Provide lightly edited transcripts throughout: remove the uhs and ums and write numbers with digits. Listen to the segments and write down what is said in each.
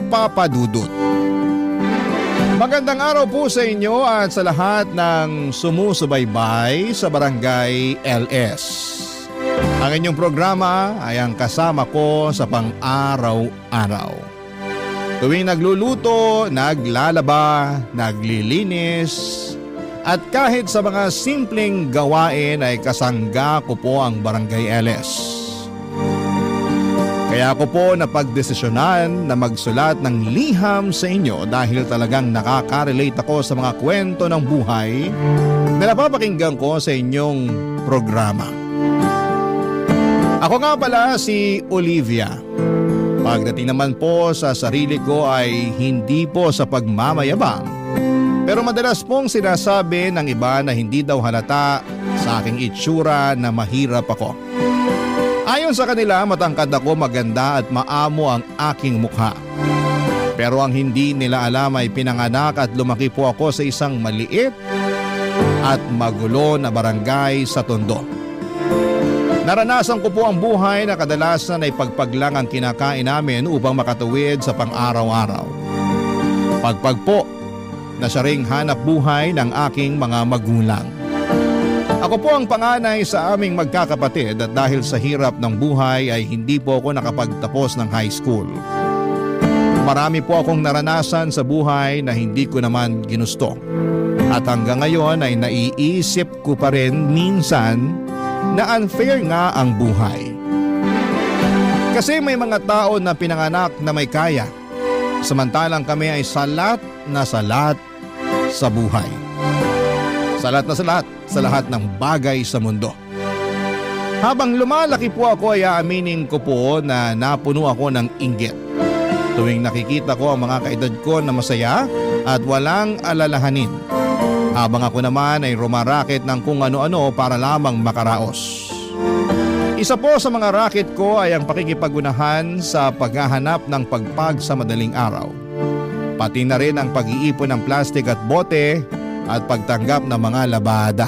Papa Dudut. Magandang araw po sa inyo at sa lahat ng sumusubaybay sa Barangay LS. Ang inyong programa ay ang kasama ko sa pang-araw-araw. Tuwing nagluluto, naglalaba, naglilinis, at kahit sa mga simpleng gawain ay kasangga ko po ang Barangay LS. Kaya ako po napagdesisyonan na magsulat ng liham sa inyo dahil talagang nakaka-relate ako sa mga kwento ng buhay na napapakinggan ko sa inyong programa. Ako nga pala si Olivia. Pagdating naman po sa sarili ko ay hindi po sa pagmamayabang. Pero madalas pong sinasabi ng iba na hindi daw halata sa aking itsura na mahirap ako. Ayon sa kanila, matangkad ako, maganda at maamo ang aking mukha. Pero ang hindi nila alam ay pinanganak at lumaki po ako sa isang maliit at magulo na barangay sa Tondo. Naranasan ko po ang buhay na kadalasan ay pagpag lang ang kinakain namin upang makatuwid sa pang-araw-araw. Pagpag po na siya ring hanap buhay ng aking mga magulang. Ako po ang panganay sa aming magkakapatid at dahil sa hirap ng buhay ay hindi po ako nakapagtapos ng high school. Marami po akong naranasan sa buhay na hindi ko naman ginusto. At hanggang ngayon ay naiisip ko pa rin minsan na unfair nga ang buhay. Kasi may mga tao na pinanganak na may kaya, samantalang kami ay salat na salat sa buhay. Salat na salat sa lahat ng bagay sa mundo. Habang lumalaki po ako ay aaminin ko po na napuno ako ng inggit. Tuwing nakikita ko ang mga kaedad ko na masaya at walang alalahanin. Habang ako naman ay rumaraket ng kung ano-ano para lamang makaraos. Isa po sa mga racket ko ay ang pakikipagunahan sa paghahanap ng pagpag sa madaling araw. Pati na rin ang pag-iipon ng plastik at bote at pagtanggap ng mga labada.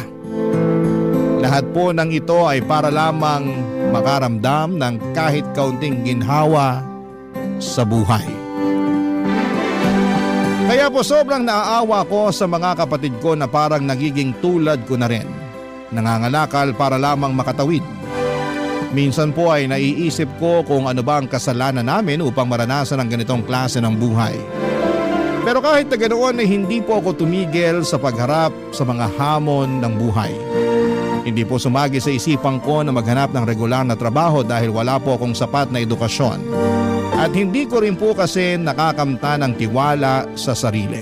Lahat po ng ito ay para lamang makaramdam ng kahit kaunting ginhawa sa buhay. Kaya po sobrang naaawa ko sa mga kapatid ko na parang nagiging tulad ko na rin. Nangangalakal para lamang makatawid. Minsan po ay naiisip ko kung ano ba ang kasalanan namin upang maranasan ang ganitong klase ng buhay. Pero kahit na ganoon ay hindi po ako tumigil sa pagharap sa mga hamon ng buhay. Hindi po sumagi sa isipan ko na maghanap ng regular na trabaho dahil wala po akong sapat na edukasyon. At hindi ko rin po kasi nakakamta ng tiwala sa sarili.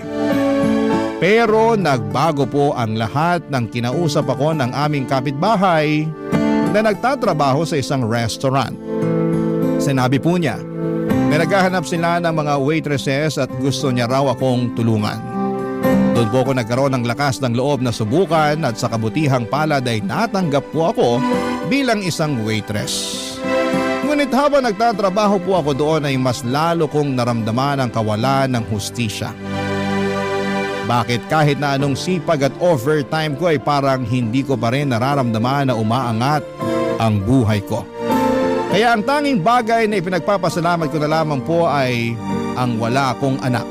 Pero nagbago po ang lahat ng kinausap ako ng aming kapitbahay na nagtatrabaho sa isang restaurant. Sinabi po niya, na naghahanap sila ng mga waitresses at gusto niya raw akong tulungan. Doon po ako nagkaroon ng lakas ng loob na subukan at sa kabutihang palad ay natanggap po ako bilang isang waitress. Ngunit habang nagtatrabaho po ako doon ay mas lalo kong naramdaman ang kawalan ng hustisya. Bakit kahit na anong sipag at overtime ko ay parang hindi ko pa rin nararamdaman na umaangat ang buhay ko. Kaya ang tanging bagay na ipinagpapasalamat ko na lamang po ay ang wala akong anak.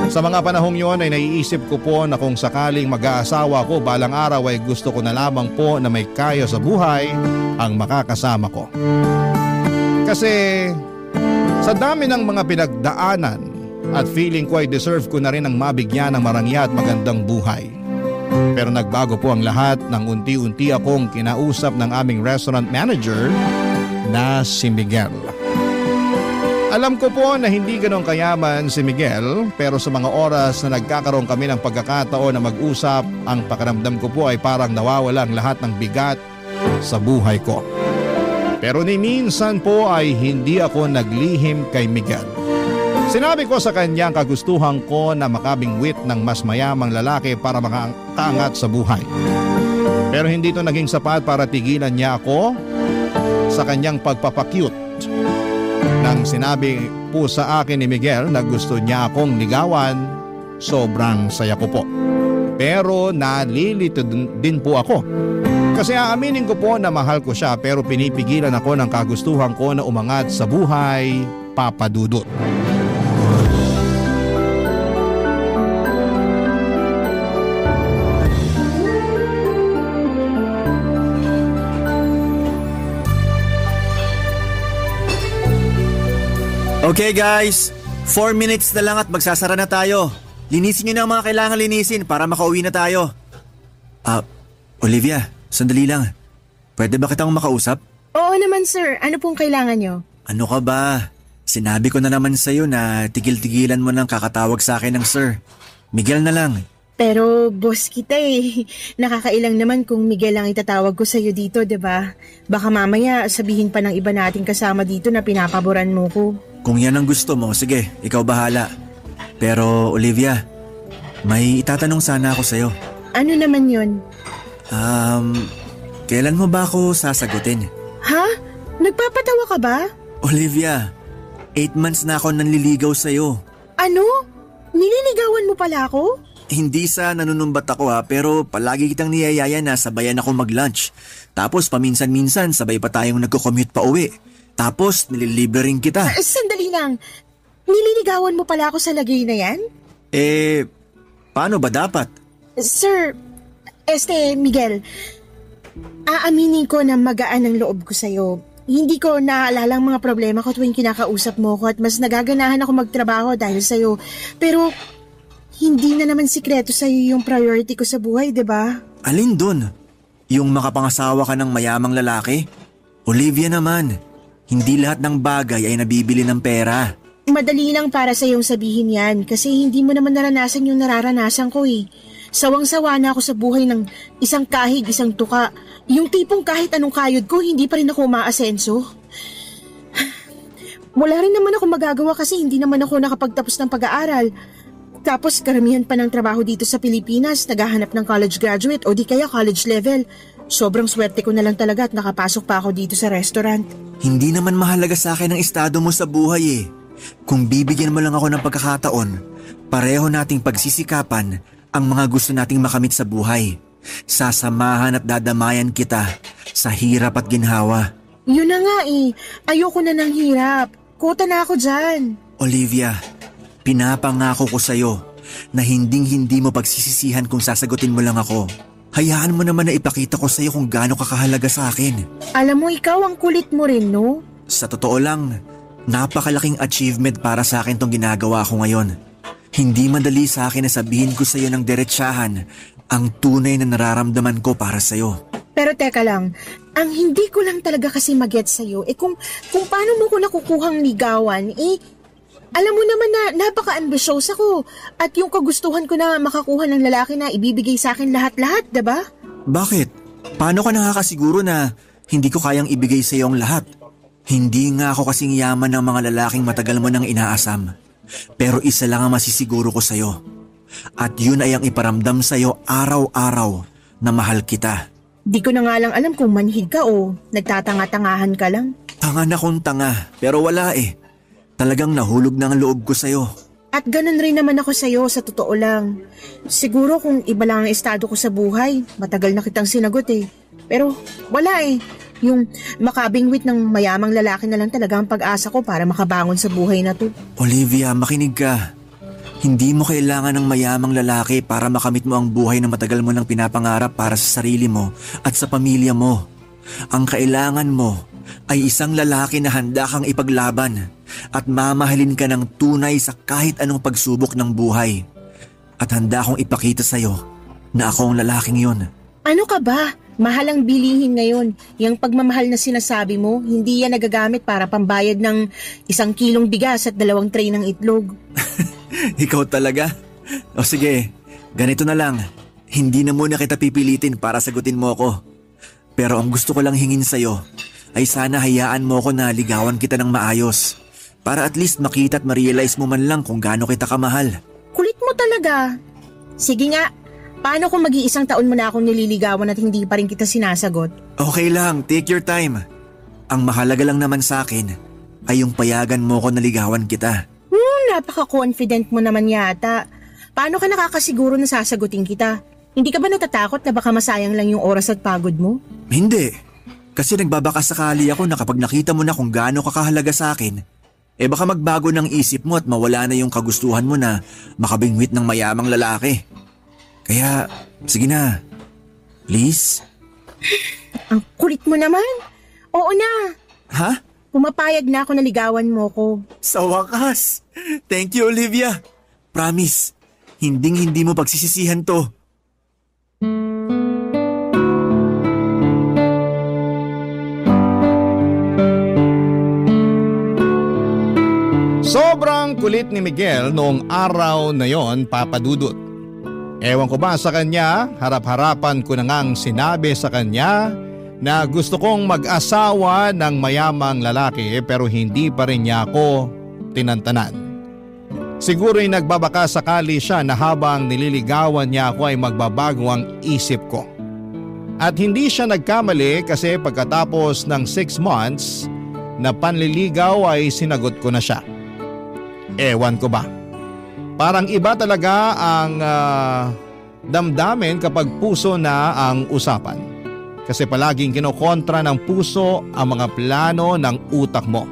Sa mga panahong yon ay naiisip ko po na kung sakaling mag-aasawa ko balang araw ay gusto ko na lamang po na may kaya sa buhay ang makakasama ko. Kasi sa dami ng mga pinagdaanan at feeling ko ay deserve ko na rin ang mabigyan ng marangya at magandang buhay. Pero nagbago po ang lahat nang unti-unti akong kinausap ng aming restaurant manager na si Miguel. Alam ko po na hindi ganong kayaman si Miguel pero sa mga oras na nagkakaroon kami ng pagkakataon na mag-usap, ang pakiramdam ko po ay parang nawawala ang lahat ng bigat sa buhay ko. Pero ni minsan po ay hindi ako naglihim kay Miguel. Sinabi ko sa kanya ang kagustuhan ko na makabingwit ng mas mayamang lalaki para makaangat sa buhay. Pero hindi ito naging sapat para tigilan niya ako sa kanyang pagpapakyut. Nang sinabi po sa akin ni Miguel na gusto niya akong ligawan, sobrang saya ko po. Pero nalilito din po ako. Kasi aaminin ko po na mahal ko siya pero pinipigilan ako ng kagustuhan ko na umangat sa buhay, Papa Dudut. Okay guys, 4 minutes na lang at magsasara na tayo. Linisin nyo na ang mga kailangan linisin para makauwi na tayo. Olivia, sandali lang. Pwede ba kitang makausap? Oo naman sir, ano pong kailangan nyo? Ano ka ba? Sinabi ko na naman sa'yo na tigil-tigilan mo nang kakatawag sa akin ng sir. Miguel na lang. Pero boss kita eh. Nakakailang naman kung Miguel ang itatawag ko sa'yo dito, 'di ba? Baka mamaya sabihin pa ng iba nating kasama dito na pinapaboran mo ko. Kung yan ang gusto mo, sige, ikaw bahala. Pero Olivia, may itatanong sana ako sa'yo. Ano naman yun? Kailan mo ba ako sasagutin? Ha? Nagpapatawa ka ba? Olivia, 8 months na ako nanliligaw sa'yo. Ano? Nililigawan mo pala ako? Hindi sa nanunumbat ako pero palagi kitang niyayaya na sabayan ako mag-lunch. Tapos paminsan-minsan sabay pa tayong nagko-commute pa uwi. Tapos nililibre rin kita. Sandali lang. Nililigawan mo pala ako sa lagay na yan? Paano ba dapat? Sir, Miguel, aaminin ko na magaan ang loob ko sa'yo. Hindi ko naaalala ang mga problema ko tuwing kinakausap mo ko at mas nagaganahan ako magtrabaho dahil sa'yo. Pero hindi na naman sikreto sa'yo yung priority ko sa buhay, diba? Alin dun? Yung makapangasawa ka ng mayamang lalaki? Olivia naman, hindi lahat ng bagay ay nabibili ng pera. Madali lang para sa'yong sabihin yan kasi hindi mo naman naranasan yung nararanasan ko eh. Sawang-sawa na ako sa buhay ng isang kahig, isang tuka. Yung tipong kahit anong kayod ko, hindi pa rin ako umaasenso. Wala rin naman ako magagawa kasi hindi naman ako nakapagtapos ng pag-aaral. Tapos karamihan pa ng trabaho dito sa Pilipinas, naghahanap ng college graduate o di kaya college level. Sobrang swerte ko na lang talaga at nakapasok pa ako dito sa restaurant. Hindi naman mahalaga sa akin ang estado mo sa buhay eh. Kung bibigyan mo lang ako ng pagkakataon, pareho nating pagsisikapan ang mga gusto nating makamit sa buhay. Sasamahan at dadamayan kita sa hirap at ginhawa. Yun na nga eh. Ayoko na ng hirap. Kota na ako dyan. Olivia, pinapangako ko sa'yo na hinding-hindi mo pagsisisihan kung sasagutin mo lang ako. Hayaan mo naman na ipakita ko sa'yo kung gaano kakahalaga sa akin. Alam mo, ikaw ang kulit mo rin, no? Sa totoo lang, napakalaking achievement para sa akin tong ginagawa ko ngayon. Hindi madali sa akin na sabihin ko sa'yo ng diretsahan ang tunay na nararamdaman ko para sa'yo. Pero teka lang, ang hindi ko lang talaga kasi mag-get sa'yo, kung paano mo ko nakukuhang ligawan, alam mo naman na napaka-ambitious ako at yung kagustuhan ko na makakuha ng lalaki na ibibigay sa akin lahat-lahat, diba? Bakit? Paano ka nakakasiguro na hindi ko kayang ibigay sa iyo ang lahat? Hindi nga ako kasing yaman ng mga lalaking matagal mo nang inaasam. Pero isa lang ang masisiguro ko sa iyo. At yun ay ang iparamdam sa iyo araw-araw na mahal kita. Di ko na nga lang alam kung manhid ka o nagtatanga-tangahan ka lang. Tanga na kung tanga, pero wala eh. Talagang nahulog na ang loob ko sa'yo. At ganun rin naman ako sa'yo sa totoo lang. Siguro kung iba lang ang estado ko sa buhay, matagal na kitang sinagot eh. Pero wala eh. Yung makabingwit ng mayamang lalaki na lang talaga ang pag-asa ko para makabangon sa buhay na to. Olivia, makinig ka. Hindi mo kailangan ng mayamang lalaki para makamit mo ang buhay na matagal mo nang pinapangarap para sa sarili mo at sa pamilya mo. Ang kailangan mo ay isang lalaki na handa kang ipaglaban at mamahalin ka ng tunay sa kahit anong pagsubok ng buhay. At handa akong ipakita sa'yo na ako ang lalaking yon. Ano ka ba? Mahal ang bilihin ngayon. Yung pagmamahal na sinasabi mo, hindi yan nagagamit para pambayad ng 1 kilong bigas at 2 tray ng itlog. Ikaw talaga? O sige, ganito na lang. Hindi na muna kita pipilitin para sagutin mo ako. Pero ang gusto ko lang hingin sa'yo ay sana hayaan mo ko na ligawan kita ng maayos. Para at least makita at ma-realize mo man lang kung gaano kita kamahal. Kulit mo talaga. Sige nga, paano kung mag-iisang taon mo na akong nililigawan at hindi pa rin kita sinasagot? Okay lang, take your time. Ang mahalaga lang naman sa akin ay yung payagan mo ko na ligawan kita. Napaka-confident mo naman yata. Paano ka nakakasiguro na sasagutin kita? Hindi ka ba natatakot na baka masayang lang yung oras at pagod mo? Hindi. Kasi nagbabakasakali ako na kapag nakita mo na kung gaano ka kahalaga sa akin, baka magbago ng isip mo at mawala na yung kagustuhan mo na makabingwit ng mayamang lalaki. Kaya, sige na. Please? Ang kulit mo naman. Oo na. Ha? Pumapayag na ako na ligawan mo ko. Sa wakas! Thank you, Olivia! Promise, hindi mo pagsisisihan to. Sobrang kulit ni Miguel noong araw na yon, Papa Dudut. Ewan ko ba sa kanya, harap-harapan ko na ngang sinabi sa kanya na gusto kong mag-asawa ng mayamang lalaki pero hindi pa rin niya ako tinantanan. Siguro'y nagbabaka sakali siya na habang nililigawan niya ako ay magbabago ang isip ko. At hindi siya nagkamali kasi pagkatapos ng 6 months na panliligaw ay sinagot ko na siya. Ewan ko ba? Parang iba talaga ang damdamin kapag puso na ang usapan. Kasi palaging kinokontra ng puso ang mga plano ng utak mo.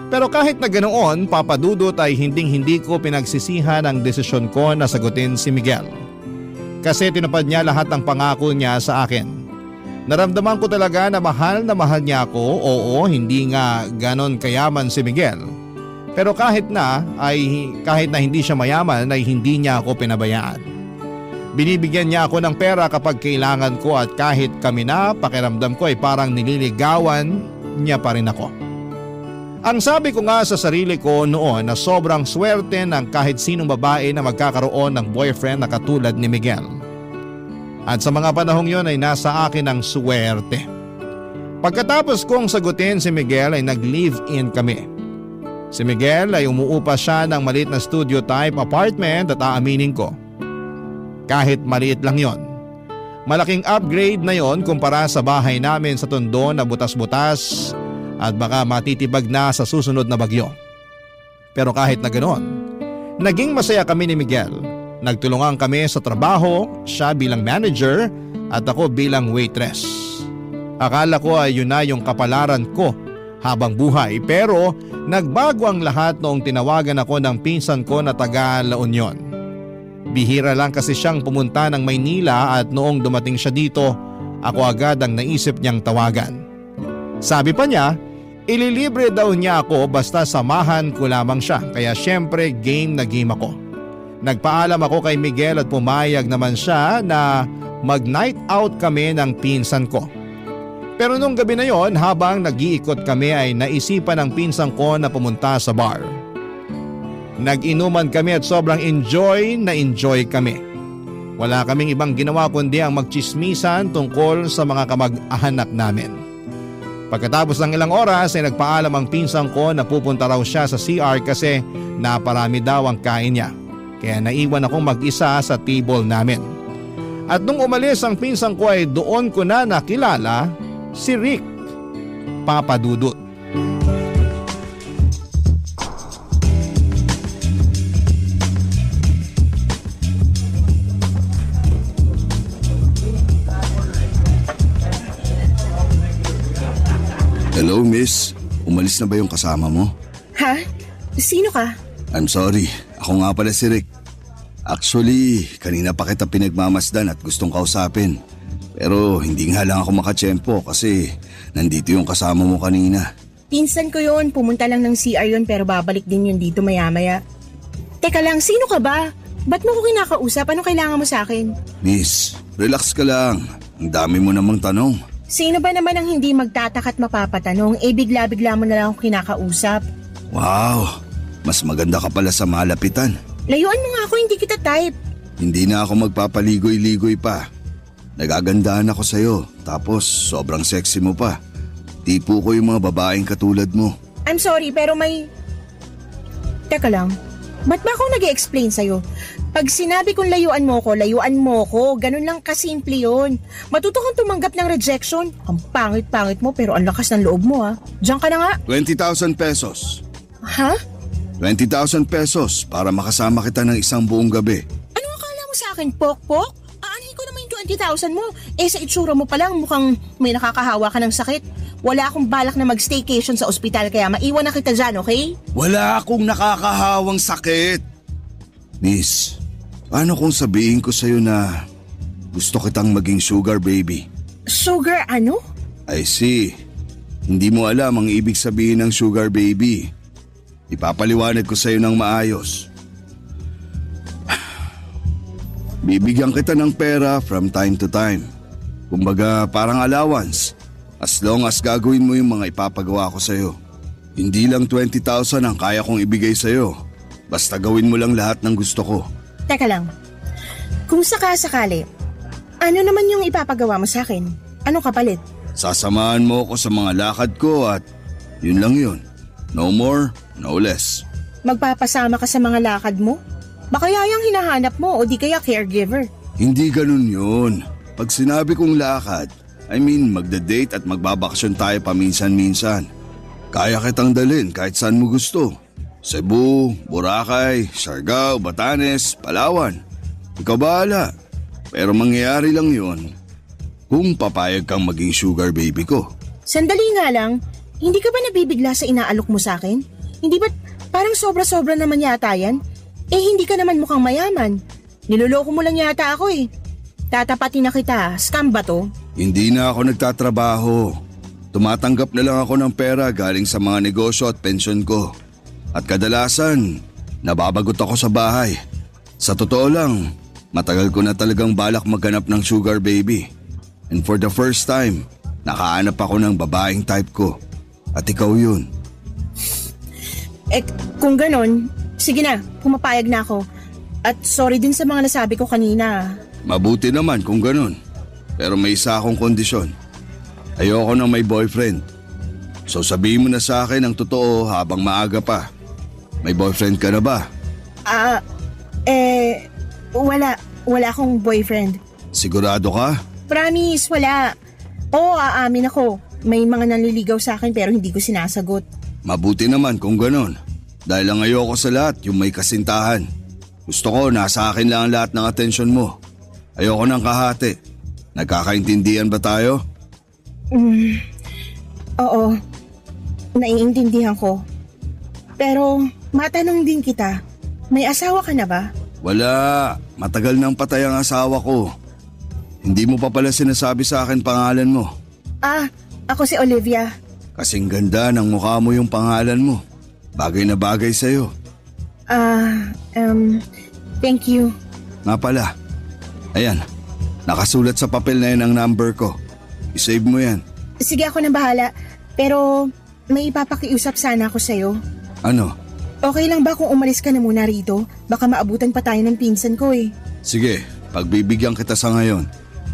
Pero kahit na ganoon, Papa Dudut, ay hindi ko pinagsisihan ang desisyon ko na sagutin si Miguel. Kasi tinupad niya lahat ng pangako niya sa akin. Naramdaman ko talaga na mahal niya ako. Oo, hindi nga ganon kayaman si Miguel. Pero kahit na hindi siya mayaman ay hindi niya ako pinabayaan. Binibigyan niya ako ng pera kapag kailangan ko at kahit kami na, pakiramdam ko ay parang nililigawan niya pa rin ako. Ang sabi ko nga sa sarili ko noon na sobrang swerte ng kahit sinong babae na magkakaroon ng boyfriend na katulad ni Miguel. At sa mga panahong yon ay nasa akin ang swerte. Pagkatapos kong sagutin si Miguel ay nag-live-in kami. Si Miguel ay umuupa siya ng maliit na studio type apartment at aaminin ko, kahit maliit lang yon, malaking upgrade na yon kumpara sa bahay namin sa Tondo na butas-butas at baka matitibag na sa susunod na bagyo. Pero kahit na ganoon, naging masaya kami ni Miguel. Nagtulungan kami sa trabaho, siya bilang manager at ako bilang waitress. Akala ko ay yun na yung kapalaran ko habang buhay, pero nagbago ang lahat noong tinawagan ako ng pinsan ko na taga La Union. Bihira lang kasi siyang pumunta ng Maynila at noong dumating siya dito, ako agad ang naisip niyang tawagan. Sabi pa niya, ililibre daw niya ako basta samahan ko lamang siya, kaya syempre game na game ako. Nagpaalam ako kay Miguel at pumayag naman siya na mag-night out kami ng pinsan ko. Pero nung gabi na yon, habang nag-iikot kami ay naisipan ng pinsan ko na pumunta sa bar. Nag-inuman kami at sobrang enjoy kami. Wala kaming ibang ginawa kundi ang magchismisan tungkol sa mga kamag-anak namin. Pagkatapos ng ilang oras ay nagpaalam ang pinsan ko na pupunta raw siya sa CR kasi naparami daw ang kain niya. Kaya naiwan akong mag-isa sa table namin. At nung umalis ang pinsan ko ay doon ko na nakilala si Rick, Papa Dudut. Hello, miss. Umalis na ba yung kasama mo? Ha? Sino ka? I'm sorry. Ako nga pala si Rick. Actually, kanina pa kita pinagmamasdan at gustong kausapin. Pero hindi nga lang ako makatsyempo kasi nandito yung kasama mo kanina. Pinsan ko yun. Pumunta lang ng CR yun pero babalik din yun dito maya-maya. Teka lang, sino ka ba? Ba't mo ko kinakausap? Ano kailangan mo sa akin? Miss, relax ka lang. Ang dami mo namang tanong. Sino ba naman ang hindi magtataka at mapapatanong? Bigla-bigla mo na lang ako kinakausap. Wow, mas maganda ka pala sa malapitan. Layuan mo nga ako, hindi kita type. Hindi na ako magpapaligoy-ligoy pa. Nagagandahan ako sa'yo, tapos sobrang sexy mo pa. Tipo ko yung mga babaeng katulad mo. I'm sorry, pero may... Teka lang, ba't ba ako nag-i-explain sa'yo? Pag sinabi kong layuan mo ko. Ganun lang kasimple yun. Matuto kang tumanggap ng rejection. Ang pangit-pangit mo pero ang lakas ng loob mo ha. Diyan ka na nga. 20,000 pesos. Ha? 20,000 pesos para makasama kita ng isang buong gabi. Ano akala mo sa akin, pok-pok? Aanhin ko naman yung 20,000 mo. Sa itsura mo pa lang mukhang may nakakahawa ka ng sakit. Wala akong balak na mag-staycation sa ospital kaya maiwan na kita dyan, okay? Wala akong nakakahawang sakit. Miss, paano kung sabihin ko sa'yo na gusto kitang maging sugar baby? Sugar ano? I see. Hindi mo alam ang ibig sabihin ng sugar baby. Ipapaliwanag ko sa'yo ng maayos. Bibigyan kita ng pera from time to time. Kumbaga parang allowance. As long as gagawin mo yung mga ipapagawa ko sa'yo. Hindi lang 20,000 ang kaya kong ibigay sa'yo. Basta gawin mo lang lahat ng gusto ko. Teka lang. Kung sakasakali, ano naman yung ipapagawa mo sa akin? Anong kapalit? Sasamahan mo ako sa mga lakad ko at yun lang yun. No more, no less. Magpapasama ka sa mga lakad mo? Baka yayang hinahanap mo o di kaya caregiver. Hindi ganun yun. Pag sinabi kong lakad, I mean magda-date at magbabakasyon tayo paminsan-minsan. Kaya kitang dalhin kahit saan mo gusto. Cebu, Boracay, Siargao, Batanes, Palawan. Ikaw bahala. Pero mangyayari lang yun kung papayag kang maging sugar baby ko. Sandali nga lang, hindi ka ba nabibigla sa inaalok mo sa akin? Hindi ba parang sobra-sobra naman yata yan? Eh hindi ka naman mukhang mayaman. Niloloko mo lang yata ako eh. Tatapatin na kita, scam ba to? Hindi na ako nagtatrabaho. Tumatanggap na lang ako ng pera galing sa mga negosyo at pensyon ko. At kadalasan, nababagot ako sa bahay. Sa totoo lang, matagal ko na talagang balak maghanap ng sugar baby. And for the first time, nakahanap ako ng babaeng type ko. At ikaw yun. Eh kung ganon, sige na, pumapayag na ako. At sorry din sa mga nasabi ko kanina. Mabuti naman kung ganon. Pero may isa akong kondisyon. Ayoko na may boyfriend. So sabihin mo na sa akin ang totoo habang maaga pa. May boyfriend ka na ba? Wala akong boyfriend. Sigurado ka? Promise, wala. Oo, aamin ako. May mga nanliligaw sa akin pero hindi ko sinasagot. Mabuti naman kung ganon. Dahil ang ayoko sa lahat yung may kasintahan. Gusto ko nasa akin lang ang lahat ng atensyon mo. Ayoko ng kahati. Nagkakaintindihan ba tayo? Oo, naiintindihan ko. Pero matanong din kita, may asawa ka na ba? Wala, matagal nang patay ang asawa ko. Hindi mo pa pala sinasabi sa akin pangalan mo. Ako si Olivia. Kasing ganda ng mukha mo yung pangalan mo. Bagay na bagay sa'yo. Thank you. Nga pala, ayan, nakasulat sa papel na yan ang number ko. I-save mo yan. Sige, ako na bahala. Pero may ipapakiusap sana ako sa'yo. Ano? Okay lang ba kung umalis ka na muna rito? Baka maabutan pa tayo ng pinsan ko eh. Sige, pagbibigyan kita sa ngayon.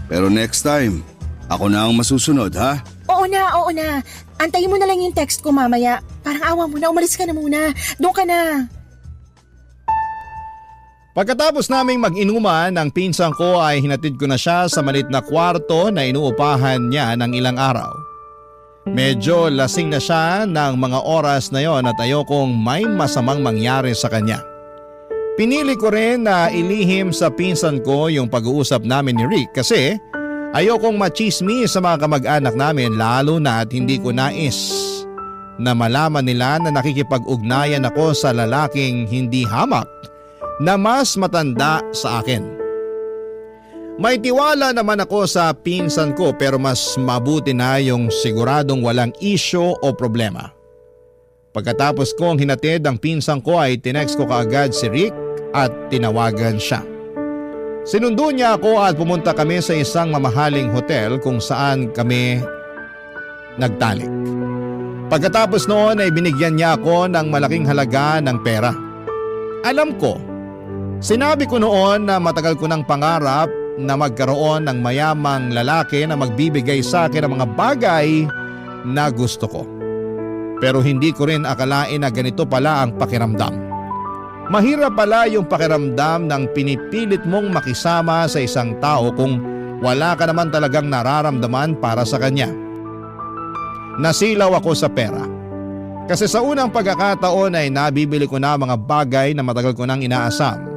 Pero next time, ako na ang masusunod, ha? Oo na. Antayin mo na lang yung text ko mamaya. Parang awa mo na, umalis ka na muna. Doon ka na. Pagkatapos naming mag-inuman, ang pinsan ko ay hinatid ko na siya sa maliit na kwarto na inuupahan niya ng ilang araw. Medyo lasing na siya ng mga oras na yon at ayokong may masamang mangyari sa kanya. Pinili ko rin na ilihim sa pinsan ko yung pag-uusap namin ni Rick kasi ayokong machismis sa mga kamag-anak namin lalo na at hindi ko nais na malaman nila na nakikipag-ugnayan ako sa lalaking hindi hamak na mas matanda sa akin. May tiwala naman ako sa pinsan ko pero mas mabuti na yung siguradong walang isyo o problema. Pagkatapos kong hinatid ang pinsan ko ay tinext ko kaagad si Rick at tinawagan siya. Sinundo niya ako at pumunta kami sa isang mamahaling hotel kung saan kami nagtalik. Pagkatapos noon ay binigyan niya ako ng malaking halaga ng pera. Alam ko, sinabi ko noon na matagal ko ng pangarap na magkaroon ng mayamang lalaki na magbibigay sa akin ng mga bagay na gusto ko. Pero hindi ko rin akalain na ganito pala ang pakiramdam. Mahirap pala yung pakiramdam ng pinipilit mong makisama sa isang tao kung wala ka naman talagang nararamdaman para sa kanya. Nasilaw ako sa pera. Kasi sa unang pagkakataon ay nabibili ko na mga bagay na matagal ko nang inaasam.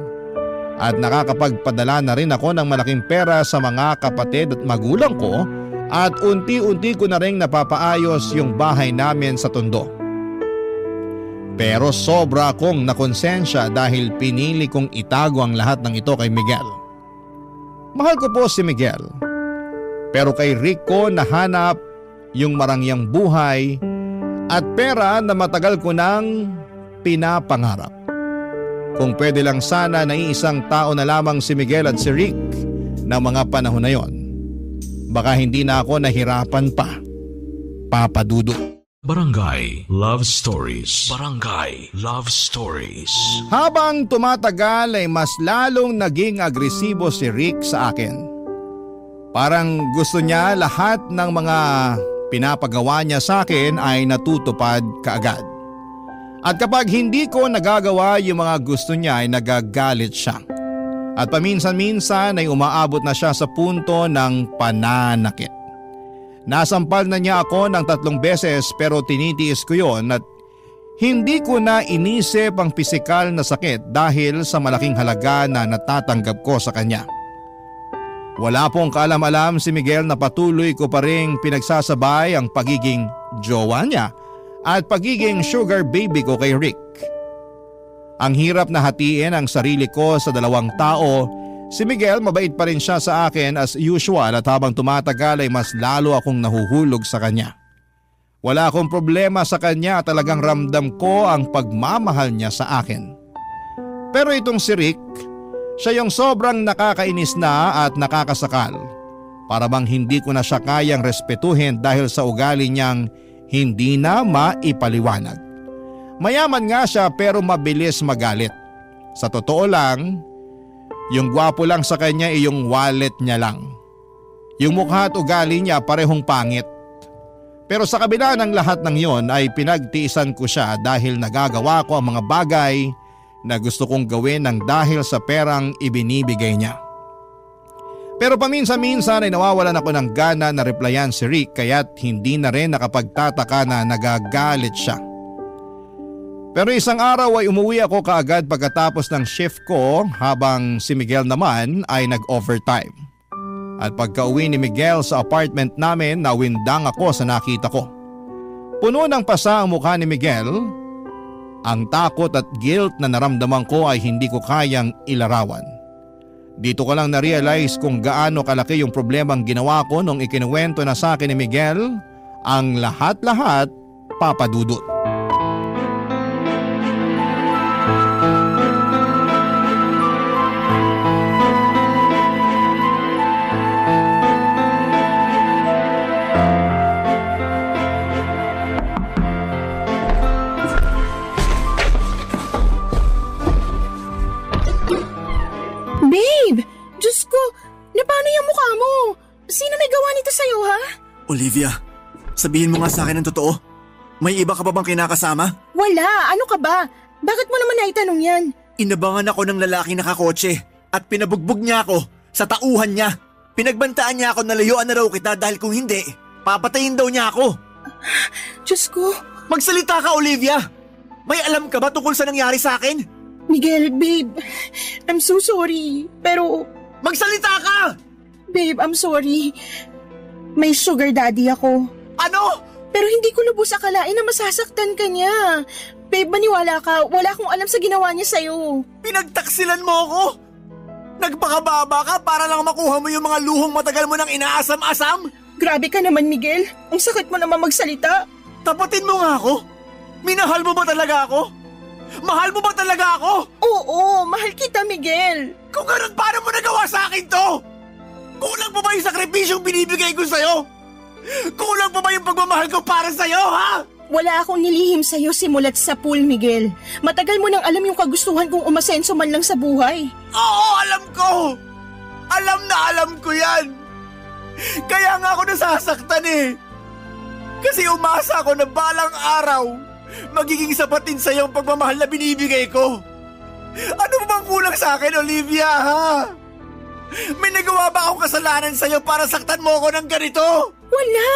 At nakakapagpadala na rin ako ng malaking pera sa mga kapatid at magulang ko at unti-unti ko na rin napapaayos yung bahay namin sa Tondo. Pero sobra akong nakonsensya dahil pinili kong itago ang lahat ng ito kay Miguel. Mahal ko po si Miguel. Pero kay Rick ko nahanap yung marangyang buhay at pera na matagal ko nang pinapangarap. Kung pwede lang sana na iisang tao na lamang si Miguel at si Rick ng mga panahon na yon, baka hindi na ako nahirapan pa, Papa Dudut. Barangay Love Stories. Barangay Love Stories. Habang tumatagal ay mas lalong naging agresibo si Rick sa akin. Parang gusto niya lahat ng mga pinapagawa niya sa akin ay natutupad kaagad. At kapag hindi ko nagagawa yung mga gusto niya ay nagagalit siya. At paminsan-minsan ay umaabot na siya sa punto ng pananakit. Nasampal na niya ako ng 3 beses pero tinitiis ko yon at hindi ko na inisip ang pisikal na sakit dahil sa malaking halaga na natatanggap ko sa kanya. Wala pong kaalam-alam si Miguel na patuloy ko pa ring pinagsasabay ang pagiging jowa niya at pagiging sugar baby ko kay Rick. Ang hirap na hatiin ang sarili ko sa 2 tao. Si Miguel mabait pa rin siya sa akin as usual at habang tumatagal ay mas lalo akong nahuhulog sa kanya. Wala akong problema sa kanya at talagang ramdam ko ang pagmamahal niya sa akin. Pero itong si Rick, siya yung sobrang nakakainis na at nakakasakal. Para bang hindi ko na siya kayang respetuhin dahil sa ugali niyang hindi na maipaliwanag. Mayaman nga siya pero mabilis magalit. Sa totoo lang, yung gwapo lang sa kanya ay yung wallet niya lang. Yung mukha at ugali niya parehong pangit. Pero sa kabila ng lahat ng yon ay pinagtiisan ko siya dahil nagagawa ko ang mga bagay na gusto kong gawin ng dahil sa perang ibinibigay niya. Pero paminsan-minsan ay nawawalan ako ng gana na replyan si Rick kaya't hindi na rin nakapagtataka na nagagalit siya. Pero isang araw ay umuwi ako kaagad pagkatapos ng shift ko habang si Miguel naman ay nag-overtime. At pagka-uwi ni Miguel sa apartment namin nawindang ako sa nakita ko. Puno ng pasa ang mukha ni Miguel. Ang takot at guilt na naramdaman ko ay hindi ko kayang ilarawan. Dito ko lang na-realize kung gaano kalaki yung problemang ginawa ko nung ikinuwento na sa akin ni Miguel ang lahat-lahat, Papa Dudut. Babe! Diyos ko! Na paano yung mukha mo? Sino may gawa nito sa'yo, ha? Olivia, sabihin mo nga sa akin ng totoo. May iba ka pa bang kinakasama? Wala! Ano ka ba? Bakit mo naman naitanong yan? Inabangan ako ng lalaking nakakotse at pinabugbog niya ako sa tauhan niya. Pinagbantaan niya ako na layuan na raw kita dahil kung hindi, papatayin daw niya ako. Diyos ko! Magsalita ka, Olivia! May alam ka ba tungkol sa nangyari sa akin? Miguel, babe, I'm so sorry. Pero, Magsalita ka! babe, I'm sorry. May sugar daddy ako. Ano? Pero hindi ko lubos akalain na masasaktan ka niya. Babe, maniwala ka. Wala akong alam sa ginawa niya sa'yo. Pinagtaksilan mo ako? Nagpakababa ka para lang makuha mo yung mga luhong matagal mo nang inaasam-asam? Grabe ka naman, Miguel. Ang sakit mo naman magsalita. Tapatin mo nga ako? Minahal mo ba talaga ako? Mahal mo ba talaga ako? Oo, mahal kita, Miguel. Kung ganun, paano mo nagawa sa akin to? Kulang pa ba yung sakripisyong binibigay ko sa'yo? Kulang pa ba yung pagmamahal ko para sa'yo, ha? Wala akong nilihim sa'yo simulat sa pool, Miguel. Matagal mo nang alam yung kagustuhan kong umasenso man lang sa buhay. Oo, alam ko! Alam na alam ko yan! Kaya nga ako nasasaktan eh! Kasi umasa ako na balang araw magiging sapatin sa'yo ang pagmamahal na binibigay ko. Ano bang kulang sa akin, Olivia, ha? May nagawa ba akong kasalanan sa'yo para saktan mo ako ng ganito? Wala!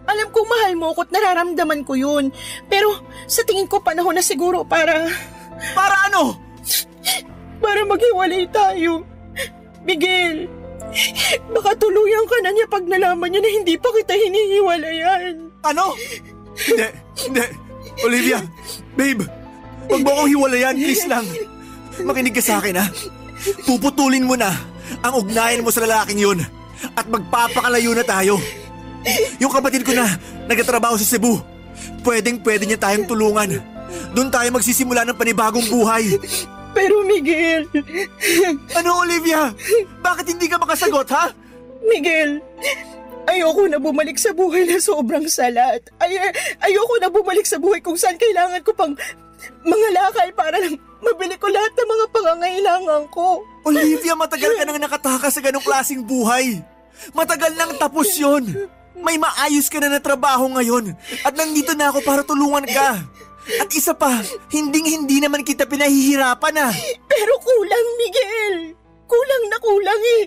Alam kong mahal mo ko at nararamdaman ko yun. Pero sa tingin ko panahon na siguro para... Para ano? Para maghiwalay tayo. Miguel, baka tuluyan ka na niya pag nalaman niya na hindi pa kita hinihiwalayan. Ano? Hindi. Olivia, babe, wag mo akong hiwalayan, please lang. Makinig ka sa akin, ha? Puputulin mo na ang ugnayan mo sa lalaking yun at magpapakalayo na tayo. Yung kapatid ko na nagtatrabaho sa Cebu. Pwede niya tayong tulungan. Doon tayo magsisimula ng panibagong buhay. Pero Miguel... Ano, Olivia? Bakit hindi ka makasagot, ha? Miguel, ayoko na bumalik sa buhay na sobrang salat. Ayoko na bumalik sa buhay kung saan kailangan ko pang mga lakal para lang mabili ko lahat ng mga pangangailangan ko. Olivia, matagal ka nang nakatakas sa ganong klaseng buhay. Matagal nang tapos yon. May maayos ka na trabaho ngayon at nandito na ako para tulungan ka. At isa pa, hindi naman kita pinahihirapan ah. Pero kulang, Miguel. Kulang na kulang eh.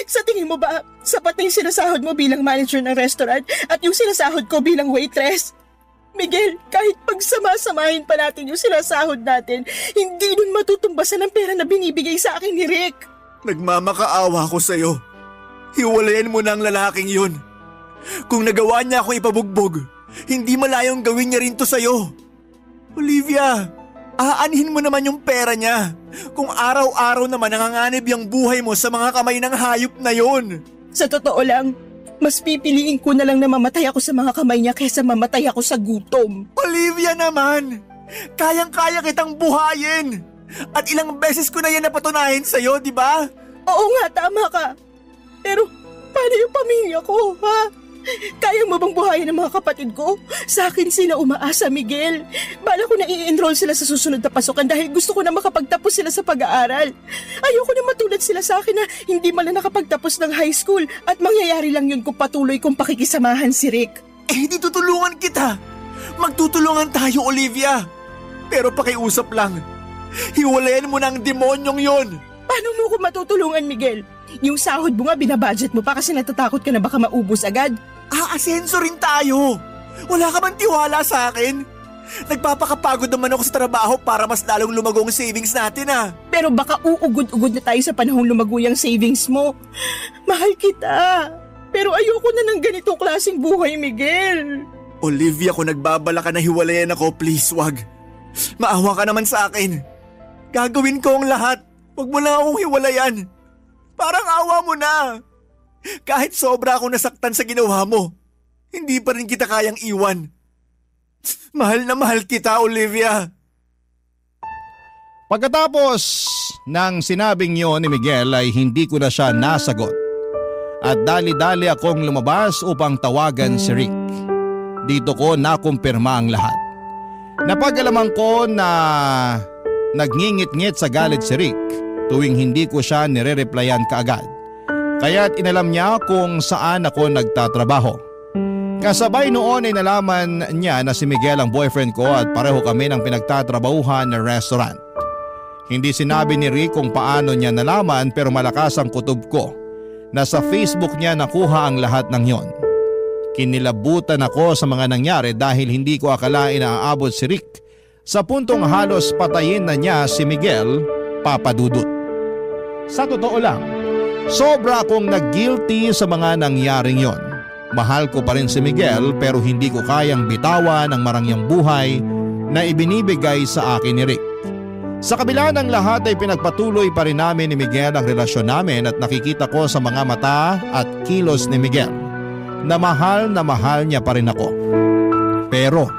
Sa tingin mo ba, sapat na yung sinasahod mo bilang manager ng restaurant at yung sinasahod ko bilang waitress? Miguel, kahit pagsamasamahin pa natin yung sinasahod natin, hindi nun matutumbasan ang pera na binibigay sa akin ni Rick. Nagmamakaawa ko sa'yo. Hiwalayan mo na ang lalaking yun. Kung nagawa niya akong ipabugbog, hindi malayong gawin niya rin to sa'yo. Olivia, aanhin mo naman yung pera niya. Kung araw-araw naman nanganganib yung buhay mo sa mga kamay ng hayop na yun. Sa totoo lang, mas pipiliin ko na lang na mamatay ako sa mga kamay niya kaysa mamatay ako sa gutom. Olivia naman, kayang-kaya kitang buhayin. At ilang beses ko na yan napatunayan sa'yo, di ba? Oo nga, tama ka. Pero paano yung pamilya ko, ha? Kaya mo bang buhayin ang mga kapatid ko? Sa akin sila umaasa, Miguel. Bala ko na i-enroll sila sa susunod na pasukan dahil gusto ko na makapagtapos sila sa pag-aaral. Ayoko na matulad sila sa akin na hindi man na nakapagtapos ng high school at mangyayari lang yun kung patuloy kong pakikisamahan si Rick. Eh, di tutulungan kita. Magtutulungan tayo, Olivia. Pero pakiusap lang. Hiwalayan mo na ang demonyong yon. Paano mo ko matutulungan, Miguel? Yung sahod mo nga binabudget mo pa kasi natatakot ka na baka maubos agad. Aasenso rin tayo. Wala ka bang tiwala sa akin? Nagpapakapagod naman ako sa trabaho para mas lalong lumago ang savings natin ah. Pero baka uugod-ugod na tayo sa panahong lumago yung savings mo. Mahal kita. Pero ayoko na ng ganitong klaseng buhay, Miguel. Olivia, kung nagbabala ka na hiwalayan ako, please wag. Maawa ka naman sa akin. Gagawin ko ang lahat. Wag mo lang akong hiwalayan. Parang awa mo na. Kahit sobra akong nasaktan sa ginawa mo, hindi pa rin kita kayang iwan. Mahal na mahal kita, Olivia. Pagkatapos ng sinabing yon ni Miguel ay hindi ko na siya nasagot. At dali-dali akong lumabas upang tawagan si Rick. Dito ko nakumpirma ang lahat. Napag-alaman ko na nagngingit-ngit sa galit si Rick tuwing hindi ko siya nire-replyan kaagad. Kaya't inalam niya kung saan ako nagtatrabaho. Kasabay noon ay nalaman niya na si Miguel ang boyfriend ko at pareho kami ng pinagtatrabahuhan na restaurant. Hindi sinabi ni Rick kung paano niya nalaman pero malakas ang kutob ko na sa Facebook niya nakuha ang lahat ng yon. Kinilabutan ako sa mga nangyari dahil hindi ko akalain na aabot si Rick sa puntong halos patayin na niya si Miguel, Papa Dudut. Sa totoo lang, sobra akong nag-guilty sa mga nangyaring yon. Mahal ko pa rin si Miguel pero hindi ko kayang bitawan ang marangyang buhay na ibinibigay sa akin ni Rick. Sa kabila ng lahat ay pinagpatuloy pa rin namin ni Miguel ang relasyon namin at nakikita ko sa mga mata at kilos ni Miguel na mahal niya pa rin ako. Pero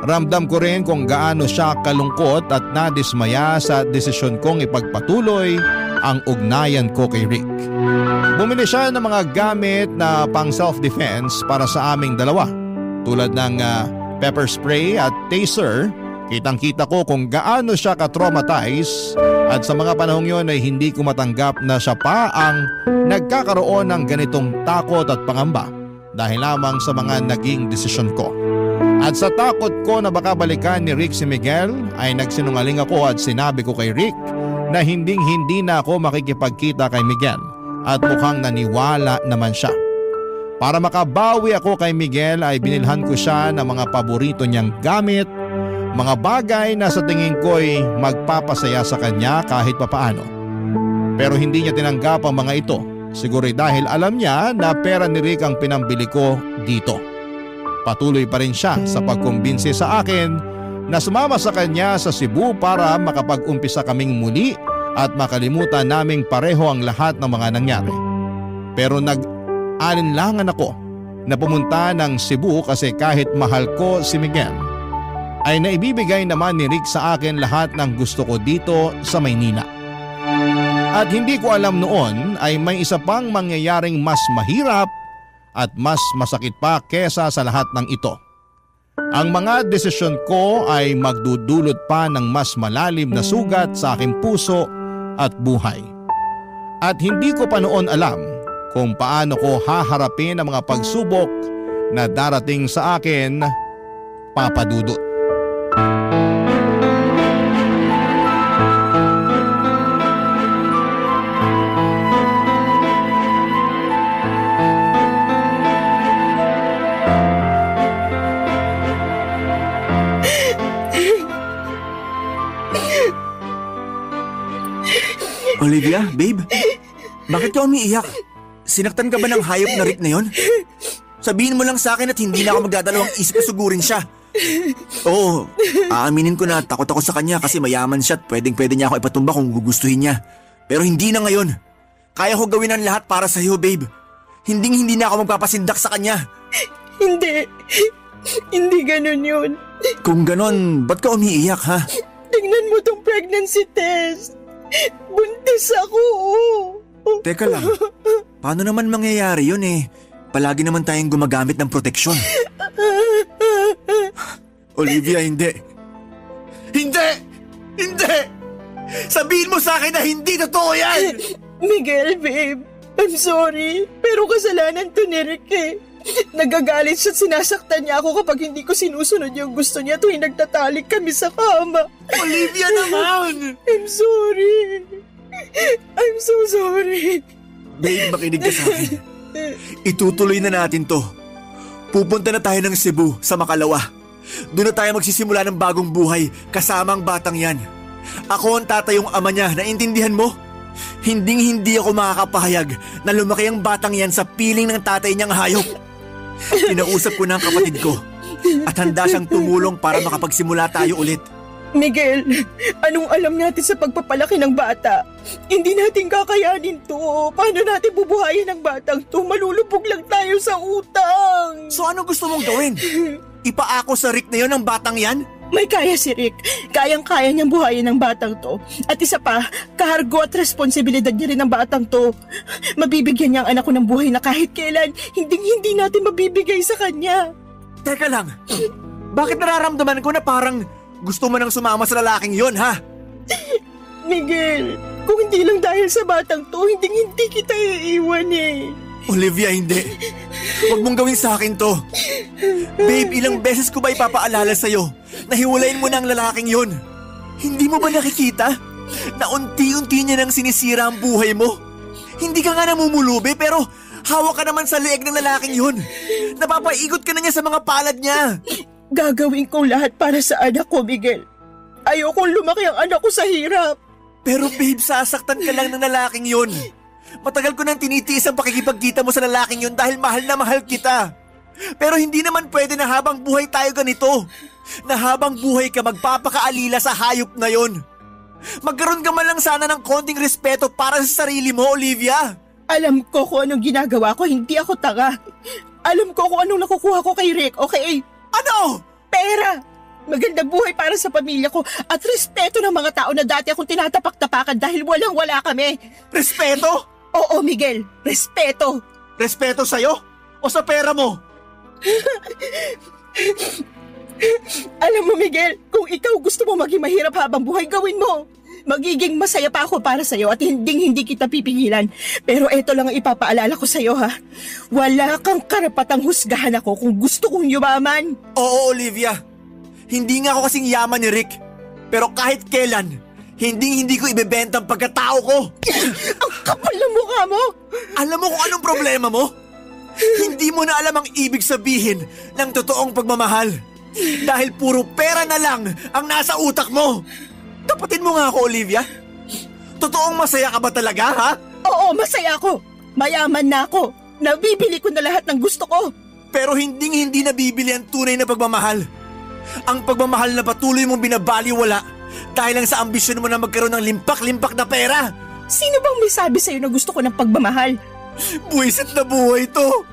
ramdam ko rin kung gaano siya kalungkot at nadismaya sa desisyon kong ipagpatuloy ang ugnayan ko kay Rick. Bumili siya ng mga gamit na pang self-defense para sa aming dalawa tulad ng pepper spray at taser. Kitang-kita ko kung gaano siya ka-traumatize at sa mga panahong yon ay hindi ko matanggap na siya pa ang nagkakaroon ng ganitong takot at pangamba dahil lamang sa mga naging desisyon ko. At sa takot ko na baka balikan ni Rick si Miguel ay nagsinungaling ako at sinabi ko kay Rick na hindi na ako makikipagkita kay Miguel at mukhang naniwala naman siya. Para makabawi ako kay Miguel ay binilhan ko siya ng mga paborito niyang gamit, mga bagay na sa tingin ko'y magpapasaya sa kanya kahit papaano. Pero hindi niya tinanggap ang mga ito, siguro dahil alam niya na pera ni Rick ang pinambili ko dito. Patuloy pa rin siya sa pagkumbinsi sa akin na sumama sa kanya sa Cebu para makapag-umpisa kaming muli at makalimutan naming pareho ang lahat ng mga nangyari. Pero nag-alinlangan ako na pumunta ng Cebu kasi kahit mahal ko si Miguel, ay naibibigay naman ni Rick sa akin lahat ng gusto ko dito sa Maynila. At hindi ko alam noon ay may isa pang mangyayaring mas mahirap at mas masakit pa kesa sa lahat ng ito. Ang mga desisyon ko ay magdudulot pa ng mas malalim na sugat sa aking puso at buhay. At hindi ko pa noon alam kung paano ko haharapin ang mga pagsubok na darating sa akin, Papa Dudut. Olivia, babe, bakit ka umiiyak? Sinaktan ka ba ng hayop na Rick na yon? Sabihin mo lang sa akin at hindi na ako magdadalawang isip na sugurin siya. Oo, aaminin ko na takot ako sa kanya kasi mayaman siya at pwedeng-pwede niya ako ipatumba kung gugustuhin niya. Pero hindi na ngayon. Kaya ko gawin ang lahat para sa iyo, babe. Hindi na ako magpapasindak sa kanya. Hindi ganun yun. Kung ganon, ba't ka umiiyak, ha? Tingnan mo tong pregnancy test. Buntis ako. Teka lang, paano naman mangyayari yun eh? Palagi naman tayong gumagamit ng proteksyon. Olivia, hindi. Hindi! Sabihin mo sa akin na hindi totoo yan! Miguel, babe, I'm sorry. Pero kasalanan to ni Rick eh. Nagagalit siya at sinasaktan niya ako kapag hindi ko sinusunod yung gusto niya tuwing nagtatalik kami sa kama. Olivia naman! I'm sorry. I'm so sorry. Babe, makinig ka sa akin. Itutuloy na natin to. Pupunta na tayo ng Cebu sa Makalawa. Doon na tayo magsisimula ng bagong buhay kasama ang batang yan. Ako ang tatayong ama niya, naintindihan mo? Hindi ako makakapahayag na lumaki ang batang yan sa piling ng tatay niyang hayop. Pinausap ko na ang kapatid ko at handa siyang tumulong para makapagsimula tayo ulit. Miguel, anong alam natin sa pagpapalaki ng bata? Hindi natin kakayanin to. Paano natin bubuhayin ang batang to? Malulubog lang tayo sa utang. So ano gusto mong gawin? Ipaako sa Rick na yon ang batang yan? May kaya si Rick. Kayang-kaya niyang buhayin ang batang to. At isa pa, kahargo at responsibilidad niya rin ang batang to. Mabibigyan niya ang anak ko ng buhay na kahit kailan, hindi natin mabibigay sa kanya. Teka lang, bakit nararamdaman ko na parang gusto mo nang sumama sa lalaking yon, ha? Miguel, kung hindi lang dahil sa batang to, hindi kita iiwan eh. Olivia, hindi. Huwag mong gawin sa akin to. Babe, ilang beses ko ba ipapaalala sa'yo na hiwalayin mo na ang lalaking yon? Hindi mo ba nakikita na unti-unti niya nang sinisira ang buhay mo? Hindi ka nga namumulubi pero hawak ka naman sa leeg ng lalaking yon. Napapaigot ka na niya sa mga palad niya. Gagawin ko lahat para sa anak ko, Miguel. Ayokong lumaki ang anak ko sa hirap. Pero babe, sasaktan ka lang ng lalaking yon. Matagal ko nang tinitiis ang pakikipagkita mo sa lalaking yun dahil mahal na mahal kita. Pero hindi naman pwede na habang buhay tayo ganito. Na habang buhay ka magpapakaalila sa hayop na yon. Magkaroon ka man lang sana ng konting respeto para sa sarili mo, Olivia. Alam ko kung anong ginagawa ko, hindi ako tanga. Alam ko kung anong nakukuha ko kay Rick, okay? Ano? Pera! Magandang buhay para sa pamilya ko at respeto ng mga tao na dati akong tinatapak-tapakan dahil walang-wala kami. Respeto? Oo, Miguel. Respeto. Respeto sa'yo? O sa pera mo? Alam mo, Miguel, kung ikaw gusto mo maging mahirap habang buhay, gawin mo. Magiging masaya pa ako para sa'yo at hindi kita pipigilan. Pero eto lang ang ipapaalala ko sa'yo, ha? Wala kang karapatang husgahan ako kung gusto kong yumaman. Oo, Olivia. Hindi nga ako kasing yaman ni Rick. Pero kahit kailan, hindi ko ibebenta ang pagkatao ko. Ang kapal ng mukha mo. Alam mo kung anong problema mo? Hindi mo na alam ang ibig sabihin ng totoong pagmamahal. Dahil puro pera na lang ang nasa utak mo. Tapatin mo nga ako, Olivia. Totoong masaya ka ba talaga, ha? Oo, masaya ako. Mayaman na ako. Nabibili ko na lahat ng gusto ko. Pero hindi nabibili ang tunay na pagmamahal. Ang pagmamahal na patuloy mong binabaliwala dahil lang sa ambisyon mo na magkaroon ng limpak-limpak na pera. Sino bang may sabi sa'yo na gusto ko ng pagmamahal? Buwisit na buhay to.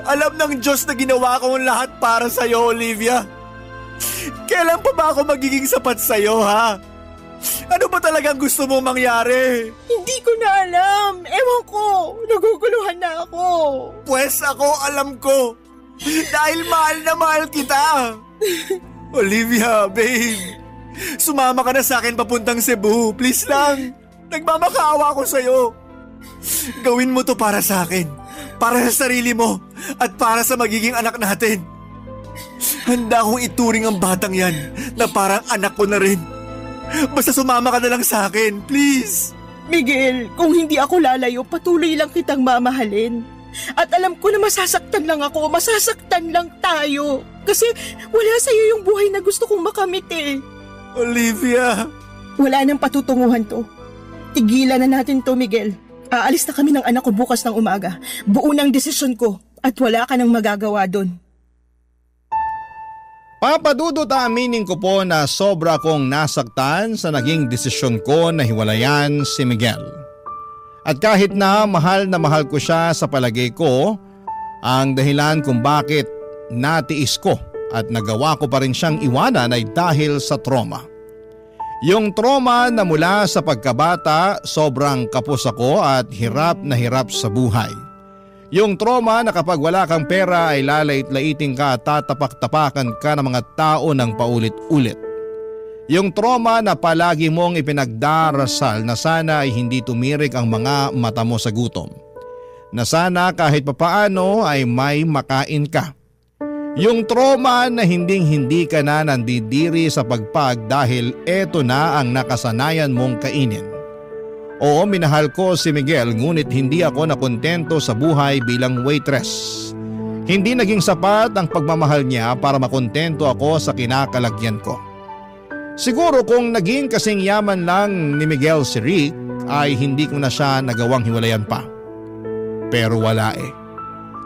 Alam ng Diyos na ginawa ko ang lahat para sa'yo, Olivia. Kailan pa ba ako magiging sapat sa'yo, ha? Ano ba talagang gusto mong mangyari? Hindi ko na alam. Ewan ko. Naguguluhan na ako. Pwes ako alam ko. Dahil mahal na mahal kita. Olivia, babe. Sumama ka na sa akin papuntang Cebu. Please lang. Nagmamakaawa ko sa'yo. Gawin mo to para sa akin. Para sa sarili mo. At para sa magiging anak natin. Handa akong ituring ang batang yan na parang anak ko na rin. Basta sumama ka na lang sa akin, please. Miguel, kung hindi ako lalayo, patuloy lang kitang mamahalin. At alam ko na masasaktan lang ako, masasaktan lang tayo. Kasi wala sa'yo yung buhay na gusto kong makamit eh. Olivia. Wala nang patutunguhan to. Tigilan na natin to, Miguel. Aalis na kami ng anak ko bukas ng umaga. Buo ng desisyon ko at wala ka nang magagawa doon. Papadudot, aminin ko po na sobra kong nasaktan sa naging desisyon ko na hiwalayan si Miguel. At kahit na mahal ko siya, sa palagay ko, ang dahilan kung bakit natiis ko at nagawa ko pa rin siyang iwanan ay dahil sa trauma. Yung trauma na mula sa pagkabata, sobrang kapos ako at hirap na hirap sa buhay. Yung trauma na kapag wala kang pera ay lalait-laiting ka at tatapak-tapakan ka ng mga tao ng paulit-ulit. Yung trauma na palagi mong ipinagdarasal na sana ay hindi tumirik ang mga mata mo sa gutom. Na sana kahit papaano ay may makain ka. Yung trauma na hindi ka na nandidiri sa pagpag dahil eto na ang nakasanayan mong kainin. Oo, minahal ko si Miguel ngunit hindi ako nakontento sa buhay bilang waitress. Hindi naging sapat ang pagmamahal niya para makontento ako sa kinakalagyan ko. Siguro kung naging kasing yaman lang ni Miguel si Rick ay hindi ko na siya nagawang hiwalayan pa. Pero wala eh.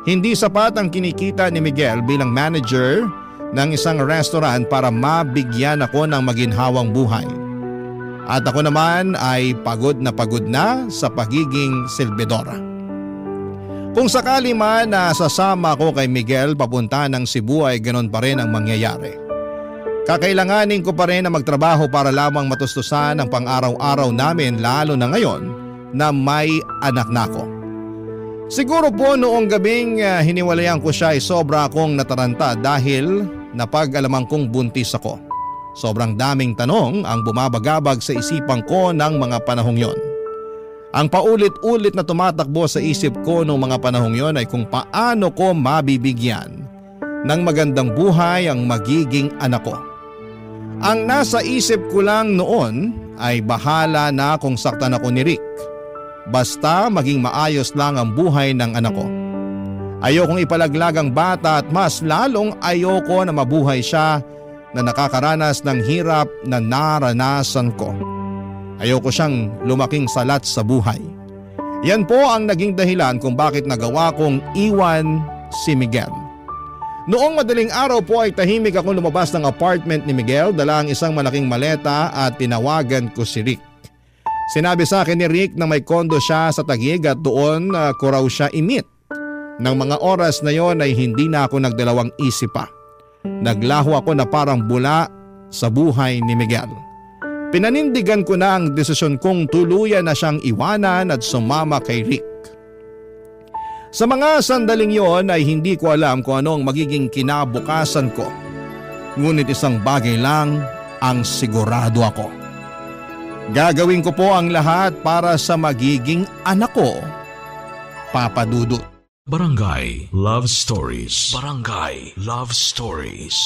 Hindi sapat ang kinikita ni Miguel bilang manager ng isang restaurant para mabigyan ako ng maginhawang buhay. At ako naman ay pagod na sa pagiging silbidora. Kung sakali man na sasama ko kay Miguel papunta ng Cebu ay ganoon pa rin ang mangyayari. Kakailanganin ko pa rin na magtrabaho para lamang matustusan ang pang-araw-araw namin lalo na ngayon na may anak na ako. Siguro po noong gabing hiniwalayan ko siya ay sobra akong nataranta dahil napag-alaman kong buntis ako. Sobrang daming tanong ang bumabagabag sa isipan ko ng mga panahong yon. Ang paulit-ulit na tumatakbo sa isip ko noong mga panahong yon ay kung paano ko mabibigyan ng magandang buhay ang magiging anak ko. Ang nasa isip ko lang noon ay bahala na kung saktan ako ni Rick. Basta maging maayos lang ang buhay ng anak ko. Ayokong ipalaglag ang bata at mas lalong ayoko na mabuhay siya na nakakaranas ng hirap na naranasan ko. Ayoko siyang lumaking salat sa buhay. Yan po ang naging dahilan kung bakit nagawa kong iwan si Miguel. Noong madaling araw po ay tahimik akong lumabas ng apartment ni Miguel, dala ang isang malaking maleta at tinawagan ko si Rick. Sinabi sa akin ni Rick na may kondo siya sa Taguig at doon ko raw siya i-meet. Nang mga oras na yon ay hindi na ako nagdalawang isip pa. Naglaho ako na parang bula sa buhay ni Miguel. Pinanindigan ko na ang desisyon kong tuluyan na siyang iwanan at sumama kay Rick. Sa mga sandaling yon ay hindi ko alam kung ano ang magiging kinabukasan ko. Ngunit isang bagay lang ang sigurado ako. Gagawin ko po ang lahat para sa magiging anak ko, Papa Dudut. Barangay Love Stories. Barangay Love Stories.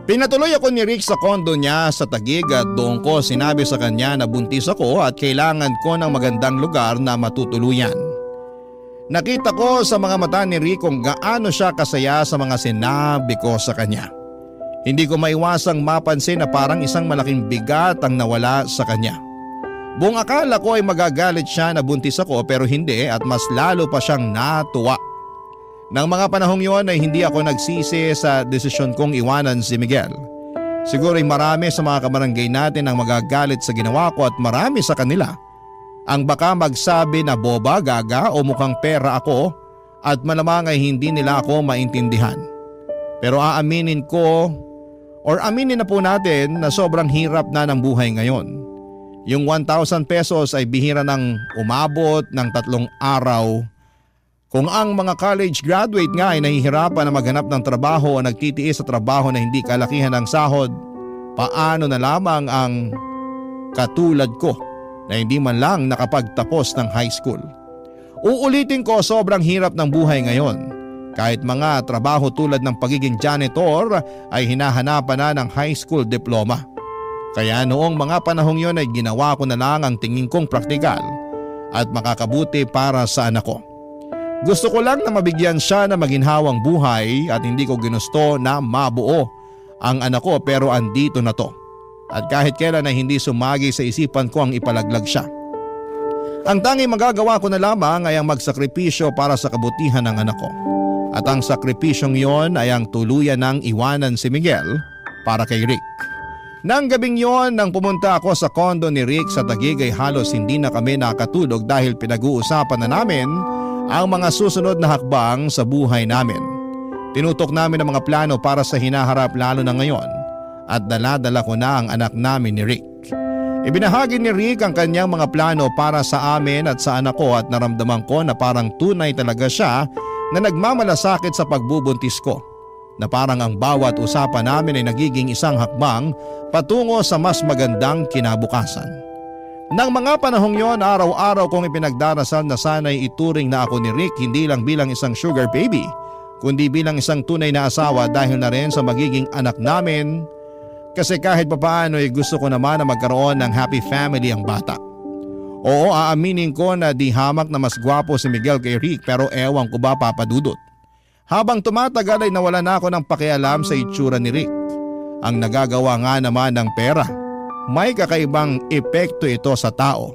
Pinatuloy ako ni Rick sa kondo niya sa Taguig at doon ko sinabi sa kanya na buntis ako at kailangan ko ng magandang lugar na matutuluyan. Nakita ko sa mga mata ni Rick kung gaano siya kasaya sa mga sinabi ko sa kanya. Hindi ko maiwasang mapansin na parang isang malaking bigat ang nawala sa kanya. Buong akala ko ay magagalit siya na buntis ako pero hindi at mas lalo pa siyang natuwa. Nang mga panahong yon ay hindi ako nagsisi sa desisyon kong iwanan si Miguel. Siguro ay marami sa mga kabarangay natin ang magagalit sa ginawa ko at marami sa kanila ang baka magsabi na boba, gaga o mukhang pera ako at malamang ay hindi nila ako maintindihan. Pero aminin na po natin na sobrang hirap na ng buhay ngayon. Yung 1,000 pesos ay bihira ng umabot ng 3 araw. Kung ang mga college graduate nga ay nahihirapan na maghanap ng trabaho o nagtitiis sa trabaho na hindi kalakihan ng sahod, paano na lamang ang katulad ko na hindi man lang nakapagtapos ng high school? Uulitin ko, sobrang hirap ng buhay ngayon. Kahit mga trabaho tulad ng pagiging janitor ay hinahanapan na ng high school diploma. Kaya noong mga panahong yon ay ginawa ko na lang ang tingin kong praktikal at makakabuti para sa anak ko. Gusto ko lang na mabigyan siya ng maginhawang buhay at hindi ko ginusto na mabuo ang anak ko, pero andito na to. At kahit kailan ay hindi sumagi sa isipan ko ang ipalaglag siya. Ang tanging magagawa ko na lamang ay ang magsakripisyo para sa kabutihan ng anak ko. At ang sakripisyong yon ay ang tuluyan ng iwanan si Miguel para kay Rick. Nang gabing yon, nang pumunta ako sa kondo ni Rick sa Taguig ay halos hindi na kami nakatulog dahil pinag-uusapan na namin ang mga susunod na hakbang sa buhay namin. Tinutok namin ang mga plano para sa hinaharap lalo na ngayon at dala-dala ko na ang anak namin ni Rick. Ibinahagi ni Rick ang kanyang mga plano para sa amin at sa anak ko at naramdaman ko na parang tunay talaga siya na nagmamalasakit sa pagbubuntis ko. Na parang ang bawat usapan namin ay nagiging isang hakbang patungo sa mas magandang kinabukasan. Nang mga panahong yon, araw-araw kong ipinagdarasal na sana'y ituring na ako ni Rick hindi lang bilang isang sugar baby, kundi bilang isang tunay na asawa dahil na rin sa magiging anak namin. Kasi kahit papaano ay gusto ko naman na magkaroon ng happy family ang bata. Oo, aaminin ko na di hamak na mas gwapo si Miguel kay Rick, pero ewan ko ba, Papa Dudut. Habang tumatagal ay nawala na ako ng pakialam sa itsura ni Rick. Ang nagagawa nga naman ng pera. May kakaibang epekto ito sa tao.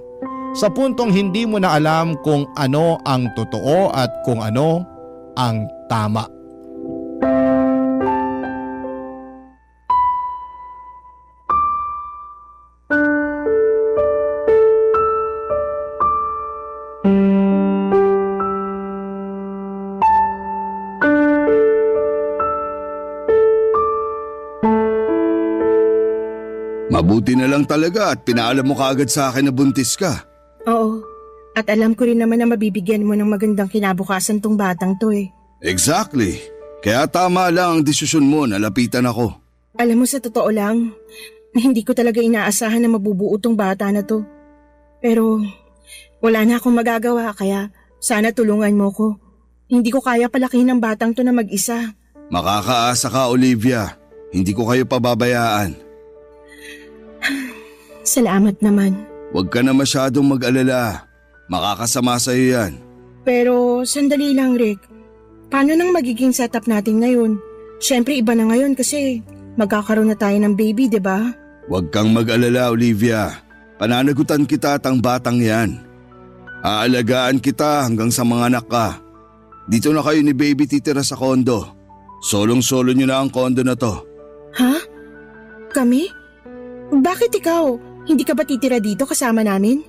Sa puntong hindi mo na alam kung ano ang totoo at kung ano ang tama. Mabuti na lang talaga at pinaalam mo kaagad sa akin na buntis ka. Oo, at alam ko rin naman na mabibigyan mo ng magandang kinabukasan tong batang to eh. Exactly. Kaya tama lang ang desisyon mo na lapitan ako. Alam mo, sa totoo lang, hindi ko talaga inaasahan na mabubuo tong bata na to. Pero wala na akong magagawa, kaya sana tulungan mo ko. Hindi ko kaya palakihin ng batang to na mag-isa. Makakaasa ka, Olivia. Hindi ko kayo pababayaan. Salamat naman. Huwag ka na masyadong mag-alala. Makakasama sa'yo yan. Pero sandali lang, Rick. Paano nang magiging setup natin ngayon? Siyempre iba na ngayon kasi magkakaroon na tayo ng baby, diba? Huwag kang mag-alala, Olivia. Pananagutan kita at ang batang yan. Aalagaan kita hanggang sa mga anak ka. Dito na kayo ni baby titira sa kondo. Solong-solo nyo na ang kondo na to. Ha? Kami? Bakit ikaw? Hindi ka ba titira dito kasama namin?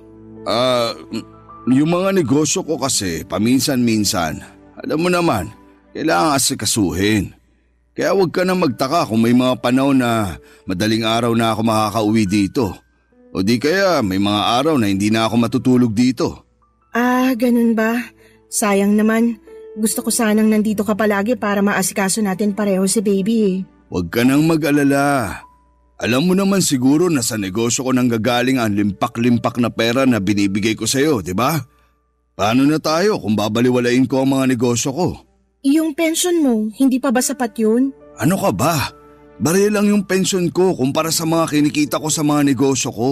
Yung mga negosyo ko kasi paminsan-minsan. Alam mo naman, kailangan asikasuhin. Kaya huwag ka na magtaka kung may mga panahon na madaling araw na ako makakauwi dito. O di kaya may mga araw na hindi na ako matutulog dito. Ganun ba? Sayang naman. Gusto ko sanang nandito ka palagi para maasikaso natin pareho si baby eh. Huwag ka nang mag-alala. Alam mo naman siguro na sa negosyo ko nang gagaling ang limpak-limpak na pera na binibigay ko sa'yo, di ba? Paano na tayo kung babaliwalain ko ang mga negosyo ko? Yung pension mo, hindi pa ba sapat yun? Ano ka ba? Baril lang yung pension ko kumpara sa mga kinikita ko sa mga negosyo ko.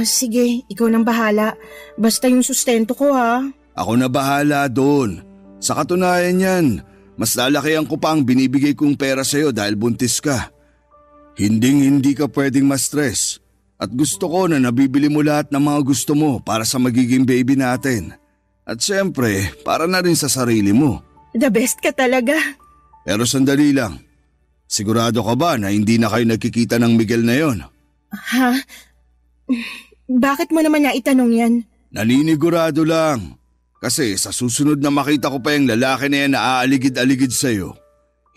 Sige, ikaw nang bahala. Basta yung sustento ko ha. Ako na bahala doon. Sa katunayan yan, mas lalakihan ko pa ang binibigay kong pera sa'yo dahil buntis ka. Hindi ka pwedeng ma-stress at gusto ko na nabibili mo lahat ng mga gusto mo para sa magiging baby natin. At syempre, para na rin sa sarili mo. The best ka talaga. Pero sandali lang, sigurado ka ba na hindi na kayo nagkikita ng Miguel na yon? Ha? Bakit mo naman naitanong yan? Naninigurado lang. Kasi sa susunod na makita ko pa yung lalaki na yan na aaligid-aligid sa'yo,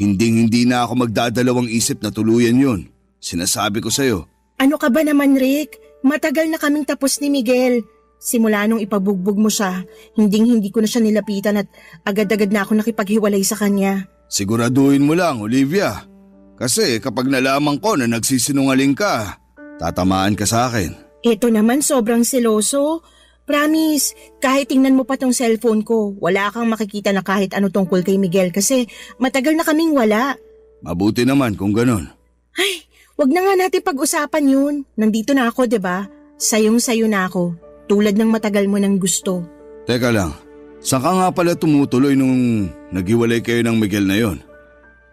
hindi na ako magdadalawang isip na tuluyan yun. Sinasabi ko sa'yo. Ano ka ba naman, Rick? Matagal na kaming tapos ni Miguel. Simula nung ipabugbog mo siya, hindi ko na siya nilapitan at agad-agad na ako nakipaghiwalay sa kanya. Siguraduhin mo lang, Olivia. Kasi kapag nalaman ko na nagsisinungaling ka, tatamaan ka sa akin. Ito naman sobrang seloso. Promise, kahit tingnan mo pa tong cellphone ko, wala kang makikita na kahit ano tungkol kay Miguel kasi matagal na kaming wala. Mabuti naman kung ganun. Ay, wag na nga natin pag-usapan yun. Nandito na ako, 'di ba? Sayong-sayo na ako, tulad ng matagal mo nang gusto. Teka lang, saan ka nga pala tumutuloy nung naghiwalay kayo ng Miguel na yon?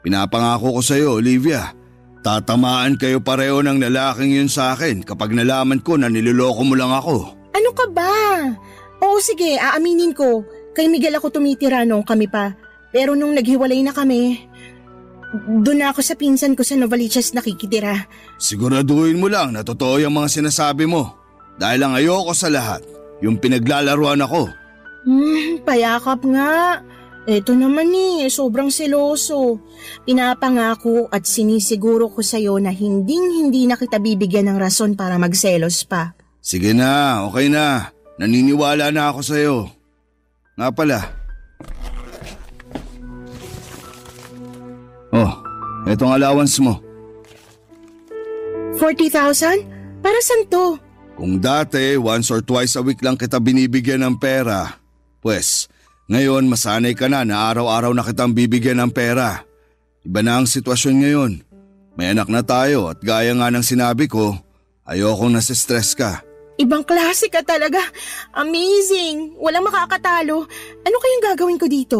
Pinapangako ko sa'yo, Olivia. Tatamaan kayo pareho ng lalaking yun sa akin kapag nalaman ko na niloloko mo lang ako. Ano ka ba? Oo sige, aaminin ko. Kay Miguel ako tumitira nung kami pa. Pero nung naghiwalay na kami, doon na ako sa pinsan ko sa Novaliches nakikitira. Siguraduhin mo lang na totoo yung mga sinasabi mo. Dahil ang ayoko sa lahat, yung pinaglalaruan ako. Payakap nga. Eto naman sobrang seloso. Pinapangako at sinisiguro ko sa'yo na hindi na kita bibigyan ng rason para magselos pa. Sige na, okay na. Naniniwala na ako sa'yo. Nga pala. Oh, etong allowance mo. 40,000? Para saan to? Kung dati, once or twice a week lang kita binibigyan ng pera, pues, ngayon masanay ka na araw-araw na kitang bibigyan ng pera. Iba na ang sitwasyon ngayon. May anak na tayo at gaya nga ng sinabi ko, ayokong nasistress ka. Ibang klase ka talaga. Amazing. Walang makakatalo. Ano kayang gagawin ko dito?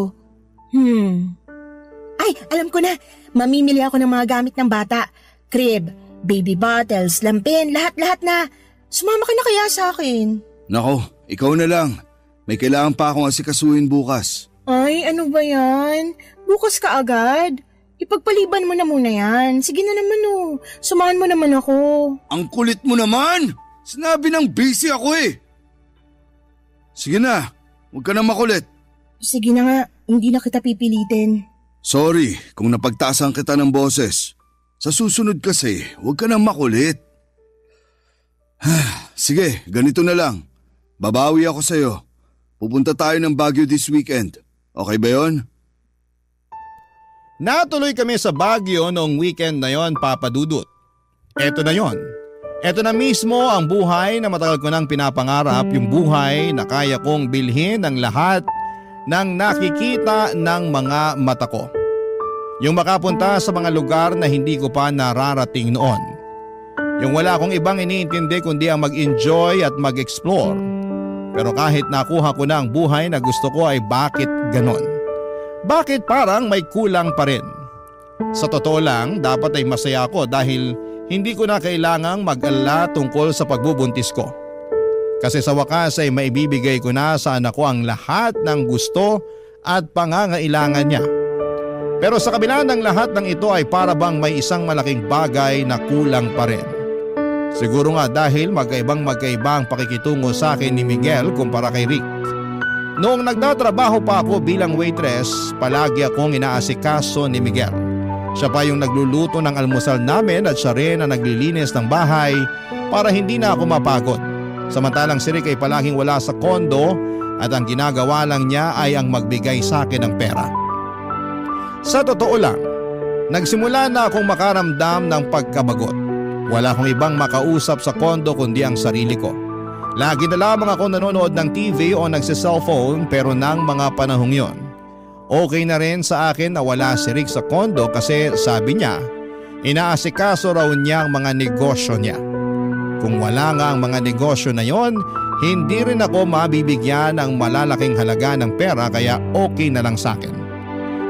Ay, alam ko na. Mamimili ako ng mga gamit ng bata. Crib, baby bottles, lampin, lahat-lahat na. Sumama ka na kaya sa akin? Nako, ikaw na lang. May kailangan pa akong asikasuhin bukas. Ay, ano ba yan? Bukas ka agad? Ipagpaliban mo na muna yan. Sige na naman Sumahan mo naman ako. Ang kulit mo naman! Sinabi ng busy ako eh. Sige na, huwag ka na makulit. Sige na nga, hindi na kita pipilitin. Sorry kung napagtaasan kita ng boses. Sa susunod kasi, huwag ka na makulit. Sige, ganito na lang. Babawi ako sa'yo. Pupunta tayo ng Baguio this weekend. Okay ba yon? Natuloy kami sa Baguio noong weekend na yon, Papa Dudut. Eto na yon. Eto na mismo ang buhay na matagal ko nang pinapangarap, yung buhay na kaya kong bilhin ng lahat ng nakikita ng mga mata ko. Yung makapunta sa mga lugar na hindi ko pa nararating noon. Yung wala akong ibang iniintindi kundi ang mag-enjoy at mag-explore. Pero kahit nakuha ko na ang buhay na gusto ko ay bakit ganon? Bakit parang may kulang pa rin? Sa totoo lang, dapat ay masaya ako dahil hindi ko na kailangang mag-alala tungkol sa pagbubuntis ko. Kasi sa wakas ay maibibigay ko na sa anak ko ang lahat ng gusto at pangangailangan niya. Pero sa kabila ng lahat ng ito ay para bang may isang malaking bagay na kulang pa rin. Siguro nga dahil magkaiba ang pakikitungo sa akin ni Miguel kumpara kay Rick. Noong nagtatrabaho pa ako bilang waitress, palagi akong inaasikaso ni Miguel. Siya pa yung nagluluto ng almusal namin at siya rin ang naglilinis ng bahay para hindi na ako mapagod. Samantalang si Rick ay palaging wala sa kondo at ang ginagawa lang niya ay ang magbigay sa akin ng pera. Sa totoo lang, nagsimula na akong makaramdam ng pagkabagot. Wala akong ibang makausap sa kondo kundi ang sarili ko. Lagi na lamang ako nanonood ng TV o nagsiselfone pero ng mga panahong yon. Okay na rin sa akin na wala si Rick sa kondo kasi sabi niya, inaasikaso raw niya ang mga negosyo niya. Kung wala nga ang mga negosyo na yon, hindi rin ako mabibigyan ng malalaking halaga ng pera kaya okay na lang sa akin.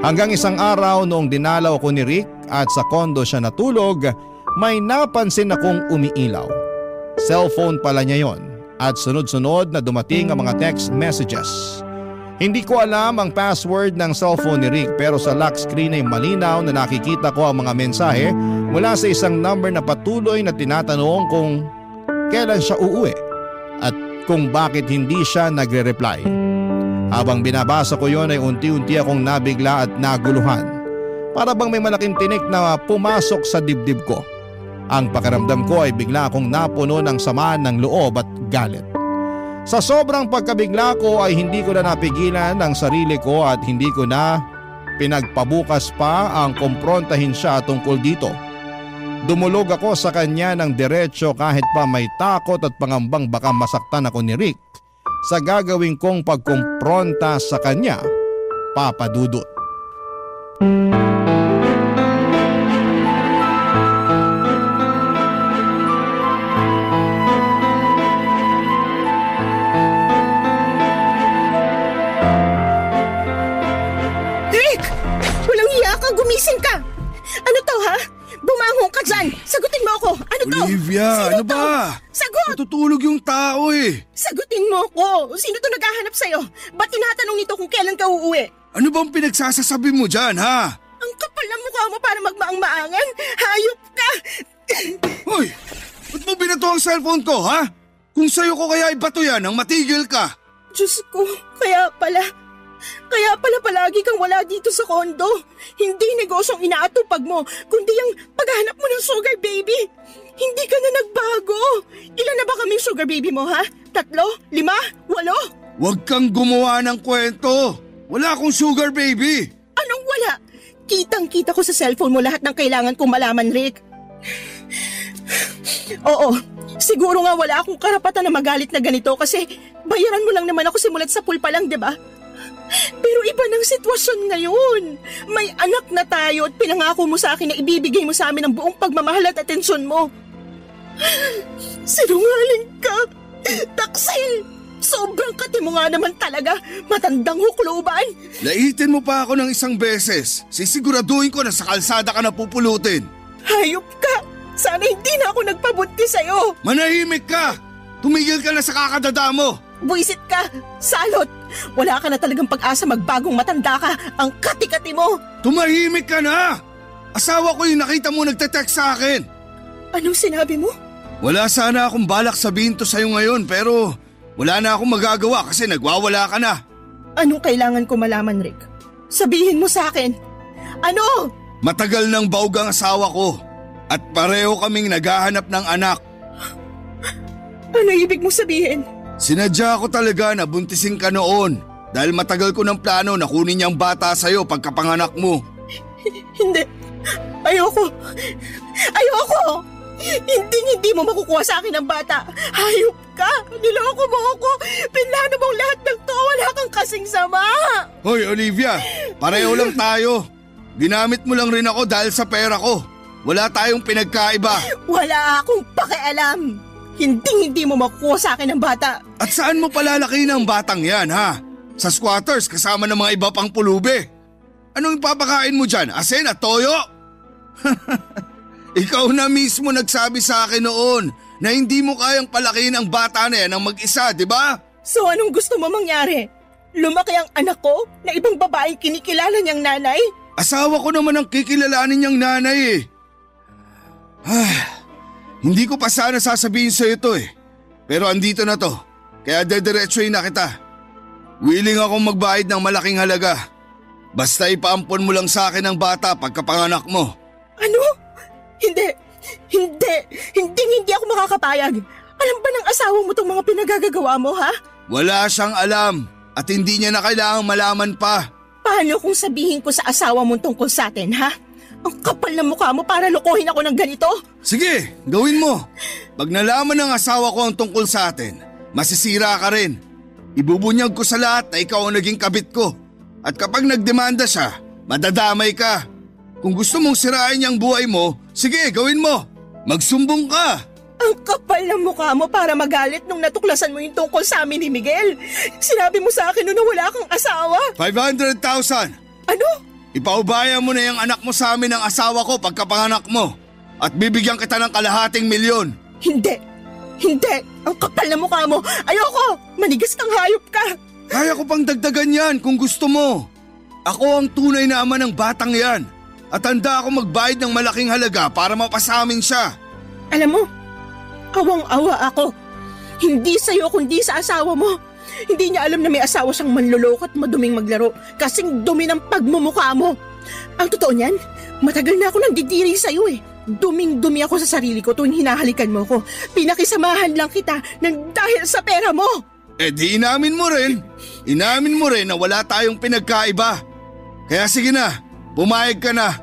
Hanggang isang araw noong dinalaw ko ni Rick at sa kondo siya natulog, may napansin akong umiilaw. Cellphone pala niya yon at sunod-sunod na dumating ang mga text messages. Hindi ko alam ang password ng cellphone ni Rick pero sa lock screen ay malinaw na nakikita ko ang mga mensahe mula sa isang number na patuloy na tinatanong kung kailan siya uuwi at kung bakit hindi siya nagre-reply. Habang binabasa ko yon ay unti-unti akong nabigla at naguluhan. Para bang may malaking tinik na pumasok sa dibdib ko. Ang pakiramdam ko ay bigla akong napuno ng sama ng loob at galit. Sa sobrang pagkabigla ko ay hindi ko na napigilan ang sarili ko at hindi ko na pinagpabukas pa ang kumprontahin siya tungkol dito. Dumulog ako sa kanya ng diretso kahit pa may takot at pangambang baka masaktan ako ni Rick sa gagawin kong pagkumpronta sa kanya, Papa Dudut. Rick! Walang iya ka! Gumising ka! Ano to, ha? Bumangon ka dyan! Sagutin mo ako! Ano to? Olivia, Sino ano to? ba? Sagot! Natutulog yung tao eh. Sagutin mo ako! Sino to naghahanap sa'yo? Ba't tinatanong nito kung kailan ka uuwi? Ano bang pinagsasasabi mo dyan, ha? Ang kapal ng mukha mo para magmaang-maangan! Hayop ka! Hoy, ba't mo binato ang cellphone ko, ha? Kung sa'yo ko kaya ibato yan nang matigil ka. Diyos ko, kaya pala palagi kang wala dito sa kondo. Hindi negosyong inaatupag mo, kundi ang paghahanap mo ng sugar baby. Hindi ka na nagbago. Ilan na ba kaming sugar baby mo, ha? 3, 5, 8? Huwag kang gumawa ng kwento. Wala akong sugar baby. Anong wala? Kitang-kita ko sa cellphone mo lahat ng kailangan kong malaman, Rick. Oo, siguro nga wala akong karapatan na magalit na ganito kasi bayaran mo lang naman ako simulat sa pool pa lang, di ba? Pero iba ng sitwasyon ngayon. May anak na tayo at pinangako mo sa akin na ibibigay mo sa amin ang buong pagmamahal at atensyon mo. Sinungaling ka! Taksil! Sobrang kati mo nga naman talaga. Matandang hukluban. Laitin mo pa ako ng isang beses. Sisiguraduhin ko na sa kalsada ka na pupulutin. Hayop ka! Sana hindi na ako nagpabunti sa'yo. Manahimik ka! Tumigil ka na sa kakadada mo. Buisit ka! Salot! Wala ka na talagang pag-asa magbagong matanda ka. Ang kati-kati mo. Tumahimik ka na! Asawa ko yung nakita mo nagte-text sa akin. Anong sinabi mo? Wala sana akong balak sabihin to sa'yo ngayon pero wala na akong magagawa kasi nagwawala ka na. Anong kailangan ko malaman, Rick? Sabihin mo sa akin. Ano? Matagal nang baog ang asawa ko at pareho kaming naghahanap ng anak. Ano ibig mo sabihin? Sinadya ko talaga na buntisin ka noon dahil matagal ko ng plano na kunin niyang bata sa'yo pagkapanganak mo. Hindi. Ayoko. Hindi mo makukuha sa akin ang bata. Hayop ka. Niloko mo ako. Pinlano mong lahat ng to. Wala kang kasing sama. Hoy Olivia, pareho lang tayo. Ginamit mo lang rin ako dahil sa pera ko. Wala tayong pinagkaiba. Wala akong pakialam. Hindi mo makukuha sa akin ang bata. At saan mo palalaki ng batang yan, ha? Sa squatters kasama ng mga iba pang pulubi. Anong ipapakain mo dyan? Asin at toyo? Ikaw na mismo nagsabi sa akin noon na hindi mo kayang palakihin ang bata na yan ng mag-isa, di ba? So anong gusto mo mangyari? Lumaki ang anak ko na ibang babaeng kinikilala niyang nanay? Asawa ko naman ang kikilalanin niyang nanay eh. Hindi ko pa sana sasabihin sa'yo to eh. Pero andito na to, kaya dediretsuhin na kita. Willing akong magbayad ng malaking halaga. Basta ipaampon mo lang sa akin ang bata pagkapanganak mo. Ano? Hindi ako makakapayag. Alam ba ng asawa mo tong mga pinagagagawa mo, ha? Wala siyang alam at hindi niya na kailangang malaman pa. Paano kung sabihin ko sa asawa mo tungkol sa atin, ha? Ang kapal na mukha mo para lokohin ako ng ganito? Sige, gawin mo. Pag nalaman ng asawa ko ang tungkol sa atin, masisira ka rin. Ibubunyag ko sa lahat na ikaw ang naging kabit ko. At kapag nagdemanda siya, madadamay ka. Kung gusto mong sirain niyang buhay mo, sige, gawin mo. Magsumbong ka. Ang kapal ng mukha mo para magalit nung natuklasan mo yung tungkol sa amin ni Miguel. Sinabi mo sa akin na wala kang asawa. 500,000. Ano? Ipaubaya mo na yung anak mo sa amin ng asawa ko pagkapanganak mo. At bibigyan kita ng kalahating milyon. Hindi. Ang kapal na mukha mo. Ayoko. Manigas kang hayop ka. Kaya ko pang dagdagan yan kung gusto mo. Ako ang tunay na ama ng batang yan. At handa ako magbayad ng malaking halaga para mapasamin siya. Alam mo, awang-awa ako. Hindi sa'yo kundi sa asawa mo. Hindi niya alam na may asawa siyang manloloko at maduming maglaro. Kasing dumi ng pagmumukha mo. Ang totoo niyan, matagal na ako nandidiri sa'yo eh. Duming-dumi ako sa sarili ko tuwing hinahalikan mo ko. Pinakisamahan lang kita ng dahil sa pera mo. Di inamin mo rin. Inamin mo rin na wala tayong pinagkaiba. Kaya sige na, pumayag ka na.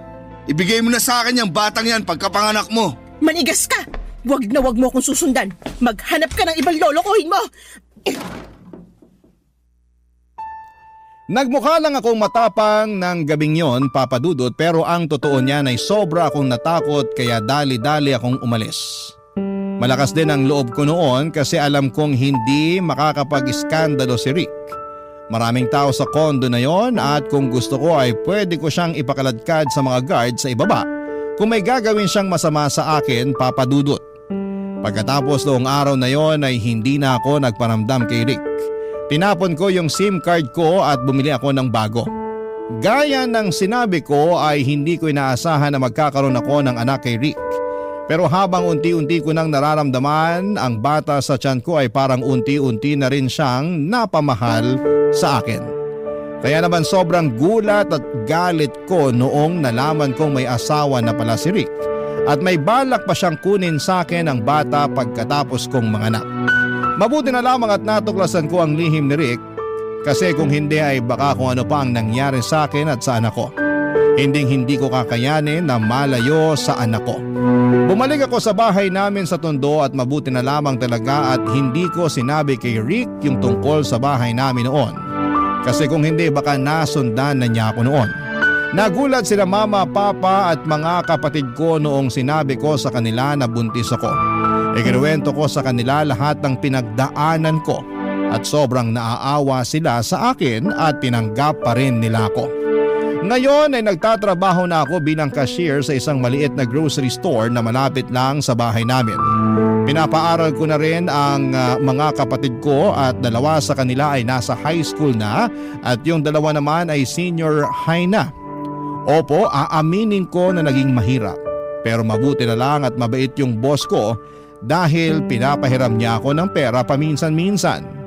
Ibigay mo na sa akin yung batang yan pagkapanganak mo. Manigas ka! Wag na wag mo akong susundan. Maghanap ka ng ibang lolokohin mo. Nagmukha lang akong matapang ng gabing yon, Papa Dudut, pero ang totoo niyan ay sobra akong natakot kaya dali-dali akong umalis. Malakas din ang loob ko noon kasi alam kong hindi makakapag-iskandalo si Rick. Maraming tao sa kondo na yon at kung gusto ko ay pwede ko siyang ipakaladkad sa mga guard sa ibaba kung may gagawin siyang masama sa akin, Papa Dudut. Pagkatapos noong araw na yon ay hindi na ako nagparamdam kay Rick. Tinapon ko yung SIM card ko at bumili ako ng bago. Gaya ng sinabi ko ay hindi ko inaasahan na magkakaroon ako ng anak kay Rick. Pero habang unti-unti ko nang nararamdaman, ang bata sa tiyan ko ay parang unti-unti na rin siyang napamahal sa akin. Kaya naman sobrang gulat at galit ko noong nalaman kong may asawa na pala si Rick at may balak pa siyang kunin sa akin ang bata pagkatapos kong manganak. Mabuti na lamang at natuklasan ko ang lihim ni Rick kasi kung hindi ay baka kung ano pa ang nangyari sa akin at sa anak ko. Hindi ko kakayanin na malayo sa anak ko. Bumalik ako sa bahay namin sa Tondo at mabuti na lamang talaga at hindi ko sinabi kay Rick yung tungkol sa bahay namin noon. Kasi kung hindi baka nasundan na niya ako noon. Nagulat sila mama, papa at mga kapatid ko noong sinabi ko sa kanila na buntis ako. Ikinuwento ko sa kanila lahat ng pinagdaanan ko at sobrang naaawa sila sa akin at tinanggap pa rin nila ako. Ngayon ay nagtatrabaho na ako bilang cashier sa isang maliit na grocery store na malapit lang sa bahay namin. Pinapaaral ko na rin ang mga kapatid ko at dalawa sa kanila ay nasa high school na at yung dalawa naman ay senior high na. Opo, aaminin ko na naging mahirap. Pero mabuti na lang at mabait yung boss ko dahil pinapahiram niya ako ng pera paminsan-minsan.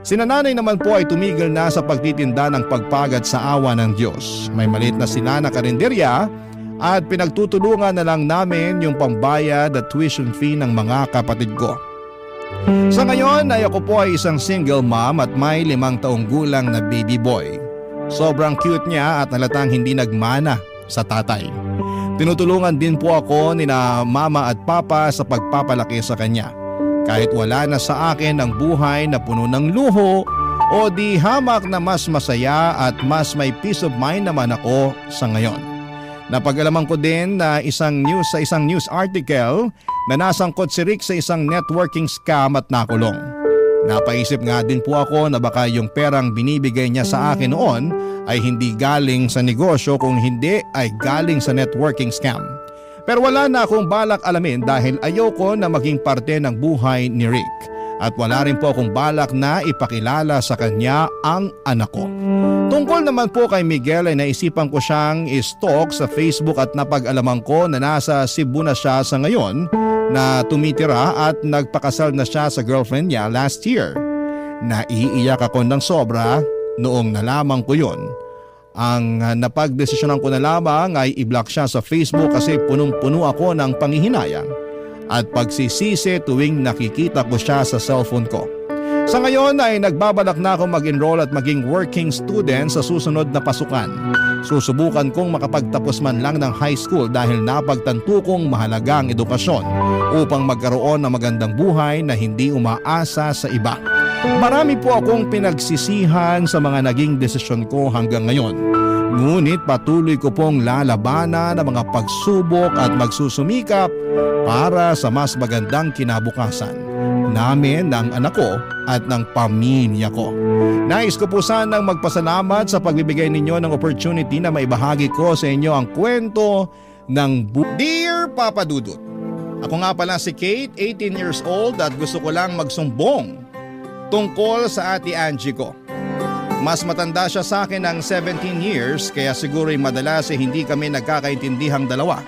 Si nanay naman po ay tumigil na sa pagtitinda ng pagpagad sa awa ng Diyos. May maliit na sila na karinderya at pinagtutulungan na lang namin yung pambayad at tuition fee ng mga kapatid ko. Sa ngayon ay ako po ay isang single mom at may 5 taong gulang na baby boy. Sobrang cute niya at halatang hindi nagmana sa tatay. Tinutulungan din po ako ni na mama at papa sa pagpapalaki sa kanya. Kahit wala na sa akin ang buhay na puno ng luho o di hamak na mas masaya at mas may peace of mind naman ako sa ngayon. Napag-alaman ko din na isang news article na nasangkot si Rick sa isang networking scam at nakulong. Napaisip nga din po ako na baka yung perang binibigay niya sa akin noon ay hindi galing sa negosyo kung hindi ay galing sa networking scam. Pero wala na akong balak alamin dahil ayoko na maging parte ng buhay ni Rick. At wala rin po akong balak na ipakilala sa kanya ang anak ko. Tungkol naman po kay Miguel ay naisipan ko siyang i-stalk sa Facebook at napag-alaman ko na nasa Cebu na siya sa ngayon na tumitira at nagpakasal na siya sa girlfriend niya last year. Naiiyak ako ng sobra noong nalaman ko yon. Ang napagdesisyonan ko na lamang ay i-block siya sa Facebook kasi punong-puno ako ng panghihinayang at pagsisisi tuwing nakikita ko siya sa cellphone ko. Sa ngayon ay nagbabalak na ako mag-enroll at maging working student sa susunod na pasukan. Susubukan kong makapagtapos man lang ng high school dahil napagtanto kong mahalaga ang edukasyon upang magkaroon ng magandang buhay na hindi umaasa sa iba. Marami po akong pinagsisihan sa mga naging desisyon ko hanggang ngayon. Ngunit patuloy ko pong lalabanan ang mga pagsubok at magsusumikap para sa mas magandang kinabukasan namin, ng anak ko at ng pamilya ko. Nais ko po sanang magpasalamat sa pagbibigay ninyo ng opportunity na maibahagi ko sa inyo ang kwento ng Dear Papa Dudut. Ako nga pala si Kate, 18 years old at gusto ko lang magsumbong tungkol sa ate Angie ko. Mas matanda siya sa akin ng 17 years kaya siguro'y madalas hindi kami nagkakaintindihang dalawa.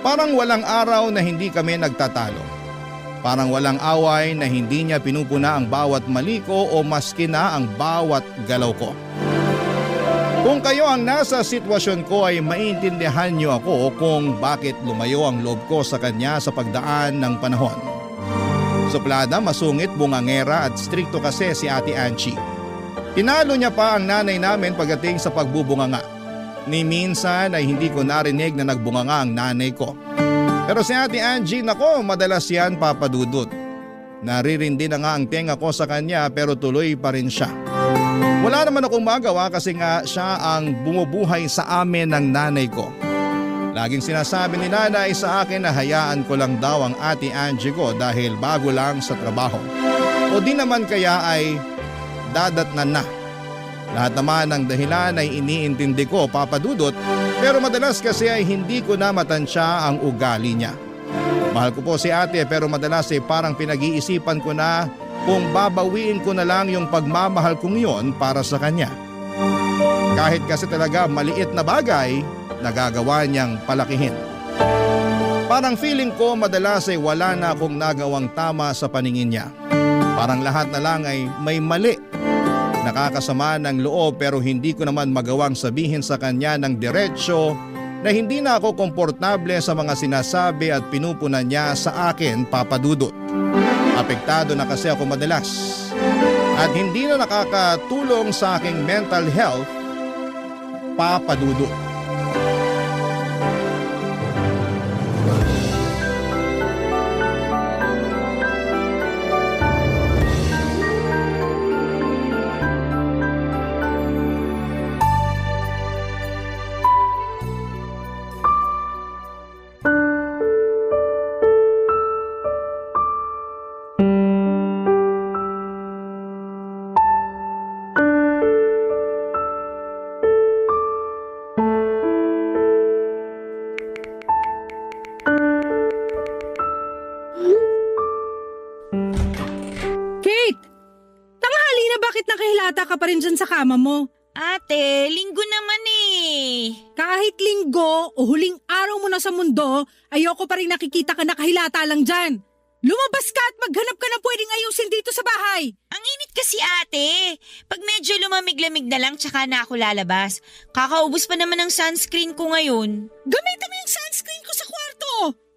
Parang walang araw na hindi kami nagtatalo. Parang walang away na hindi niya pinupuna ang bawat mali ko o maski na ang bawat galaw ko. Kung kayo ang nasa sitwasyon ko ay maintindihan niyo ako kung bakit lumayo ang loob ko sa kanya sa pagdaan ng panahon. Suplada, masungit, bungangera at strikto kasi si Ate Angie. Tinalo niya pa ang nanay namin pagdating sa pagbubunganga. Ni minsan ay hindi ko narinig na nagbunganga ang nanay ko. Pero si Ate Angie, nako, madalas yan papadudot. Naririndi na nga ang tenga ko sa kanya pero tuloy pa rin siya. Wala naman akong magawa kasi nga siya ang bumubuhay sa amin ng nanay ko. Laging sinasabi ni nanay sa akin na hayaan ko lang daw ang Ate Angie ko dahil bago lang sa trabaho. O di naman kaya ay dadatnan na. Lahat naman ng dahilan ay iniintindi ko, papadudot, pero madalas kasi ay hindi ko na matansya ang ugali niya. Mahal ko po si ate pero madalas ay parang pinag-iisipan ko na kung babawiin ko na lang yung pagmamahal kong yon para sa kanya. Kahit kasi talaga maliit na bagay, nagagawa niyang palakihin. Parang feeling ko madalas ay wala na akong nagawang tama sa paningin niya. Parang lahat na lang ay may mali. Nakakasama ng loob pero hindi ko naman magawang sabihin sa kanya ng diretsyo na hindi na ako komportable sa mga sinasabi at pinupunan niya sa akin, papadudot. Apektado na kasi ako madalas at hindi na nakakatulong sa aking mental health, papadudot. Ka pa rin dyan sa kama mo. Ate, linggo naman eh. Kahit linggo o huling araw mo na sa mundo, ayoko pa rin nakikita ka nakahilata lang dyan. Lumabas ka at maghanap ka na pwedeng ayusin dito sa bahay. Ang init kasi ate. Pag medyo lumamig-lamig na lang tsaka na ako lalabas. Kakaubos pa naman ng sunscreen ko ngayon. Gamitin mo yung sunscreen ko sa kwarto.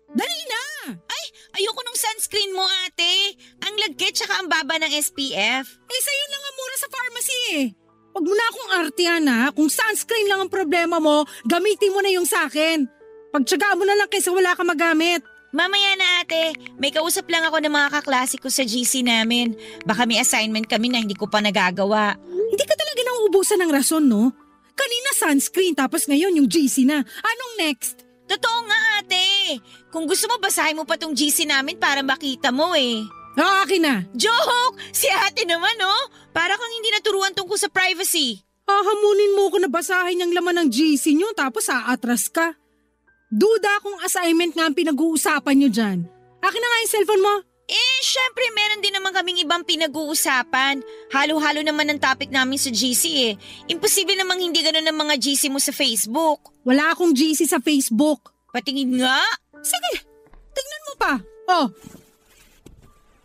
Dali na. Ay, ayoko nung sunscreen mo ate. Ang lagkit tsaka ang baba ng SPF. Eh sa'yo lang ang mura sa pharmacy eh. Huwag mo na akong artihan ha. Kung sunscreen lang ang problema mo, gamitin mo na yung sakin. Pagtsagaan mo na lang kaysa wala ka magamit. Mamaya na ate, may kausap lang ako ng mga kaklase ko sa GC namin. Baka may assignment kami na hindi ko pa nagagawa. Hindi ka talaga nauubusan ng rason no? Kanina sunscreen tapos ngayon yung GC na. Anong next? Totoo nga ate. Kung gusto mo basahin mo pa tong GC namin para makita mo eh. Akin na. Joke! Si ate naman oh. Para kang hindi naturuan tungkol sa privacy. Hahamunin mo ko na basahin ang laman ng GC nyo tapos aatras ka. Duda kung assignment nga ang pinag-uusapan nyo dyan. Akin na nga yung cellphone mo. Eh, syempre meron din naman kaming ibang pinag-uusapan. Halo-halo naman ang topic namin sa GC eh. Imposible namang hindi ganun ang mga GC mo sa Facebook. Wala akong GC sa Facebook. Patingin nga. Sige, tingnan mo pa. Oh.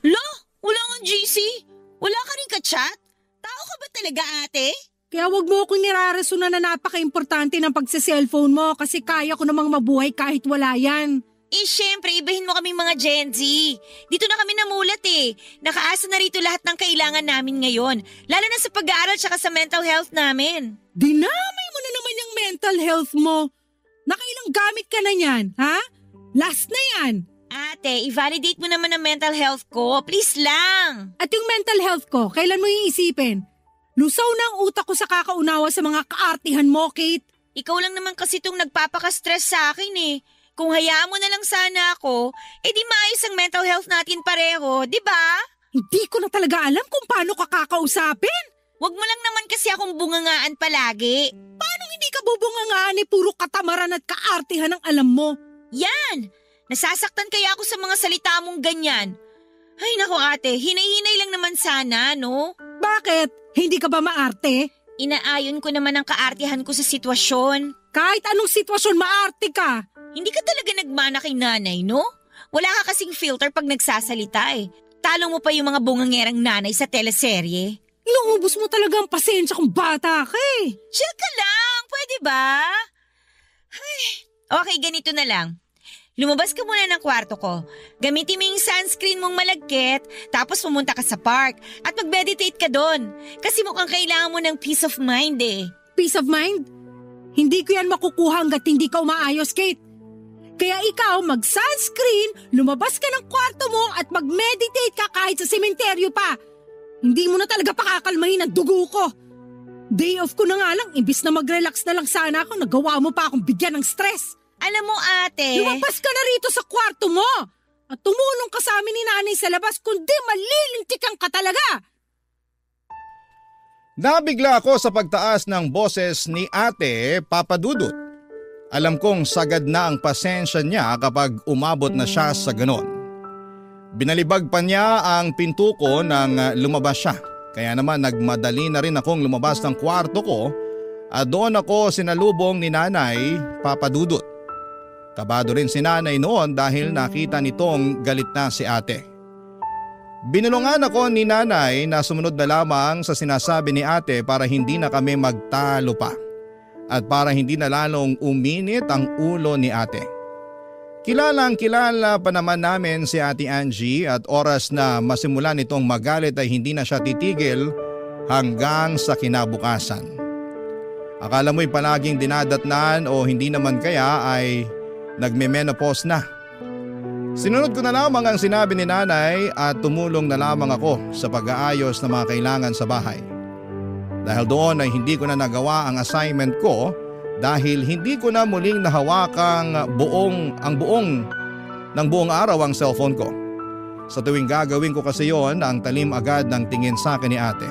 Lo, wala kang GC? Wala ka rin ka-chat? Tao ka ba talaga ate? Kaya wag mo akong nirarason na napaka-importante ng pagsa-cellphone mo kasi kaya ko namang mabuhay kahit wala yan. Eh syempre, ibahin mo kaming mga Gen Z. Dito na kami namulat eh. Nakaasa na rito lahat ng kailangan namin ngayon. Lalo na sa pag-aaral tsaka sa mental health namin. Dinamay mo na naman yung mental health mo. Nakailang gamit ka na yan, ha? Last na yan. Ate, i-validate mo naman ang mental health ko. Please lang. At yung mental health ko, kailan mo iisipin? Lusaw na ang utak ko sa kakaunawa sa mga kaartihan mo, Kate. Ikaw lang naman kasi itong nagpapaka-stress sa akin eh. Kung hayaan mo na lang sana ako, di maayos ang mental health natin pareho, di ba? Hindi ko na talaga alam kung paano ka kakausapin. Wag mo lang naman kasi akong bungangaan palagi. Paano hindi ka bubungangaan puro katamaran at kaartihan ang alam mo? Yan! Nasasaktan kaya ako sa mga salita mong ganyan. Ay nako ate, hinay-hinay lang naman sana, no? Bakit? Hindi ka ba maarte? Inaayon ko naman ang kaartihan ko sa sitwasyon. Kahit anong sitwasyon, maarte ka. Hindi ka talaga nagmana kay nanay, no? Wala ka kasing filter pag nagsasalita eh. Talo mo pa yung mga bungangerang nanay sa teleserye. Inuubos mo talaga ang pasensya kung bata ka eh. Chill ka lang, pwede ba? Ay, okay, ganito na lang. Lumabas ka muna ng kwarto ko. Gamitin mo yung sunscreen mong malagkit, tapos pumunta ka sa park at mag-meditate ka doon. Kasi mukhang kailangan mo ng peace of mind eh. Peace of mind? Hindi ko yan makukuha hanggat hindi ka umaayos, Kate. Kaya ikaw mag-sunscreen, lumabas ka ng kwarto mo at mag-meditate ka kahit sa sementeryo pa. Hindi mo na talaga pakakalmahin ang dugo ko. Day off ko na nga lang, imbis na mag-relax na lang sana ako, nagawa mo pa akong bigyan ng stress. Alam mo ate… Lumabas ka na rito sa kwarto mo at tumulong ka sa amin ni nanay sa labas kundi malilintikan ka talaga. Nabigla ako sa pagtaas ng boses ni Ate Papa Dudut. Alam kong sagad na ang pasensya niya kapag umabot na siya sa ganon. Binalibag pa niya ang pinto ko nang lumabas siya. Kaya naman nagmadali na rin akong lumabas ng kwarto ko at doon ako sinalubong ni Nanay Papa Dudut. Kabado rin si nanay noon dahil nakita nitong galit na si ate. Binulungan ako ni nanay na sumunod na lamang sa sinasabi ni ate para hindi na kami magtalo pa at para hindi na lalong uminit ang ulo ni ate. Kilalang kilala pa naman namin si Ate Angie at oras na masimulan itong magalit ay hindi na siya titigil hanggang sa kinabukasan. Akala mo'y palaging dinadatnan o hindi naman kaya ay nagme-menopause na. Sinunod ko na lamang ang sinabi ni nanay at tumulong na lamang ako sa pag-aayos ng mga kailangan sa bahay. Dahil doon ay hindi ko na nagawa ang assignment ko dahil hindi ko na muling nahawakang buong araw ang cellphone ko. Sa tuwing gagawin ko kasi yon, ang talim agad ng tingin sa akin ni ate.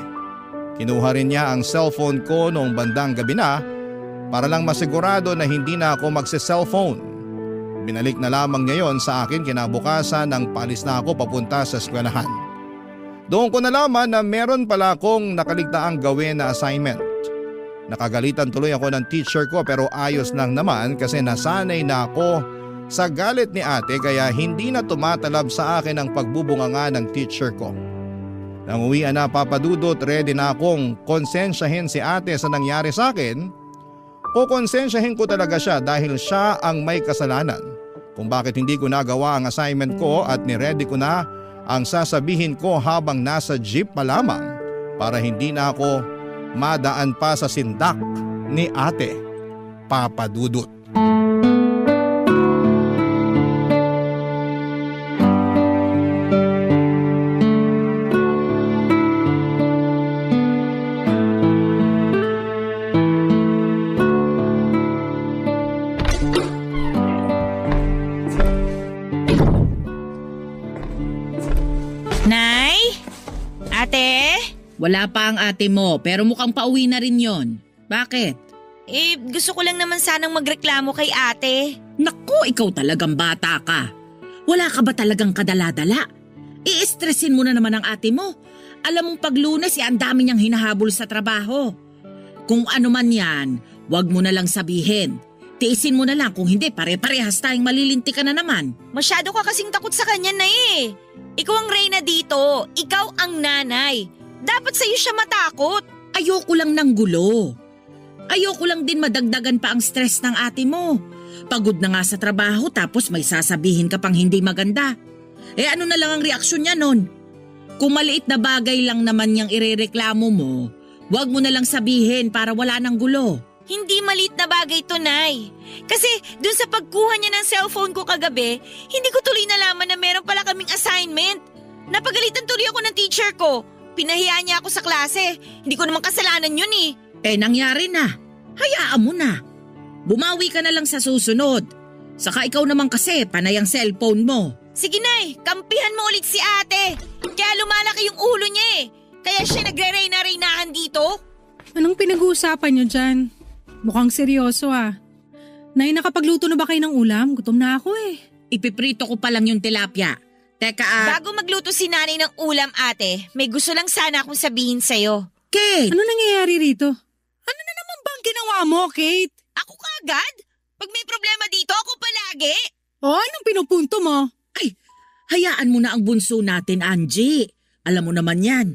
Kinuha rin niya ang cellphone ko noong bandang gabi na para lang masigurado na hindi na ako magse-cellphone. Binalik na lamang niya yon sa akin kinabukasan nang paalis na ako papunta sa eskwelahan. Doon ko nalaman na meron pala akong nakaligtaang gawin na assignment. Nakagalitan tuloy ako ng teacher ko pero ayos lang naman kasi nasanay na ako sa galit ni ate kaya hindi na tumatalab sa akin ang pagbubunganga ng teacher ko. Nang uwian na Papa Dudut, ready na akong konsensyahin si ate sa nangyari sa akin. Kukonsensyahin ko talaga siya dahil siya ang may kasalanan kung bakit hindi ko nagawa ang assignment ko at niready ko na ang sasabihin ko habang nasa jeep pa lamang para hindi na ako madaan pa sa sindak ni ate Papa Dudut. Wala pa ang ate mo pero mukhang pauwi na rin yon. Bakit? Gusto ko lang naman sanang magreklamo kay ate. Naku, ikaw talagang bata ka. Wala ka ba talagang kadala-dala? I-stressin mo na naman ang ate mo. Alam mong pag Lunes, ang dami niyang hinahabol sa trabaho. Kung ano man yan, wag mo na lang sabihin. Tiisin mo na lang, kung hindi pare-parehas tayong malilinti ka na naman. Masyado ka kasing takot sa kanya na eh. Ikaw ang reyna dito, ikaw ang nanay. Dapat sa'yo siya matakot. Ayoko lang ng gulo. Ayoko lang din madagdagan pa ang stress ng ate mo. Pagod na nga sa trabaho tapos may sasabihin ka pang hindi maganda. Ano na lang ang reaksyon niya nun? Kung maliit na bagay lang naman niyang irereklamo mo, wag mo na lang sabihin para wala ng gulo. Hindi maliit na bagay to, Nay. Kasi dun sa pagkuha niya ng cellphone ko kagabi, hindi ko tuloy nalaman na meron pala kaming assignment. Napagalitan tuloy ako ng teacher ko. Pinahiya niya ako sa klase. Hindi ko naman kasalanan yun eh. Nangyari na. Hayaan mo na. Bumawi ka na lang sa susunod. Saka ikaw naman kasi, panay ang cellphone mo. Sige Nay, kampihan mo ulit si ate. Kaya lumalaki yung ulo niya eh. Kaya siya nagre-reyna-reynahan dito. Anong pinag-uusapan niyo dyan? Mukhang seryoso ah. Nay, nakapagluto na ba kayo ng ulam? Gutom na ako eh. Ipiprito ko pa lang yung tilapia. Teka Bago magluto si nanay ng ulam ate, may gusto lang sana akong sabihin sa'yo. Kate! Ano nangyayari rito? Ano na naman bang ginawa mo, Kate? Ako kaagad? Pag may problema dito, ako palagi. Anong pinupunto mo? Ay, Hayaan mo na ang bunso natin, Angie. Alam mo naman yan.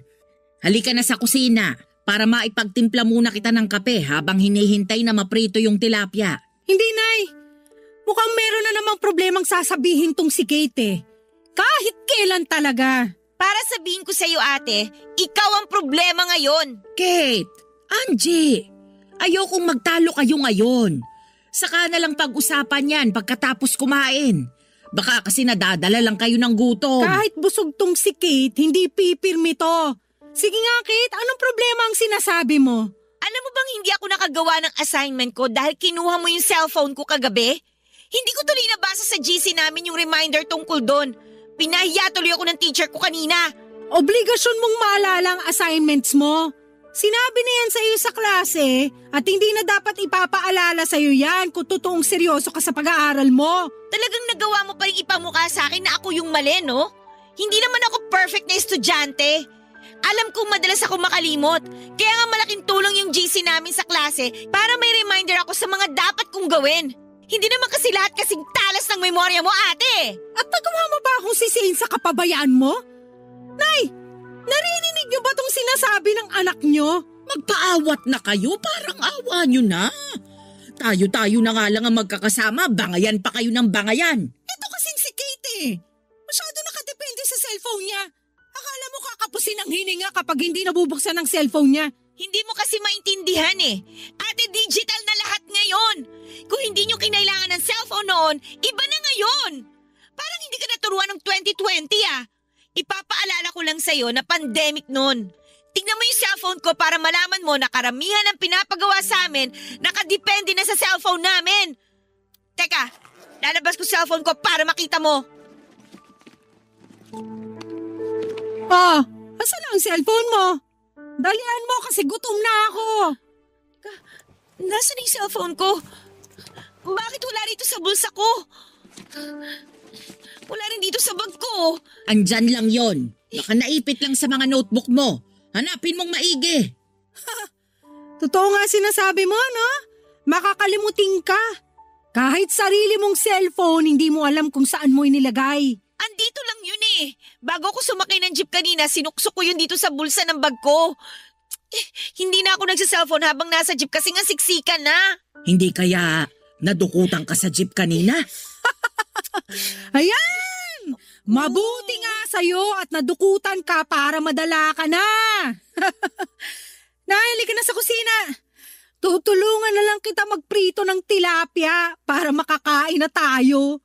Halika na sa kusina para maipagtimpla muna kita ng kape habang hinihintay na maprito yung tilapia. Hindi, Nay. Mukhang meron na namang problemang sasabihin tong si Kate eh. Kahit kailan talaga. Para sabihin ko sa'yo, ate, ikaw ang problema ngayon. Kate, Angie, ayokong magtalo kayo ngayon. Saka na lang pag-usapan yan pagkatapos kumain. Baka kasi nadadala lang kayo ng gutom. Kahit busog tong si Kate, hindi pipirmi to. Sige nga, Kate, anong problema ang sinasabi mo? Alam mo bang hindi ako nakagawa ng assignment ko dahil kinuha mo yung cellphone ko kagabi? Hindi ko tuloy nabasa sa GC namin yung reminder tungkol doon. Pinahiya tuloy ako ng teacher ko kanina. Obligasyon mong maalala ang assignments mo. Sinabi na yan sa iyo sa klase at hindi na dapat ipapaalala sa iyo yan kung totoong seryoso ka sa pag-aaral mo. Talagang nagawa mo pa rin ipamukha sa akin na ako yung mali, no? Hindi naman ako perfect na estudyante. Alam kong madalas ako makalimot. Kaya nga malaking tulong yung GC namin sa klase para may reminder ako sa mga dapat kong gawin. Hindi naman kasi lahat kasing talas ng memorya mo, ate. At nagawa mo ba akong sisihin sa kapabayaan mo? Nay, narinig niyo ba tong sinasabi ng anak niyo? Magpaawat na kayo, parang awa nyo na. Tayo-tayo na nga lang ang magkakasama, bangayan pa kayo ng bangayan. Ito kasing si Kate eh. Masyado nakadepende sa cellphone niya. Akala mo kakapusin ang hininga kapag hindi nabubuksan ang cellphone niya. Hindi mo kasi maintindihan eh. Ate, digital na lahat ngayon. Kung hindi nyo kinailangan ng cellphone noon, iba na ngayon. Parang hindi ka naturuan ng 2020 ah. Ipapaalala ko lang sa'yo na pandemic noon. Tingnan mo yung cellphone ko para malaman mo na karamihan ng pinapagawa sa amin nakadepende na sa cellphone namin. Teka, lalabas ko cellphone ko para makita mo. Asan ang cellphone mo? Dalian mo kasi gutom na ako. Nasaan yung cellphone ko? Bakit wala rito sa bulsa ko? Wala rin dito sa bag ko. Andyan lang yon. Baka naipit lang sa mga notebook mo. Hanapin mong maigi. Totoo nga sinasabi mo, no? Makakalimutin ka. Kahit sarili mong cellphone, hindi mo alam kung saan mo inilagay. Andito lang yun eh. Bago ko sumakay ng jeep kanina, sinuksok ko yun dito sa bulsa ng bag ko. Hindi na ako nagsa-cellphone habang nasa jeep kasi nga siksikan na. Hindi kaya nadukutan ka sa jeep kanina? Ayan! Mabuti nga sa'yo at nadukutan ka para madala ka na. Nahili ka na sa kusina. Tutulungan na lang kita magprito ng tilapia para makakain na tayo.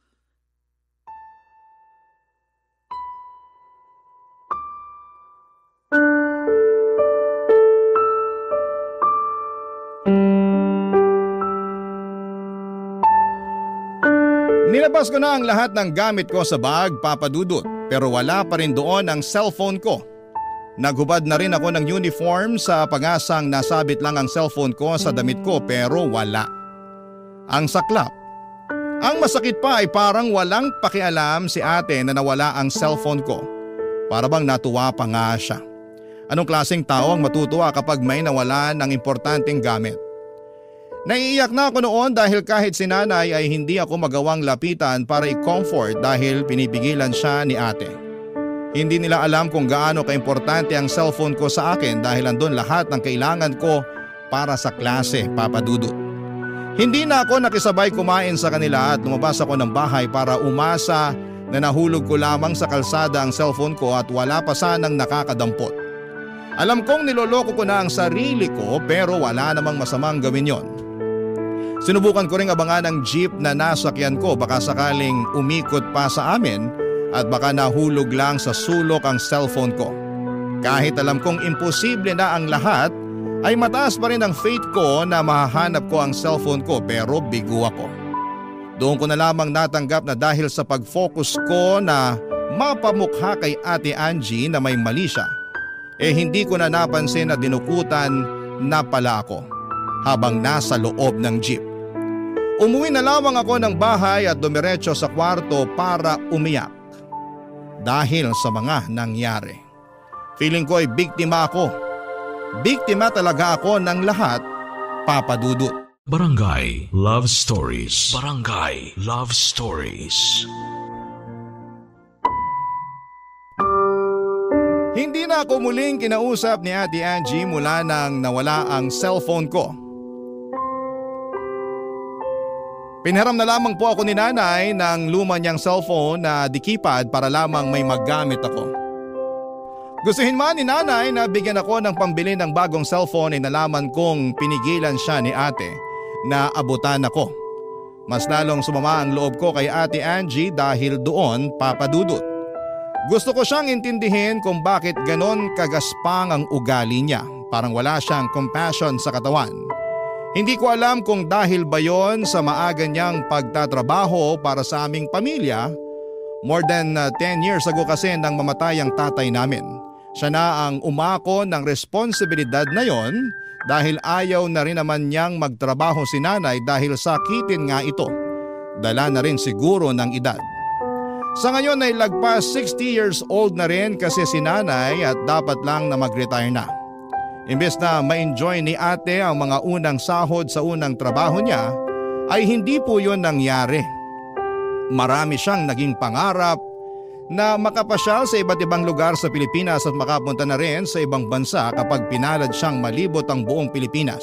Nilabas ko na ang lahat ng gamit ko sa bag, Papa Dudut, pero wala pa rin doon ang cellphone ko. Naghubad na rin ako ng uniform sa pag-asang nasabit lang ang cellphone ko sa damit ko pero wala. Ang saklap. Ang masakit pa ay parang walang pakialam si ate na nawala ang cellphone ko. Para bang natuwa pa nga siya. Anong klaseng tao ang matutuwa kapag may nawala ng importanteng gamit? Naiiyak na ako noon dahil kahit si nanay ay hindi ako magawang lapitan para i-comfort dahil pinipigilan siya ni ate. Hindi nila alam kung gaano kaimportante ang cellphone ko sa akin dahil andun lahat ng kailangan ko para sa klase, Papa Dudut. Hindi na ako nakisabay kumain sa kanila at lumabas ako ng bahay para umasa na nahulog ko lamang sa kalsada ang cellphone ko at wala pa sanang nakakadampot. Alam kong niloloko ko na ang sarili ko pero wala namang masamang gawin yon. Sinubukan ko ring abangan ang jeep na nasakyan ko baka sakaling umikot pa sa amin at baka nahulog lang sa sulok ang cellphone ko. Kahit alam kong imposible na ang lahat, ay mataas pa rin ang faith ko na mahahanap ko ang cellphone ko pero bigo ako. Doon ko na lamang natanggap na dahil sa pag-focus ko na mapamukha kay Ate Angie na may mali siya, hindi ko na napansin na dinukutan na pala ako habang nasa loob ng jeep. Umuwi na lamang ako ng bahay at dumiretso sa kwarto para umiyak dahil sa mga nangyari. Feeling ko ay biktima ako. Biktima talaga ako ng lahat, Papa Dudut. Barangay Love Stories. Barangay Love Stories. na ako muling kinausap ni Ate Angie mula nang nawala ang cellphone ko. Pinhiram na lamang po ako ni nanay ng luma niyang cellphone na di-keypad para lamang may maggamit ako. Gustuhin man ni nanay na bigyan ako ng pambili ng bagong cellphone ay nalaman kong pinigilan siya ni ate na abutan ako. Mas lalong sumama ang loob ko kay Ate Angie dahil doon, Papa Dudut. Gusto ko siyang intindihin kung bakit ganon kagaspang ang ugali niya. Parang wala siyang compassion sa katawan. Hindi ko alam kung dahil ba yon sa maaga niyang pagtatrabaho para sa aming pamilya. More than 10 years ago kasi nang mamatay ang tatay namin. Siya na ang umako ng responsibilidad na yon dahil ayaw na rin naman niyang magtrabaho si nanay dahil sakitin nga ito. Dala na rin siguro ng edad. Sa ngayon ay lagpas 60 years old na rin kasi si nanay at dapat lang na mag-retire na. Imbes na ma-enjoy ni ate ang mga unang sahod sa unang trabaho niya, ay hindi po yun nangyari. Marami siyang naging pangarap na makapasyal sa iba't ibang lugar sa Pilipinas at makapunta na rin sa ibang bansa kapag pinalad siyang malibot ang buong Pilipinas.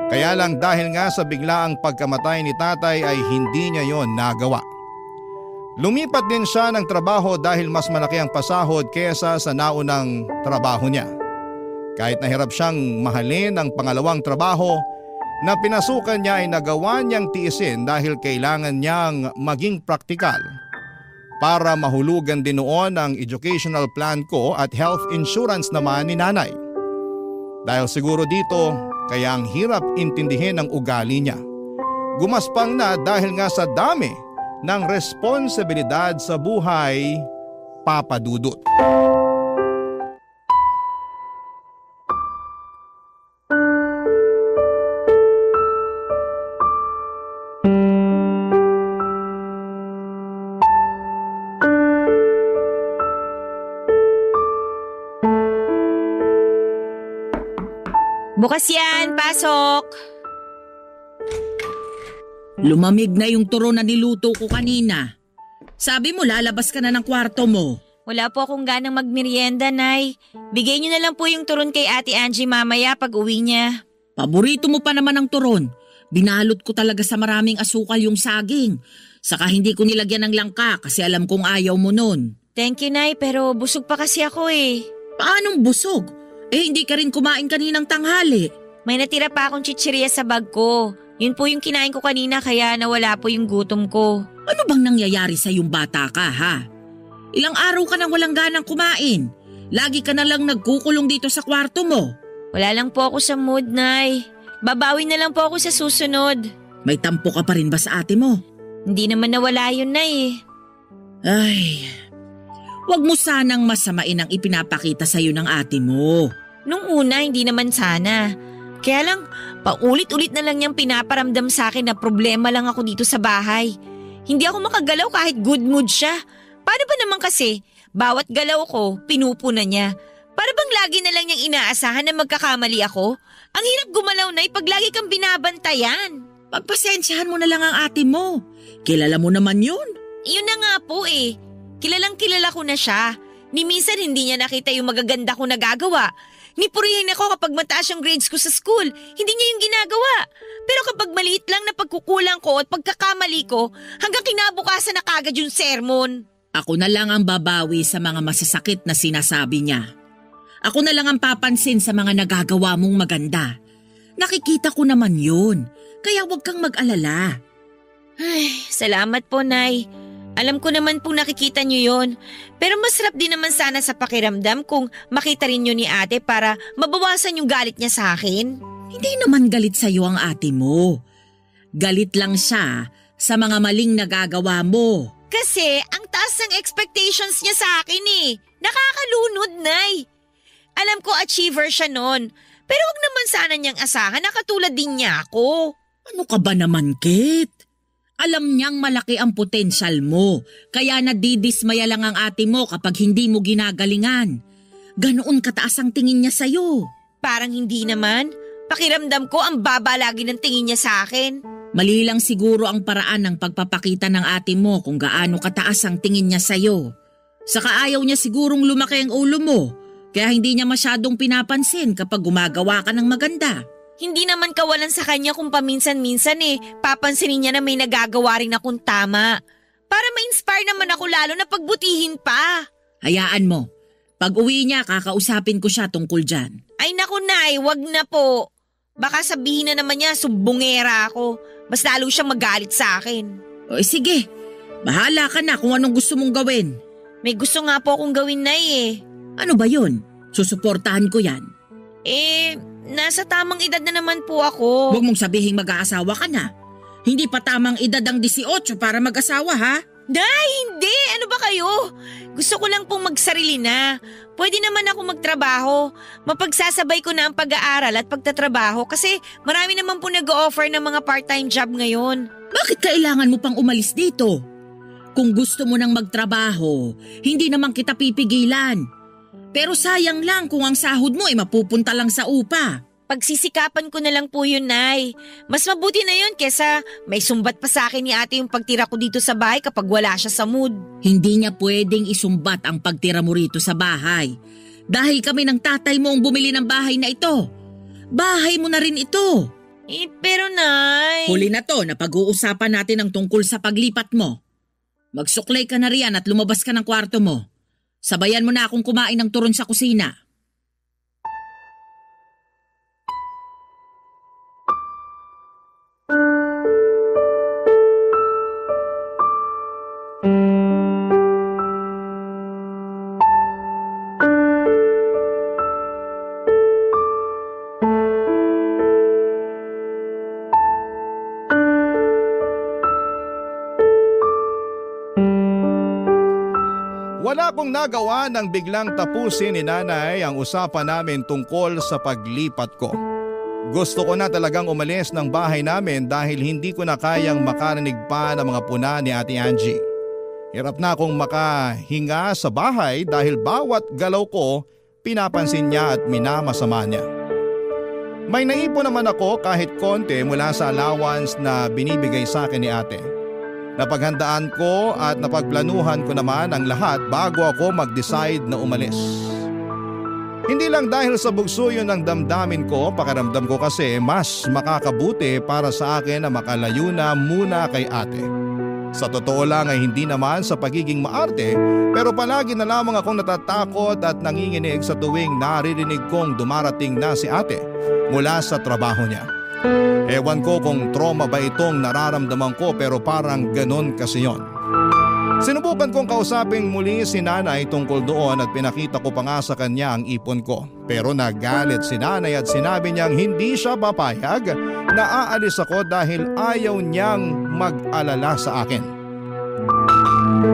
Kaya lang dahil nga sa biglaang pagkamatay ni tatay ay hindi niya yon nagawa. Lumipat din siya ng trabaho dahil mas malaki ang pasahod kesa sa naunang trabaho niya. Kahit nahirap siyang mahalin ang pangalawang trabaho na pinasukan niya ay nagawa niyang tiisin dahil kailangan niyang maging praktikal para mahulugan din noon ang educational plan ko at health insurance naman ni nanay. Dahil siguro dito kaya ang hirap intindihin ang ugali niya. Gumaspang na dahil nga sa dami ng responsibilidad sa buhay, Papa Dudut. Bukas yan, pasok! Lumamig na yung turon na niluto ko kanina. Sabi mo lalabas ka na ng kwarto mo. Wala po akong ganang magmerienda, Nay. Bigay niyo na lang po yung turon kay Ate Angie mamaya pag uwi niya. Paborito mo pa naman ang turon. Binalot ko talaga sa maraming asukal yung saging. Saka hindi ko nilagyan ng langka kasi alam kong ayaw mo nun. Thank you, Nay, pero busog pa kasi ako eh. Paanong busog? Hindi ka rin kumain kaninang tanghali. May natira pa akong chichirya sa bag ko. Yun po yung kinain ko kanina kaya nawala po yung gutom ko. Ano bang nangyayari sa yung bata ka, ha? Ilang araw ka nang walang ganang kumain. Lagi ka na lang nagkukulong dito sa kwarto mo. Wala lang po ako sa mood, Nay. Babawi na lang po ako sa susunod. May tampo ka pa rin ba sa ate mo? Hindi naman nawala yun, Nay. Ay, wag mo sanang masamain ang ipinapakita sa'yo ng ate mo. Nung una, hindi naman sana. Kaya lang, paulit-ulit na lang niyang pinaparamdam sa akin na problema lang ako dito sa bahay. Hindi ako makagalaw kahit good mood siya. Paano ba naman kasi, bawat galaw ko, pinupunan niya. Para bang lagi na lang niyang inaasahan na magkakamali ako? Ang hirap gumalaw na pag lagi kang binabantayan. Pagpasensyahan mo na lang ang ate mo. Kilala mo naman yun. Iyon na nga po eh. Kilalang kilala ko na siya. Ni minsan hindi niya nakita yung magaganda ko nagagawa. Nipurihin ako kapag mataas yung grades ko sa school. Hindi niya yung ginagawa. Pero kapag maliit lang na pagkukulang ko at pagkakamali ko, hanggang kinabukasan na kagad yung sermon. Ako na lang ang babawi sa mga masasakit na sinasabi niya. Ako na lang ang papansin sa mga nagagawa mong maganda. Nakikita ko naman yun. Kaya huwag kang mag-alala. Ay, salamat po, Nay. Alam ko naman pong nakikita niyo yon. Pero masarap din naman sana sa pakiramdam kung makita rin niyo ni ate para mabawasan yung galit niya sa akin. Hindi naman galit sa'yo ang ate mo. Galit lang siya sa mga maling nagagawa mo. Kasi ang taas ng expectations niya sa akin eh. Nakakalunod, Nay. Alam ko achiever siya nun. Pero wag naman sana niyang asahan na katulad din niya ako. Ano ka ba naman, Kate? Alam niyang malaki ang potensyal mo, kaya nadidismaya lang ang ate mo kapag hindi mo ginagalingan. Ganoon kataas ang tingin niya sa'yo. Parang hindi naman. Pakiramdam ko ang baba lagi ng tingin niya sa akin. Mali lang siguro ang paraan ng pagpapakita ng ate mo kung gaano kataas ang tingin niya sa'yo. Saka ayaw niya sigurong lumaki ang ulo mo, kaya hindi niya masyadong pinapansin kapag gumagawa ka ng maganda. Hindi naman kawalan sa kanya kung paminsan-minsan papansinin niya na may nagagawa rin akong tama. Para ma-inspire naman ako lalo na pagbutihin pa. Hayaan mo. Pag uwi niya, kakausapin ko siya tungkol dyan. Ay naku Nay, wag na po. Baka sabihin na naman niya sumbongera ako. Mas lalo siyang magalit sa akin. O sige, bahala ka na kung anong gusto mong gawin. May gusto nga po akong gawin, Nay Ano ba yun? Susuportahan ko yan. Nasa tamang edad na naman po ako. Huwag mong sabihing mag-aasawa ka na. Hindi pa tamang edad ang 18 para mag-asawa, ha? Nay, hindi! Ano ba kayo? Gusto ko lang pong magsarili na. Pwede naman ako magtrabaho. Mapagsasabay ko na ang pag-aaral at pagtatrabaho kasi marami naman po nag-o-offer ng mga part-time job ngayon. Bakit kailangan mo pang umalis dito? Kung gusto mo nang magtrabaho, hindi naman kita pipigilan. Pero sayang lang kung ang sahod mo ay mapupunta lang sa upa. Pagsisikapan ko na lang po yun, Nay. Mas mabuti na yun kesa may sumbat pa sa akin ni ate yung pagtira ko dito sa bahay kapag wala siya sa mood. Hindi niya pwedeng isumbat ang pagtira mo rito sa bahay. Dahil kami ng tatay mo ang bumili ng bahay na ito. Bahay mo na rin ito. Pero Nay… Huli na to na pag-uusapan natin ang tungkol sa paglipat mo. Magsuklay ka na riyan at lumabas ka ng kwarto mo. Sabayan mo na akong kumain ng turon sa kusina. Wala akong nagawa nang biglang tapusin ni Nanay ang usapan namin tungkol sa paglipat ko. Gusto ko na talagang umalis ng bahay namin dahil hindi ko na kayang makarinig pa ng mga puna ni Ate Angie. Hirap na akong makahinga sa bahay dahil bawat galaw ko pinapansin niya at minamasama niya. May naipon naman ako kahit konti mula sa allowance na binibigay sa akin ni ate. Napaghandaan ko at napagplanuhan ko naman ang lahat bago ako mag-decide na umalis. Hindi lang dahil sa bugso yun ang damdamin ko, pakiramdam ko kasi mas makakabuti para sa akin na makalayo na muna kay ate. Sa totoo lang ay hindi naman sa pagiging maarte, pero palagi na lamang akong natatakot at nanginginig sa tuwing naririnig kong dumarating na si ate mula sa trabaho niya. Ewan ko kung trauma ba itong nararamdaman ko pero parang ganon kasi yon. Sinubukan kong kausapin muli si Nanay tungkol doon at pinakita ko pa nga sa kanya ang ipon ko. Pero nagalit si Nanay at sinabi niyang hindi siya papayag na aalis ako dahil ayaw niyang mag-alala sa akin.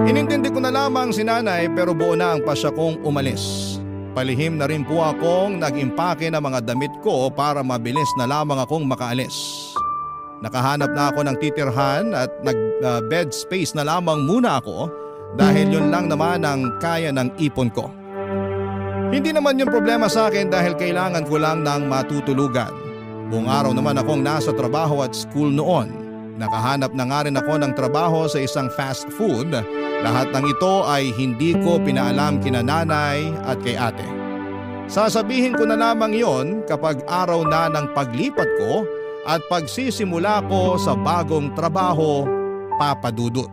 Inintindi ko na lamang si Nanay pero buo na ang pasya kong umalis. Palihim na rin po akong nag-impake ng mga damit ko para mabilis na lamang akong makaalis. Nakahanap na ako ng titirhan at nag-bed space na lamang muna ako dahil yun lang naman ang kaya ng ipon ko. Hindi naman yun problema sa akin dahil kailangan ko lang ng matutulugan. Buong araw naman akong nasa trabaho at school noon. Nakahanap na nga rin ako ng trabaho sa isang fast food. Lahat ng ito ay hindi ko pinaalam kina Nanay at kay ate. Sasabihin ko na lamang yon kapag araw na ng paglipat ko at pagsisimula ko sa bagong trabaho, Papa Dudut.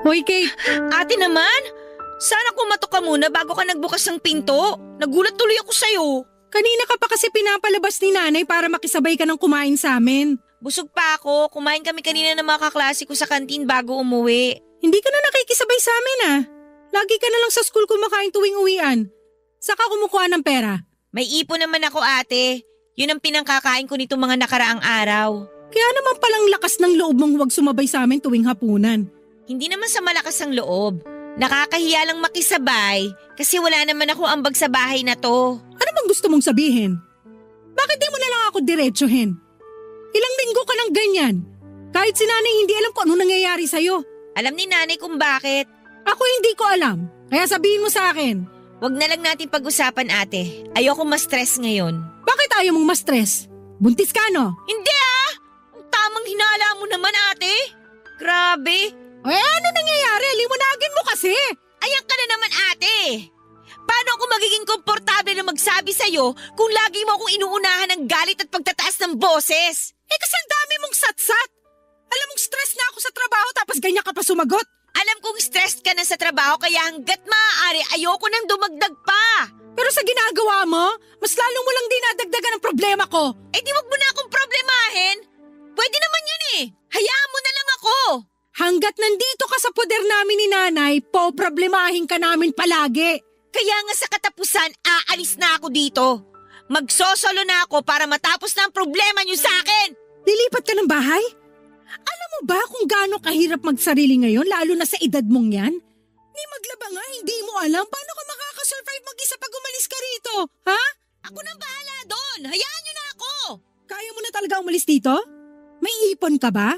Hoy, Kate! Ate naman! Sana kumatok ka muna bago ka nagbukas ng pinto. Nagulat tuloy ako sa'yo. Kanina ka pa kasi pinapalabas ni Nanay para makisabay ka ng kumain sa amin. Busog pa ako. Kumain kami kanina ng mga kaklase ko sa kantin bago umuwi. Hindi ka na nakikisabay sa amin Lagi ka na lang sa school kumakain tuwing uwian. Saka kumukuha ng pera. May ipon naman ako ate. Yun ang pinangkakain ko nitong mga nakaraang araw. Kaya naman palang lakas ng loob mong huwag sumabay sa amin tuwing hapunan. Hindi naman sa malakas ang loob. Nakakahiya lang makisabay kasi wala naman ako ambag sa bahay na to. Ano bang gusto mong sabihin? Bakit di mo na lang ako diretsuhin? Ilang linggo ka ng ganyan. Kahit si nanay hindi alam kung ano nangyayari sa'yo. Alam ni nanay kung bakit. Ako hindi ko alam. Kaya sabihin mo sa akin. Wag na lang natin pag-usapan, ate. Ayoko ma-stress ngayon. Bakit ayaw mong ma-stress? Buntis ka, no? Hindi ah! Ang tamang hinala mo naman, ate. Grabe. Ano nangyayari? Liwanagin mo kasi. Ayan ka na naman, ate. Paano ako magiging komportable na magsabi sa'yo kung lagi mo akong inuunahan ng galit at pagtataas ng boses? Kasi ang dami mong satsat. Alam mong stress na ako sa trabaho tapos ganyan ka pa sumagot. Alam kong stressed ka na sa trabaho kaya hanggat maaari ayoko nang dumagdag pa. Pero sa ginagawa mo, mas lalo mo lang dinadagdagan ang problema ko. Eh di wag mo na akong problemahin. Pwede naman yun eh. Hayaan mo na lang ako. Hanggat nandito ka sa poder namin ni nanay, problemahin ka namin palagi. Kaya nga sa katapusan, aalis na ako dito. Magsosolo na ako para matapos na ang problema niyo sa akin. Lilipat ka ng bahay? Alam mo ba kung gaano kahirap magsarili ngayon, lalo na sa edad mong yan? Ni maglaba nga, hindi mo alam paano ka makakasurvive mag-isa pag umalis ka rito, ha? Ako nang bahala doon. Hayaan niyo na ako. Kaya mo na talaga umalis dito? May ipon ka ba?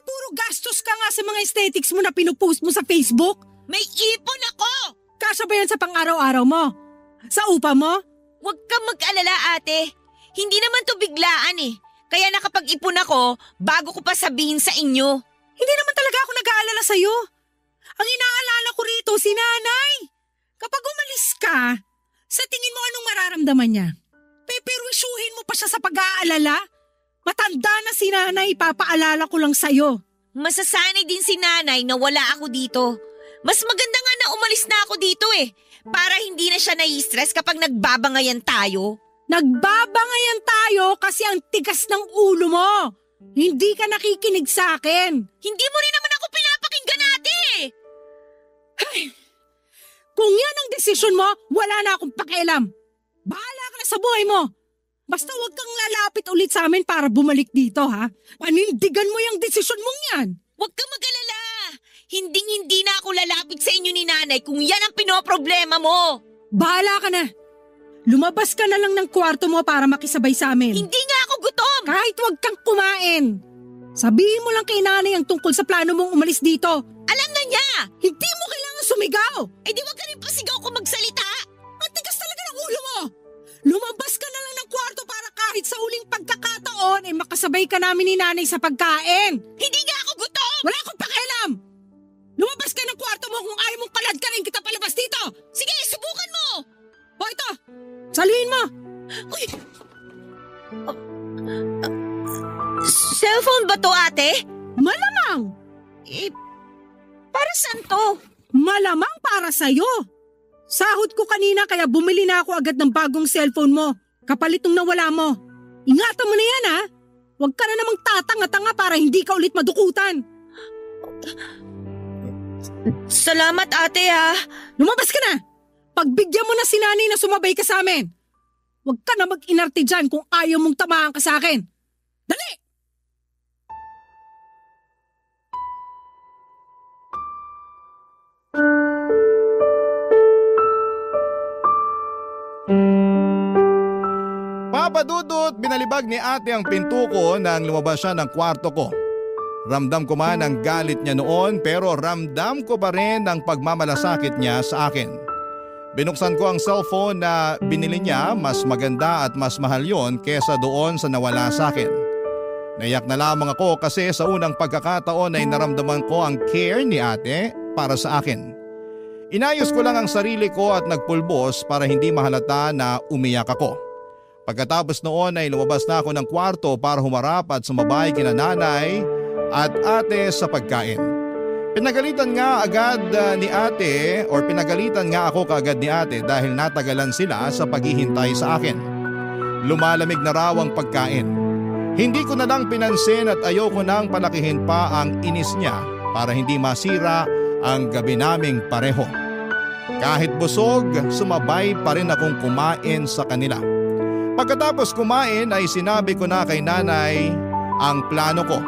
Puro gastos ka nga sa mga aesthetics mo na pinupost mo sa Facebook. May ipon ako! Kasya ba yan sa pang-araw-araw mo? Sa upa mo? Huwag kang mag-alala, ate. Hindi naman to biglaan eh. Kaya nakapag-ipon ako bago ko pa sabihin sa inyo. Hindi naman talaga ako nag-aalala sa'yo. Ang inaalala ko rito si nanay. Kapag umalis ka, sa tingin mo anong mararamdaman niya? Peperwisuhin mo pa siya sa pag-aalala? Matanda na si nanay, papaalala ko lang sa'yo. Masasanay din si nanay na wala ako dito. Mas maganda nga na umalis na ako dito eh. Para hindi na siya nai-stress kapag nagbabangayan tayo. Nagbabangayan tayo kasi ang tigas ng ulo mo. Hindi ka nakikinig sa akin. Hindi mo rin naman ako pinapakinggan, ate. Kung yan ang desisyon mo, wala na akong pakialam. Bahala ka na sa buhay mo. Basta huwag kang lalapit ulit sa amin para bumalik dito, ha? Panindigan mo yung desisyon mong yan. Huwag kang mag-alala. Hinding-hindi na ako lalapit sa inyo ni nanay kung yan ang pinoproblema mo. Bahala ka na. Lumabas ka na lang ng kwarto mo para makisabay sa amin. Hindi nga ako gutom. Kahit huwag kang kumain. Sabihin mo lang kay nanay ang tungkol sa plano mong umalis dito. Alam na niya. Hindi mo kailangan sumigaw. Eh di wag ka rin pasigaw kung magsalita. Ang tigas talaga ng ulo mo. Lumabas ka na lang ng kwarto para kahit sa uling pagkakataon ay makasabay ka namin ni nanay sa pagkain. Hindi nga ako gutom. Wala akong pakialam. Lumabas ka ng kwarto mo kung ayaw mong palad ka rin kita palabas dito. Sige, subukan mo. O ito, saluhin mo. Uy. Cellphone ba to, ate? Malamang. Para saan to? Malamang para sa'yo. Sahod ko kanina kaya bumili na ako agad ng bagong cellphone mo. Kapalit nung nawala mo. Ingatan mo na yan, ha? Huwag ka na namang tatanga-tanga para hindi ka ulit madukutan. Salamat, ate, ha. Lumabas ka na. Pagbigyan mo na si nanay na sumabay ka sa amin. Huwag ka na mag-inarte dyan kung ayaw mong tamaan ka sa akin. Dali! Papadudot, binalibag ni ate ang pinto ko nang lumabas siya ng kwarto ko. Ramdam ko man ang galit niya noon pero ramdam ko pa rin ang pagmamalasakit niya sa akin. Binuksan ko ang cellphone na binili niya, mas maganda at mas mahal yon kesa doon sa nawala sa akin. Naiyak na lamang ako kasi sa unang pagkakataon ay naramdaman ko ang care ni ate para sa akin. Inayos ko lang ang sarili ko at nagpulbos para hindi mahalata na umiyak ako. Pagkatapos noon ay lumabas na ako ng kwarto para humarap at sumabay kina nanay at ate sa pagkain. Pinagalitan nga ako kaagad ni ate dahil natagalan sila sa paghihintay sa akin. Lumalamig na raw ang pagkain. Hindi ko na lang pinansin at ayoko nang palakihin pa ang inis niya para hindi masira ang gabi naming pareho. Kahit busog, sumabay pa rin akong kumain sa kanila. Pagkatapos kumain ay sinabi ko na kay nanay ang plano ko.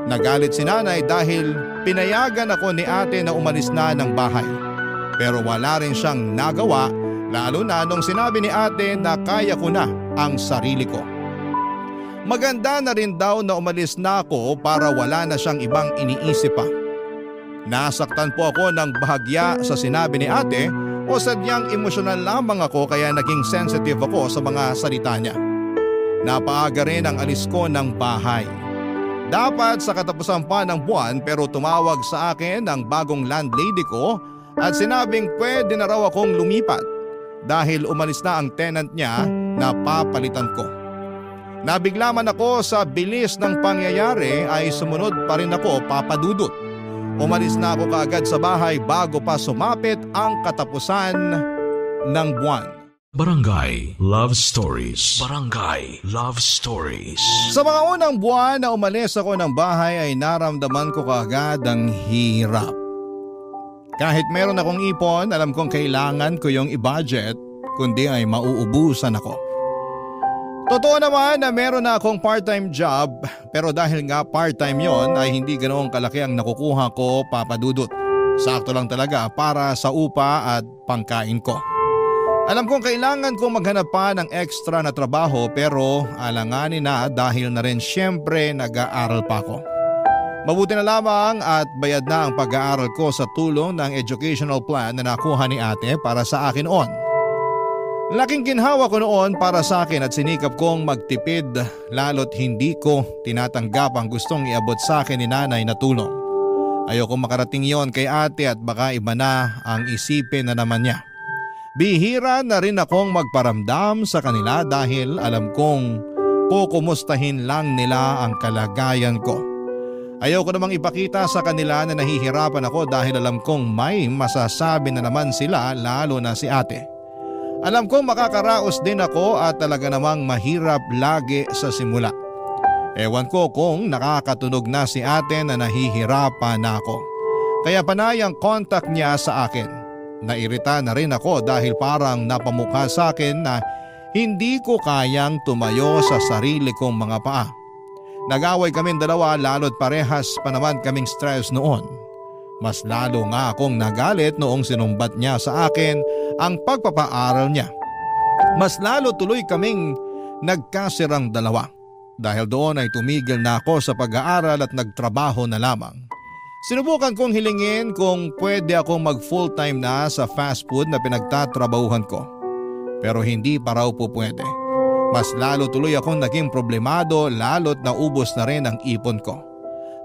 Nagalit si nanay dahil pinayagan ako ni ate na umalis na ng bahay. Pero wala rin siyang nagawa lalo na nung sinabi ni ate na kaya ko na ang sarili ko. Maganda na rin daw na umalis na ako para wala na siyang ibang iniisip pa. Nasaktan po ako ng bahagya sa sinabi ni ate o sadyang emosyonal lamang ako kaya naging sensitive ako sa mga salita niya. Napaaga rin ang alis ko ng bahay. Dapat sa katapusan pa ng buwan pero tumawag sa akin ang bagong landlady ko at sinabing pwede na raw akong lumipat dahil umalis na ang tenant niya na papalitan ko. Nabiglaman ako sa bilis ng pangyayari ay sumunod pa rin ako, Papa Dudut. Umalis na ako kaagad sa bahay bago pa sumapit ang katapusan ng buwan. Barangay Love Stories. Barangay Love Stories. Sa mga unang buwan na umalis ako ng bahay ay naramdaman ko kaagad ang hirap. Kahit meron akong ipon, alam kong kailangan ko yung i-budget, kundi ay mauubusan ako. Totoo naman na meron na akong part-time job pero dahil nga part-time yon ay hindi ganoong kalaki ang nakukuha ko, Papa Dudut. Sakto lang talaga para sa upa at pangkain ko. Alam kong kailangan kong maghanap pa ng extra na trabaho pero alanganin na dahil na rin siyempre nag-aaral pa ako. Mabuti na lamang at bayad na ang pag-aaral ko sa tulong ng educational plan na nakuha ni ate para sa akin on. Laking ginhawa ko noon para sa akin at sinikap kong magtipid lalo't hindi ko tinatanggap ang gustong iabot sa akin ni nanay na tulong. Ayoko makarating yon kay ate at baka iba na ang isipin na naman niya. Bihira na rin akong magparamdam sa kanila dahil alam kong kukumustahin lang nila ang kalagayan ko. Ayoko namang ipakita sa kanila na nahihirapan ako dahil alam kong may masasabi na naman sila lalo na si ate. Alam kong makakaraos din ako at talaga namang mahirap lagi sa simula. Ewan ko kung nakakatunog na si ate na nahihirapan na ako. Kaya panay ang contact niya sa akin. Nairita na rin ako dahil parang napamukha sa akin na hindi ko kayang tumayo sa sarili kong mga paa. Nag-away kaming dalawa lalo't parehas pa naman kaming stress noon. Mas lalo nga akong nagalit noong sinumbat niya sa akin ang pagpapaaral niya. Mas lalo tuloy kaming nagkasirang dalawa. Dahil doon ay tumigil na ako sa pag-aaral at nagtrabaho na lamang. Sinubukan kong hilingin kung pwede akong mag full-time na sa fast food na pinagtatrabahuhan ko. Pero hindi pa raw po pwede. Mas lalo tuloy akong naging problemado lalo't naubos na rin ang ipon ko.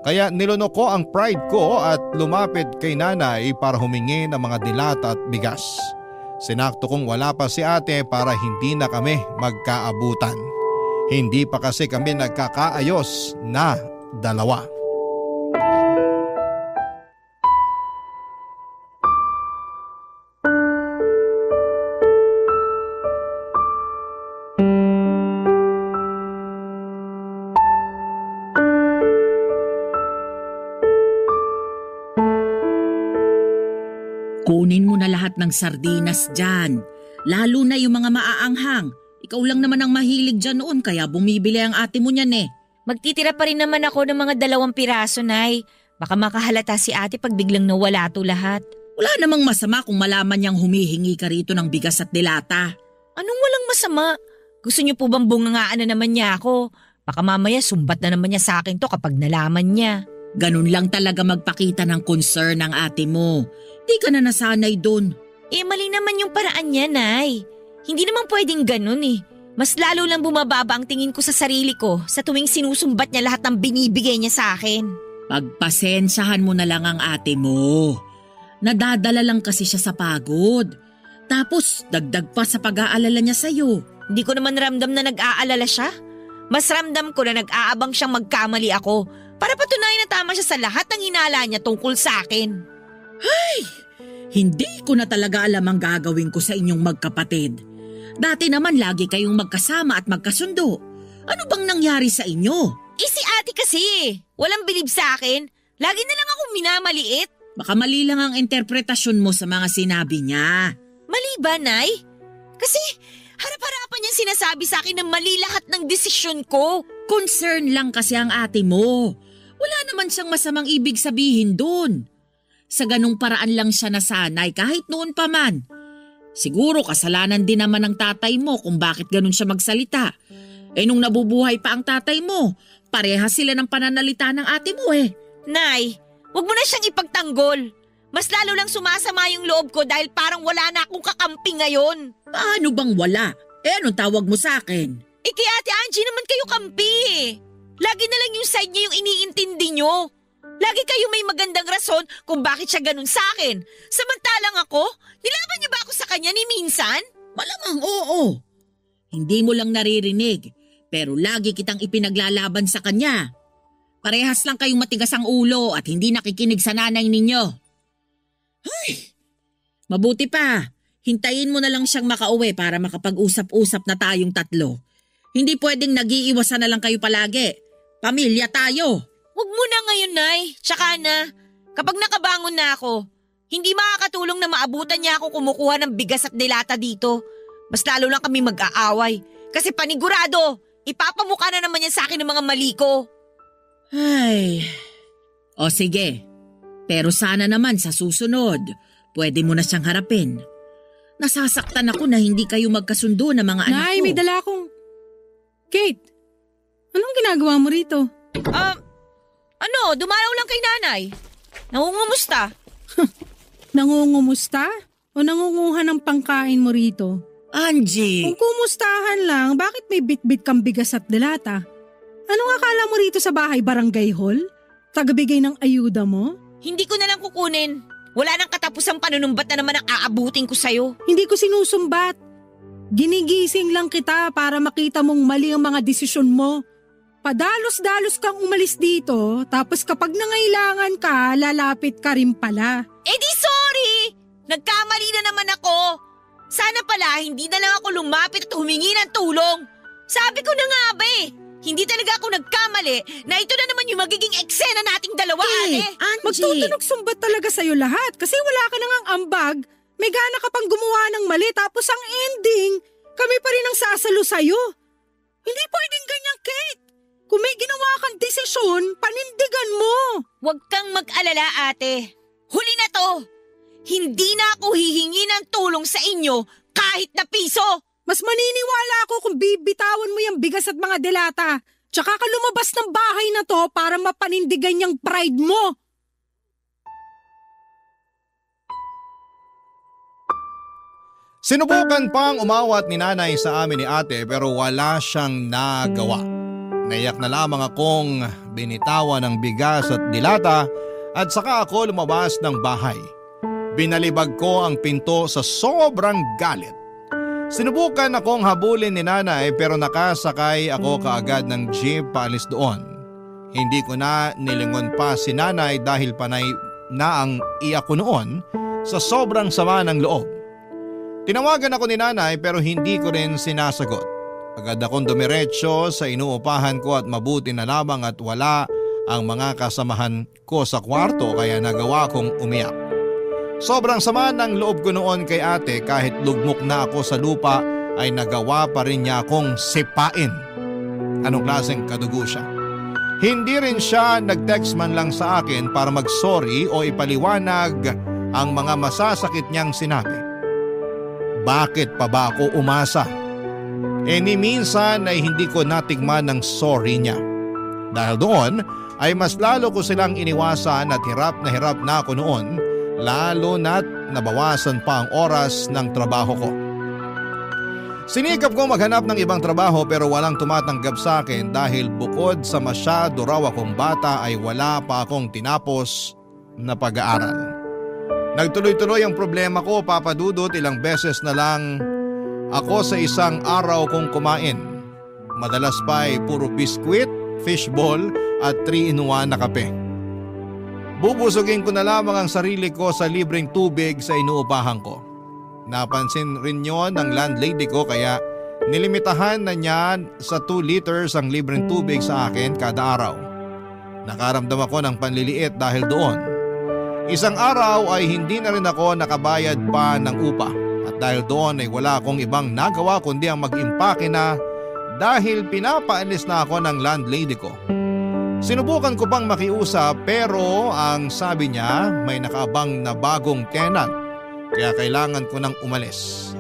Kaya nilunok ko ang pride ko at lumapit kay nanay para humingi ng mga dilata at bigas. Sinakto kong wala pa si ate para hindi na kami magkaabutan. Hindi pa kasi kami nagkakaayos na dalawa. Kunin mo na lahat ng sardinas dyan. Lalo na yung mga maaanghang. Ikaw lang naman ang mahilig dyan noon kaya bumibili ang ate mo niyan eh. Magtitira pa rin naman ako ng mga 2 piraso, Nay. Baka makahalata si ate pag biglang nawala to lahat. Wala namang masama kung malaman niyang humihingi ka rito ng bigas at dilata. Anong walang masama? Gusto niyo po bang bungangaan na naman niya ako? Baka mamaya sumbat na naman niya sa akin to kapag nalaman niya. Ganun lang talaga magpakita ng concern ng ate mo. Di ka na nasanay doon. Mali naman yung paraan niya, Nay. Hindi naman pwedeng ganun eh. Mas lalo lang bumababa ang tingin ko sa sarili ko sa tuwing sinusumbat niya lahat ng binibigay niya sa akin. Pagpasensyahan mo na lang ang ate mo. Nadadala lang kasi siya sa pagod. Tapos dagdag pa sa pag-aalala niya sa'yo. Hindi ko naman ramdam na nag-aalala siya. Mas ramdam ko na nag-aabang siyang magkamali ako para patunayan na tama siya sa lahat ng hinala niya tungkol sa akin. Ay! Hindi ko na talaga alam ang gagawin ko sa inyong magkapatid. Dati naman lagi kayong magkasama at magkasundo. Ano bang nangyari sa inyo? Si ate kasi, walang bilib sa akin. Lagi na lang akong minamaliit. Baka mali lang ang interpretasyon mo sa mga sinabi niya. Mali ba, Nay? Kasi harap-harapan niyang sinasabi sa akin na mali lahat ng desisyon ko. Concern lang kasi ang ate mo. Wala naman siyang masamang ibig sabihin doon. Sa ganung paraan lang siya nasanay kahit noon pa man. Siguro kasalanan din naman ng tatay mo kung bakit ganun siya magsalita. Nung nabubuhay pa ang tatay mo, parehas sila ng pananalita ng ate mo eh. Nay, wag mo na siyang ipagtanggol. Mas lalo lang sumasama yung loob ko dahil parang wala na akong kakampi ngayon. Paano bang wala? Anong tawag mo sa akin? Kay Ate Angie naman kayo kampi eh. Lagi na lang yung side niya yung iniintindi nyo. Lagi kayo may magandang rason kung bakit siya ganun sa akin. Samantalang ako, nilaban niyo ba ako sa kanya ni minsan? Malamang oo. Hindi mo lang naririnig, pero lagi kitang ipinaglalaban sa kanya. Parehas lang kayong matigas ang ulo at hindi nakikinig sa nanay ninyo. Ay, mabuti pa. Hintayin mo na lang siyang makauwi para makapag-usap-usap na tayong tatlo. Hindi pwedeng nag-iiwasan na lang kayo palagi. Pamilya tayo. Huwag mo na ngayon, Nay. Tsaka na, kapag nakabangon na ako, hindi makakatulong na maabutan niya ako kumukuha ng bigas at dilata dito. Mas lalo lang kami mag-aaway. Kasi panigurado, ipapamukha na naman niya sa akin ng mga mali ko. Ay, o sige. Pero sana naman sa susunod, pwede mo na siyang harapin. Nasasaktan ako na hindi kayo magkasundo ng mga anak ko. Nay, may dala akong... Kate, anong ginagawa mo rito? Dumalaw lang kay nanay. Nangungumusta? Nangungumusta? O nangunguha ng pangkain mo rito? Angie! Kung kumustahan lang, bakit may bit-bit kang bigas at delata? Anong akala mo rito sa bahay, barangay hall? Tagabigay ng ayuda mo? Hindi ko na lang kukunin. Wala nang katapusang panunumbat na naman ang aabutin ko sa'yo. Hindi ko sinusumbat. Ginigising lang kita para makita mong mali ang mga desisyon mo. Padalos-dalos kang umalis dito, tapos kapag nangailangan ka, lalapit ka rin pala. Di sorry! Nagkamali na naman ako. Sana pala hindi na lang ako lumapit at humingi ng tulong. Sabi ko na nga ba hindi talaga ako nagkamali na ito na naman yung magiging eksena nating dalawa, ate. Angie! Magtutunog sumbat talaga sa'yo lahat kasi wala ka nang ambag. May gana ka pang gumawa ng mali tapos ang ending, kami pa rin ang sasalo sa'yo. Hindi pwedeng ganyan, Kate. Kung may ginawa kang desisyon, panindigan mo. Huwag kang mag-alala, ate. Huli na to. Hindi na ako hihingi ng tulong sa inyo kahit na piso. Mas maniniwala ako kung bibitawan mo yung bigas at mga delata. Tsaka ka lumabas ng bahay na to para mapanindigan yung pride mo. Sinubukan pang umawat ni nanay sa amin ni ate pero wala siyang nagawa. Naiyak na lamang akong binitawan ng bigas at dilata at saka ako lumabas ng bahay. Binalibag ko ang pinto sa sobrang galit. Sinubukan akong habulin ni nanay pero nakasakay ako kaagad ng jeep paalis doon. Hindi ko na nilingon pa si nanay dahil panay na ang iyak ko noon sa sobrang sama ng loob. Tinawagan ako ni nanay pero hindi ko rin sinasagot. Agad akong dumiretso sa inuupahan ko at mabuti na lamang at wala ang mga kasamahan ko sa kwarto kaya nagawa kong umiyak. Sobrang sama ng loob ko noon kay ate kahit lugmok na ako sa lupa ay nagawa pa rin niya akong sipain. Anong klaseng kadugo siya? Hindi rin siya nag-text man lang sa akin para mag-sorry o ipaliwanag ang mga masasakit niyang sinabi. Bakit pa ba ako umasa? Ni minsan ay hindi ko natigman ng sorry niya. Dahil doon ay mas lalo ko silang iniwasan at hirap na ako noon. Lalo na't nabawasan pa ang oras ng trabaho ko. Sinikap ko maghanap ng ibang trabaho pero walang tumatanggap sa akin dahil bukod sa masyado raw akong bata ay wala pa akong tinapos na pag-aaral. Nagtuloy-tuloy ang problema ko, Papa Dudut, ilang beses na lang ako sa isang araw kong kumain. Madalas pa ay puro biskwit, fishball at 3-in-1 na kape. Bubusugin ko na lamang ang sarili ko sa libreng tubig sa inuupahan ko. Napansin rin yon ng landlady ko kaya nilimitahan na niya sa 2 liters ang libreng tubig sa akin kada araw. Nakaramdam ako ng panliliit dahil doon. Isang araw ay hindi na rin ako nakabayad pa ng upa at dahil doon ay wala akong ibang nagawa kundi ang mag-impake na dahil pinapaalis na ako ng landlady ko. Sinubukan ko pang makiusap pero ang sabi niya may nakaabang na bagong tenant kaya kailangan ko nang umalis.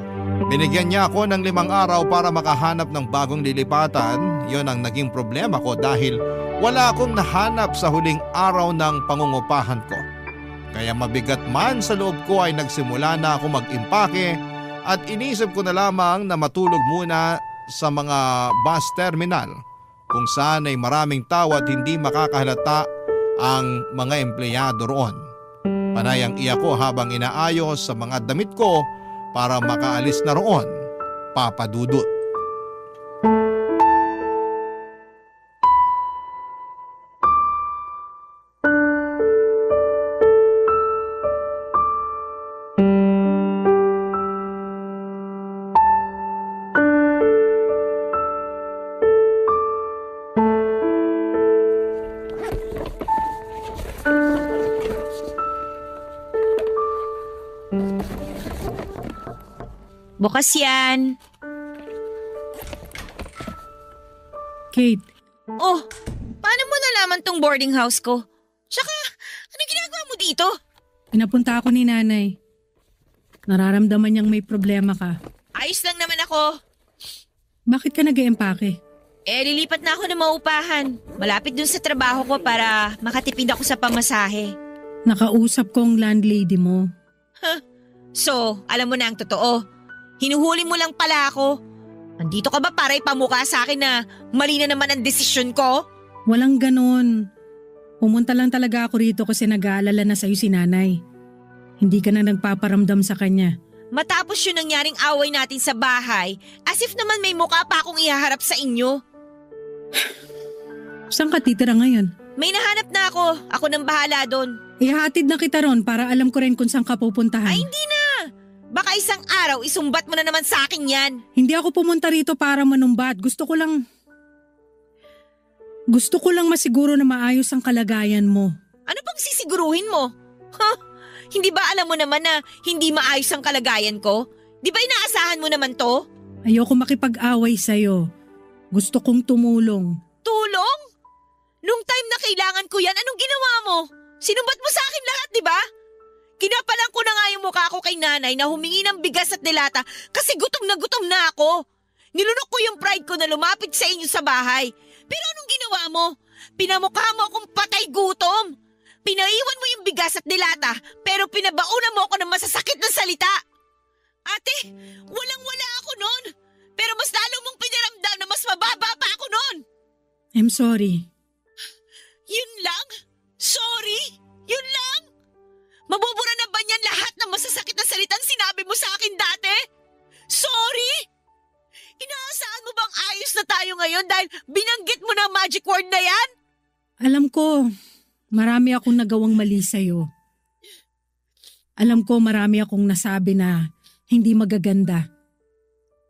Binigyan niya ako ng 5 araw para makahanap ng bagong lilipatan. Yon ang naging problema ko dahil wala akong nahanap sa huling araw ng pangungupahan ko. Kaya mabigat man sa loob ko ay nagsimula na ako mag-impake at inisip ko na lamang na matulog muna sa mga bus terminal kung saan ay maraming tao at hindi makakahalata ang mga empleyado roon. Panay ang iyak ko habang inaayos sa mga damit ko para makaalis na roon, Papa Dudut. Bukas yan. Kate, Oh, paano mo nalaman tong boarding house ko? Tsaka, ano ginagawa mo dito? pinapunta ako ni nanay. Nararamdaman niyang may problema ka. Ayos lang naman ako. Bakit ka nag-eempake? Lilipat na ako ng maupahan. Malapit dun sa trabaho ko para makatipid ako sa pamasahe. Nakausap ko ang landlady mo. So, alam mo na ang totoo. Hinuhuli mo lang pala ako. Nandito ka ba para ipamukha sa akin na mali na naman ang desisyon ko? Walang ganon. Pumunta lang talaga ako rito kasi nag-aalala na sa'yo si nanay. Hindi ka na nagpaparamdam sa kanya. Matapos yung nangyaring away natin sa bahay, as if naman may mukha pa akong ihaharap sa inyo. Saan ka titira ngayon? May nahanap na ako. Ako nang bahala doon. Ihatid na kita ron para alam ko rin kung saan ka pupuntahan. Ay, hindi na! Baka isang araw isumbat mo na naman sa akin yan. Hindi ako pumunta rito para manumbat. Gusto ko lang masiguro na maayos ang kalagayan mo. Ano bang sisiguruhin mo? Hindi ba alam mo naman na hindi maayos ang kalagayan ko? Di ba inaasahan mo naman to? Ayoko makipag-away sa'yo. Gusto kong tumulong. Tulong? Nung time na kailangan ko yan, anong ginawa mo? Sinumbat mo sa akin lahat, di ba? Kinapalan ko na nga yung mukha ko kay nanay na humingi ng bigas at dilata kasi gutom na ako. Nilunok ko yung pride ko na lumapit sa inyo sa bahay. Pero anong ginawa mo? Pinamukha mo akong patay gutom. Pinaiwan mo yung bigas at dilata pero pinabauna mo ako ng masasakit na salita. Ate, walang-wala ako nun. Pero mas lalo mong pinaramdam na mas mababa pa ako nun. I'm sorry. Yun lang? Sorry? Yun lang? Mabubura na ba niyan lahat ng masasakit na salitang sinabi mo sa akin dati? Sorry? Inaasahan mo bang ayos na tayo ngayon dahil binanggit mo na magic word na yan? Alam ko, marami akong nagawang mali sa'yo. Alam ko marami akong nasabi na hindi magaganda.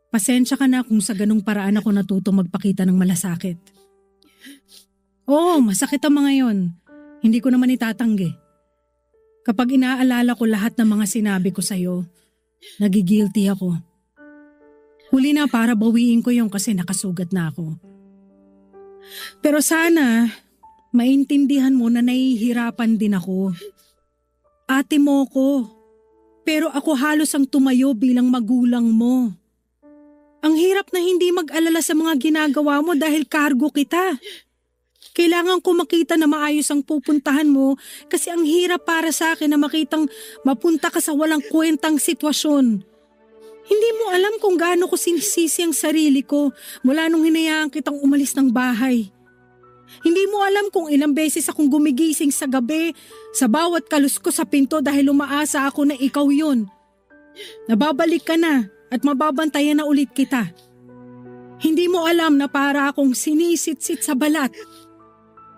Pasensya ka na kung sa ganung paraan ako natuto magpakita ng malasakit. Oo, masakit ang mga yon. Hindi ko naman itatanggi. Kapag inaalala ko lahat ng mga sinabi ko sa'yo, nagigilty ako. Huli na para bawiin ko yung kasi nakasugat na ako. Pero sana, maintindihan mo na nahihirapan din ako. Ate mo ko, pero ako halos ang tumayo bilang magulang mo. Ang hirap na hindi mag-alala sa mga ginagawa mo dahil kargo kita. Kailangan ko makita na maayos ang pupuntahan mo kasi ang hirap para sa akin na makitang mapunta ka sa walang kwentang sitwasyon. Hindi mo alam kung gaano ko sinisisi ang sarili ko mula nung hinayaan kitang umalis ng bahay. Hindi mo alam kung ilang beses akong gumigising sa gabi sa bawat kalus ko sa pinto dahil umaasa ako na ikaw yun. Nababalik ka na at mababantayan na ulit kita. Hindi mo alam na para akong sinisit-sit sa balat.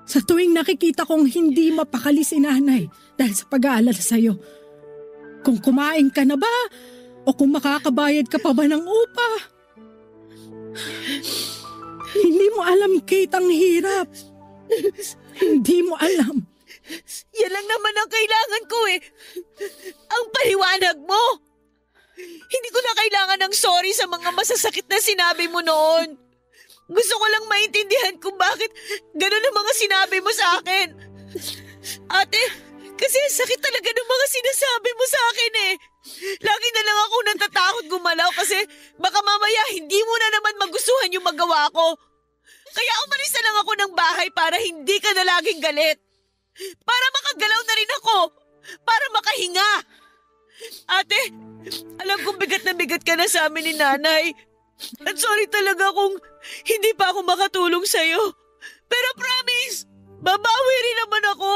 Sa tuwing nakikita kong hindi mapakali si nanay dahil sa pag-aalala sa'yo. Kung kumain ka na ba o kung makakabayad ka pa ba ng upa. Hindi mo alam, Kate, ang hirap. Hindi mo alam. Yan lang naman ang kailangan ko eh. Ang paliwanag mo. Hindi ko na kailangan ng sorry sa mga masasakit na sinabi mo noon. Gusto ko lang maintindihan kung bakit gano'n ang mga sinabi mo sa akin. Ate, kasi sakit talaga ng mga sinasabi mo sa akin eh. Lagi na lang ako natatakot gumalaw kasi baka mamaya hindi mo na naman magustuhan yung magawa ko. Kaya umalis na lang ako ng bahay para hindi ka na laging galit. Para makagalaw na rin ako. Para makahinga. Ate, alam kong bigat na bigat ka na sa amin ni Nanay. At sorry talaga kung hindi pa ako makatulong sa'yo. Pero promise, babawi rin naman ako.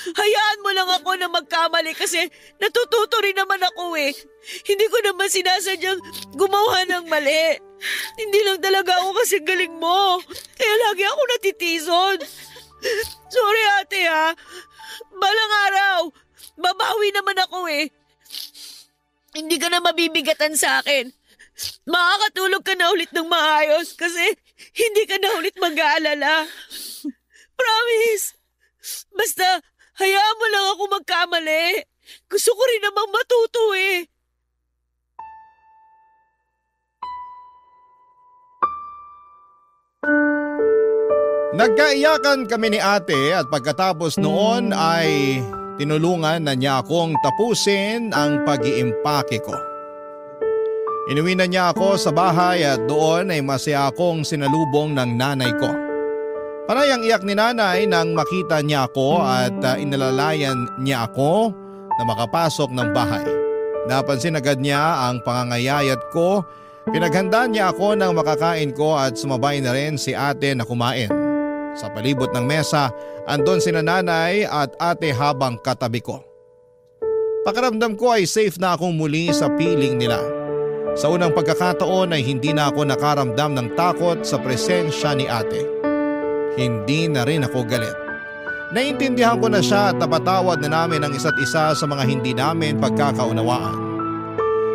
Hayaan mo lang ako na magkamali kasi natututo rin naman ako eh. Hindi ko naman sinasadyang gumawa ng mali. Hindi lang talaga ako kasi galing mo. Kaya lagi ako natitison. Sorry ate ha. Balang araw, babawi naman ako eh. Hindi ka na mabibigatan sa akin. Makakatulog ka na ulit ng maayos kasi hindi ka na ulit mag-aalala. Promise. Basta, hayaan mo lang ako magkamali. Gusto ko rin namang matuto eh. Nagkaiyakan kami ni ate at pagkatapos noon ay tinulungan na niya akong tapusin ang pag-iimpake ko. Inuwi na niya ako sa bahay at doon ay masaya akong sinalubong ng nanay ko. Panay ang iyak ni nanay nang makita niya ako at inalalayan niya ako na makapasok ng bahay. Napansin agad niya ang pangangayayat ko. Pinaghanda niya ako ng makakain ko at sumabay na rin si ate na kumain. Sa palibot ng mesa, andon sina nanay at ate habang katabi ko. Pakiramdam ko ay safe na akong muli sa piling nila. Sa unang pagkakataon ay hindi na ako nakaramdam ng takot sa presensya ni ate. Hindi na rin ako galit. Naintindihan ko na siya at napatawad na namin ang isa't isa sa mga hindi namin pagkakaunawaan.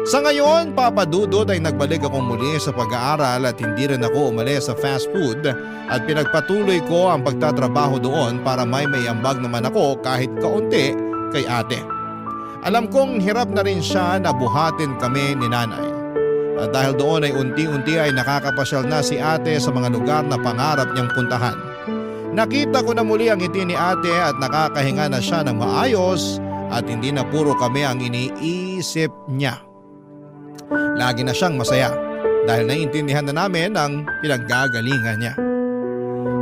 Sa ngayon, Papa Dudut ay nagbalik akong muli sa pag-aaral at hindi rin ako umalis sa fast food at pinagpatuloy ko ang pagtatrabaho doon para may ambag naman ako kahit kaunti kay ate. Alam kong hirap na rin siya na buhatin kami ni nanay. At dahil doon ay unti-unti ay nakakapasyal na si ate sa mga lugar na pangarap niyang puntahan. Nakita ko na muli ang ngiti ni ate at nakakahinga na siya ng maayos at hindi na puro kami ang iniisip niya. Lagi na siyang masaya dahil naiintindihan na namin ang pinaggagalingan niya.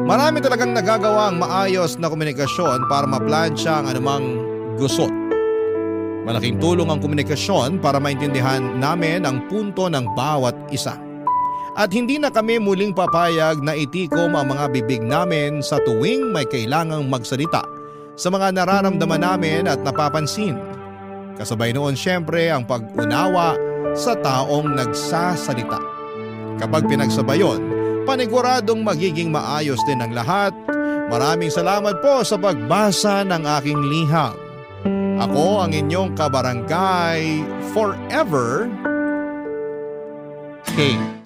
Marami talagang nagagawa ang maayos na komunikasyon para maplansya ang anumang gusot. Malaking tulong ang komunikasyon para maintindihan namin ang punto ng bawat isa. At hindi na kami muling papayag na itikom ang mga bibig namin sa tuwing may kailangang magsalita sa mga nararamdaman namin at napapansin. Kasabay noon syempre ang pag-unawa sa taong nagsasalita. Kapag pinagsabayon, paniguradong magiging maayos din ang lahat. Maraming salamat po sa pagbasa ng aking liham. Ako ang inyong kabarangay forever, Kate.